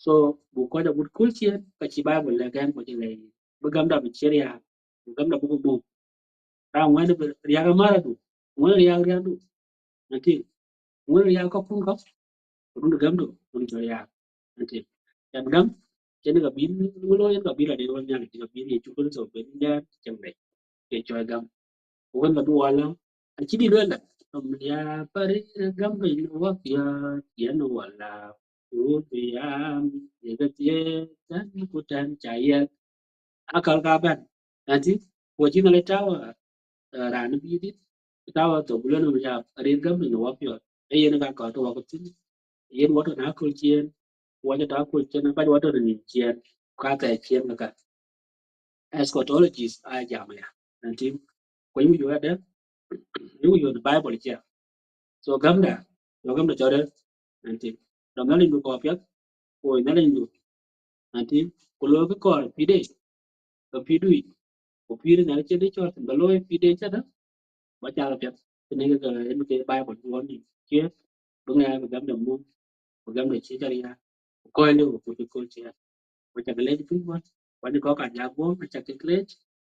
so bu ko da bu kul chi ka chi Bible le gan ko chi le bu gam da bi chi ya bu gam da bu bu ra ngwan ya ga mara du ngwan ya du nanti ngwan ya ko pun ko dun gam du dun to ya nanti dan gam jadi ga bin ngulo yan ga bila de wal nyang ga bin ye chukul so ben ya jam de ye choy gam wan ga du wala a chidi do la ya pare gam ga ino wa ya no wala u ya ye ga tie tan ku tan cha ya akal ka ban nanti wajina le tawa ran bi dit tawa to bulan ya rin gam ino wa e yen ga ka to wa ko tin yen wato na ko chien wato ta ko chien ba wato ni chien ka ta chien ka eschatologies a jam ya nanti ko yu yo da yu the bible chia so gamda chore nanti do ngali du ko pya ko ngali du nanti ko lo ko pide ko pidui ko pire na che de chore ba lo pide cha da ba cha la pya ne ga en ke bible ko ni chia do ngai gamda mu gamda chi cha ya ko le ko chia Wachakalej people kwani ko Ajakguong Achakelej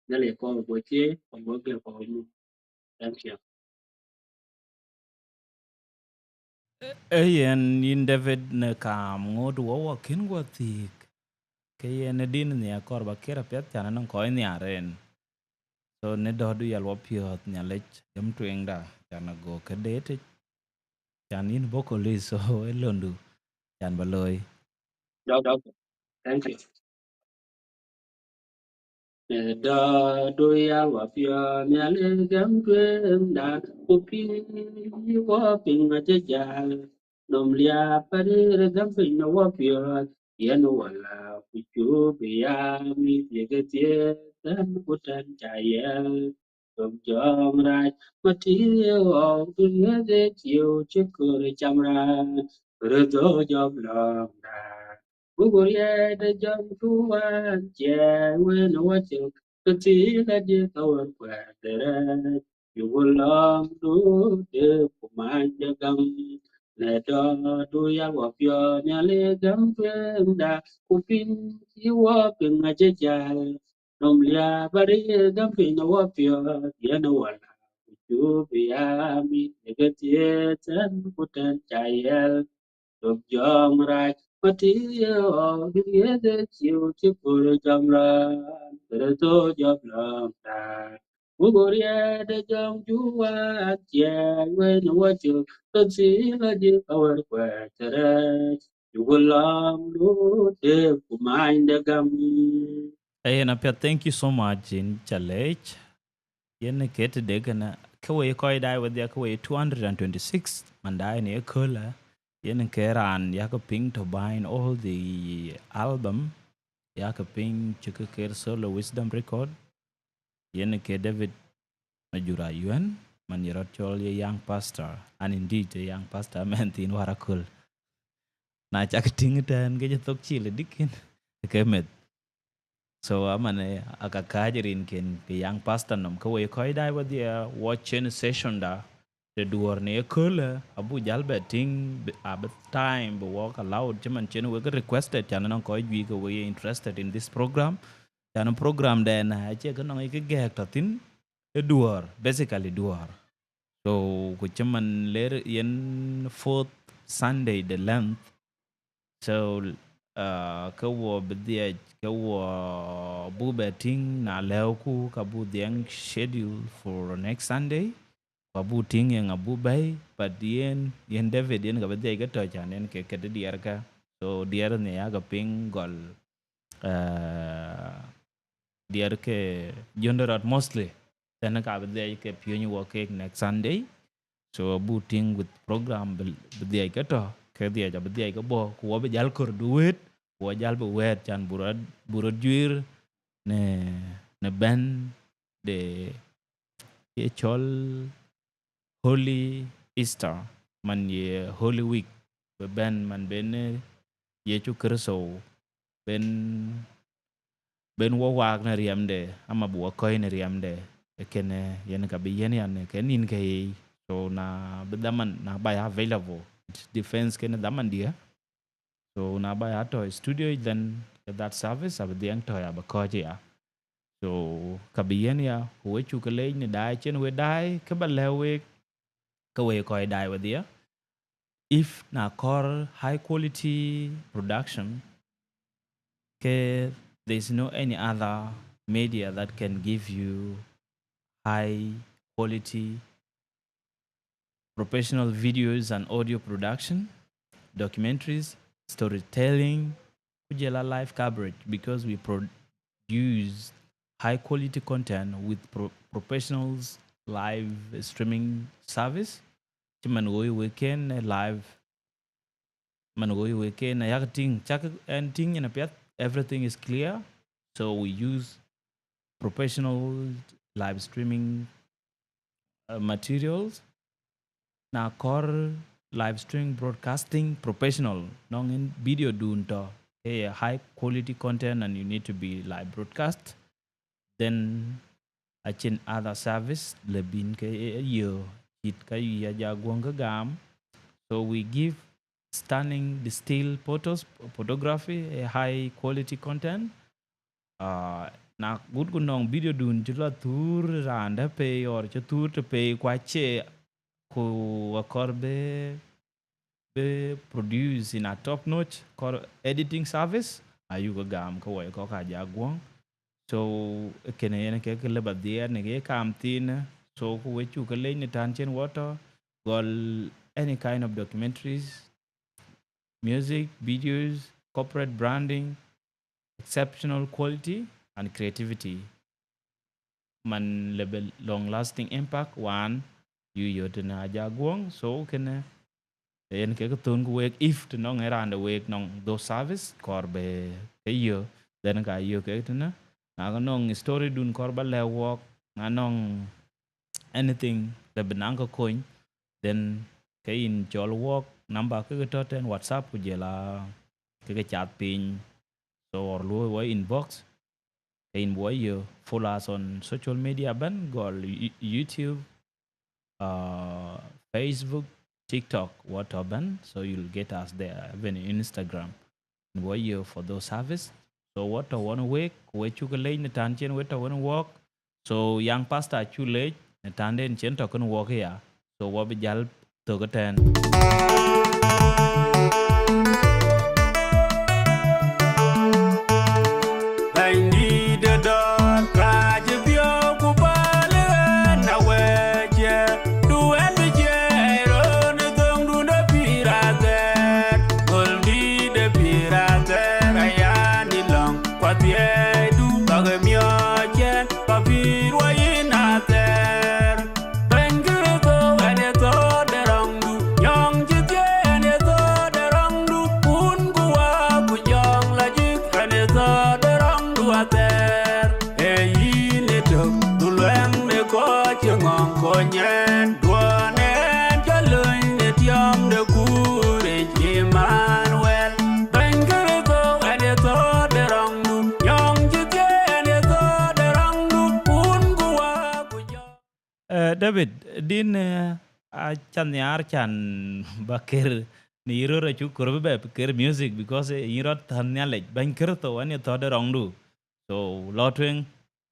nale ko boche ko boge ko mu thank you Yen in David ne kam ngod wo kin go tik. Ke yen din ne akor ba kera pet chana non ko ni aren. So ne do du yal wo piot nyalech jam twinga chana go ke date chan in vocalist so elondu chan baloy. dog thank you da do ya wa pia nyale gam twen da kupi wa ping a je ja nom lia pare gam pin no wa pia yen wala ku chu be ya mi ye ge tie tan ku tan cha ye dom jong ra ma ti o tu ye de chiu che ko re cham ra re do jom lo da Guguria the jump to one, yeah, when I watch you, to see that you go and where you will long to the command the gum. Let all do ya walk your nearly gum friend, cooking you walk in a jajal. Normally, but it dumping a walk your, you know what. You be a me, negative and put and child. Được dòng ra mà tí ở cái ghế để chiều chiếc bùi dòng ra để tôi dòng lòng ta ngũ bùi để dòng chú qua chè quê nó qua chiều tân sĩ là đi cầu ở quê trời đất chú quên lòng lúa để của mai đã gầm Yen apia thank you so much in Chalech. Yen kete degana kawe koi dai with ya kawe 226 mandai ne kola. Yen keran yaka ping to bind all the album yaka ping chika ker solo wisdom record. Yen ke David Majur Ayuen man yerot chol ye young pastor and indeed a young pastor man tin warakul. Na chaka ting tan ke jatok chile dikin kemet. So amane akakajirin ken ke young pastor nom ko we koi dai with the watching session da the duor ne kula abu jalbe ting ab time be walk aloud chaman chen we requested chan non ko gi ko we interested in this program chan program den ha che ko non ke gek tatin e duor basically duor so ko chaman ler yen fourth Sunday the length so ka wo bedia ka wo bu betting na leo ku ka bu diang schedule for next Sunday ka bu ting yang abu bay but yen David yen ka bedia ka to chan yen ke diar ka so diar ne ya ga ping gol uh, diar ke jondorat mostly then ka bedia ke pion wo ke next Sunday so bu ting with program bedia ka to ke dia ja bedia ka bo ku be jal kor duet wo jal be wet chan burad juir ne ben de ye chol Holy Easter man ye Holy Week be ben man ben ye chu kerso ben wo wag na riamde ama bu ko ne riamde kene yen ka bi yen yan ken in ke so na be daman na ba available defense ken daman dia so na ba to studio then that service ab the to ya ba ko ya so kabiyen ya we chu kale ni dai chen we dai ka ba lewe ka we ko dai wa dia if na core high quality production ke there's no any other media that can give you high quality professional videos and audio production documentaries storytelling kujela live coverage because we produce high quality content with professionals live streaming service chứ mình gửi weekend live mình gửi weekend này yak ting chắc and ting in a pet everything is clear so we use professional live streaming materials na core live streaming broadcasting professional nong in video dun to high quality content and you need to be live broadcast then chin other service lebin ke yo it ka Ajakguong ka gam so we give stunning still photography a high quality content na good kunong video dun chula tur randa pe or chatur to pe kwa che ko akorbe be produce in a top notch editing service ayu ka gam ko wa ko ka Ajakguong so kene yen ke leba dia ne ke kam tin so ku we chu ke le ni tan chen water gol any kind of documentaries music videos corporate branding exceptional quality and creativity man level long lasting impact one you na Ajakguong so kene yen ke tun ku we if to no era and we nong do service korbe ke yo then ka yo ke tuna nong story dun korba le walk nong anything the benang coin then cái in chol walk number cái to ten whatsapp ku jela cái chat pin so or lo inbox in boy you follow us on social media ban gol YouTube Facebook TikTok what ban so you'll get us there even Instagram boy you for those service so what I want to wake we chu cái lên tan chen we to want to walk so young pastor chu le tan den chen to kan walk ya so what be jal to cái ten I need a dog, crash if you're Kupale, now where, do any run a tongue to the pirate, will be the pirate, I am long, what the do, Bagamia, Papi, why in out there? Banker, and it's all the wrong do, young Jitian, and it's all the wrong do, Pungua, with young logic, and it's all the wrong do out there. Hey, you to learn the coach, young uncle, and one and Jaloin, the young, the courage, Emmanuel. Banker, and it's all the wrong do, young Jitian, and it's all the wrong do, Pungua, with young. David din chan yar chan bakir ni ro ra chu kur be bakir music because iro than ya le ban kir to an to de rong du so lotwing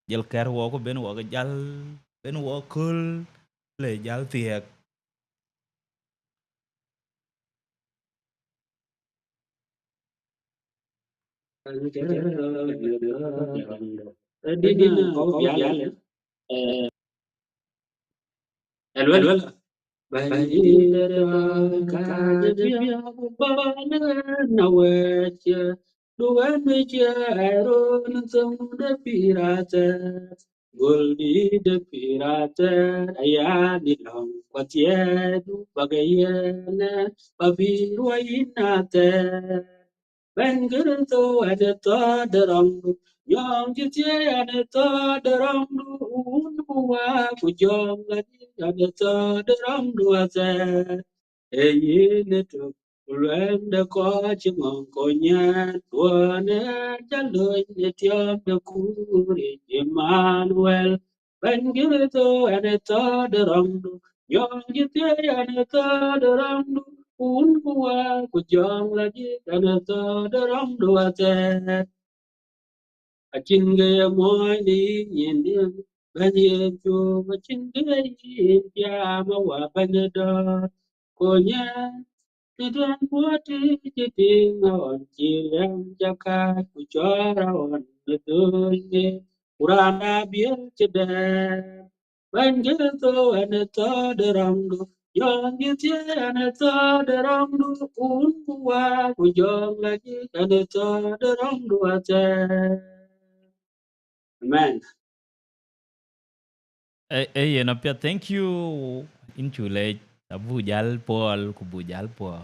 jel ker wo ko ben wo ga jal ben wo kul le jal tiek Din có biale elwela Baidida kaja pia kubana na weche duan weche aeron de pirate goldi de pirate ayani long kwatiedu bagayene babirwa inate Bengirito adito derangu Yong jitie adito derangu Unwa kujong lagi adito derangu ate Eyi neto Ulwende ko chimong konyan Tuane jaloy netiom de kuri Emmanuel Bengirito adito derangu Yong jitie adito derangu Unwa kujong lagi kanata darang duate achinge moy ni yindian banye chu achinge yin ya ma wa banada konya tidwan puati jiting on chilam jaka kuchara on bedunye urana biel chede banjito anata darangu Yang giti anata darangu unwa kujong lagi anata darangu ate Amen. Yen apia thank you in chule abu jal pol ku bu jal po.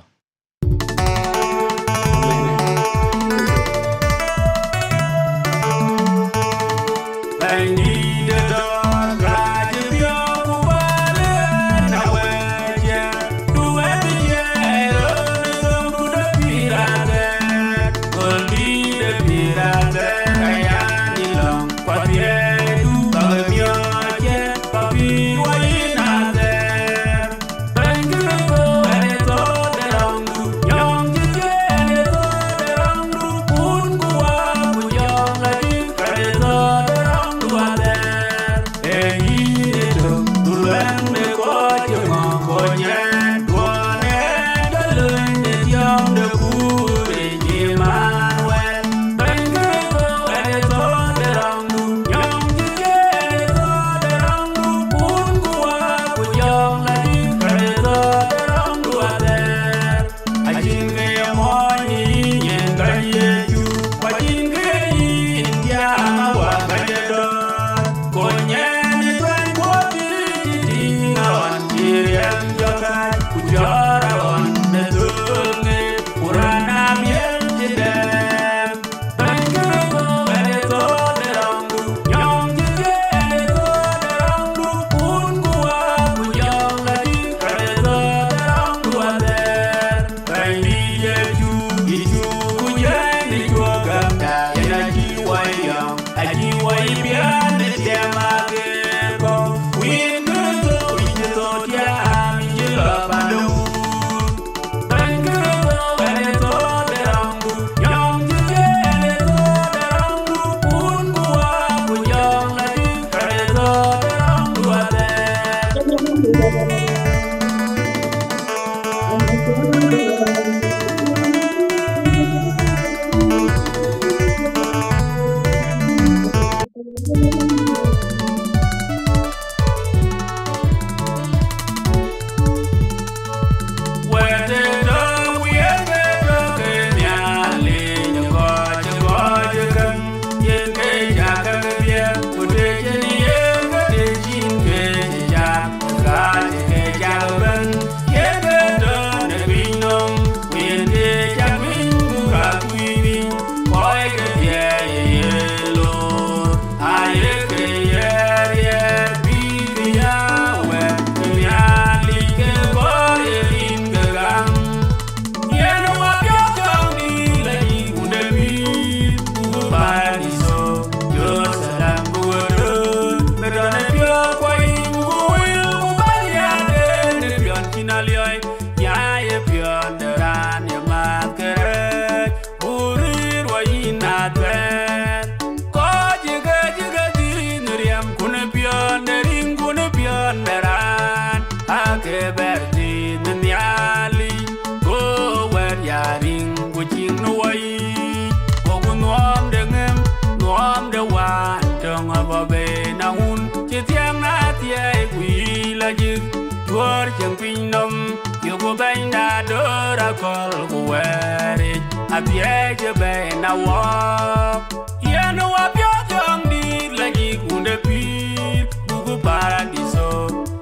call go wear it. I be je be na walk. Yeah, no up your young deed like you could be. Bugu paradiso,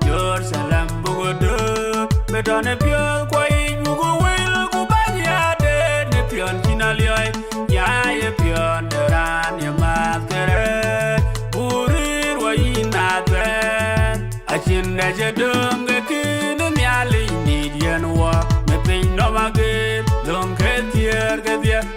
Jerusalem bugu do. But on a pure quiet, bugu will go by ya dead. The pion kinalioi, ya ye pion the ran your master. Burir wa in I chin that you don't get in the alley, Indian war. Me pin no magate, don't get here,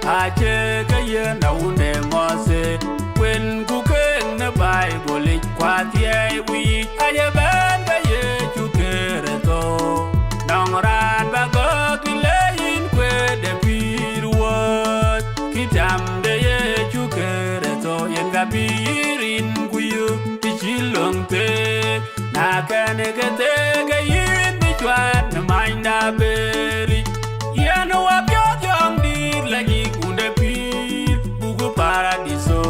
I check a year now, they must say. When cooking the Bible, it quite ye week. I have been by ye to get it all. Don't run back up to lay in where the beer was. Kitam the ye to get it all. Yen gabi in Guyu, the chillung take. I can't get a yin, the twat, the mind I bury. Yeah, no, up your young deed like you could be. Bugu paradiso,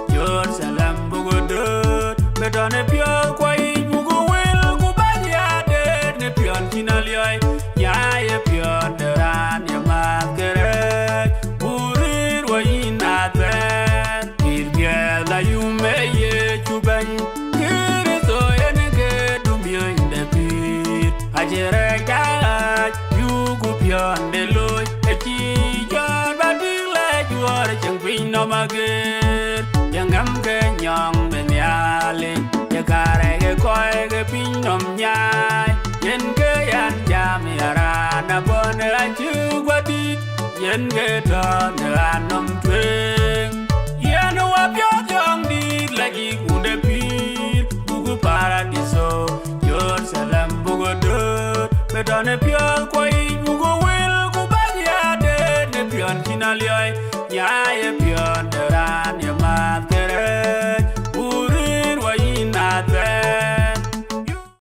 Jerusalem bugu dirt. But on a pure quiet, bugu will go by ya dead. The pion kinalioi, ya ye pion the ran your masquerade. Burir wa in at that. If yeah, you may ye to bang. Ajakguong, you go beyond the loy. A key, John, but you like you are a young queen of my girl. Young young Benyali, the carrega coy, a pin of Yai, Yenke and Jamiara, a bonnet and you what it, Yenke on the random twin. You know what your young deed like you would appear, Bugu Paradiso, Jerusalem Bugu dirt. But on a pure quiet, Bugu will go back ya dead, the pion kinalioi.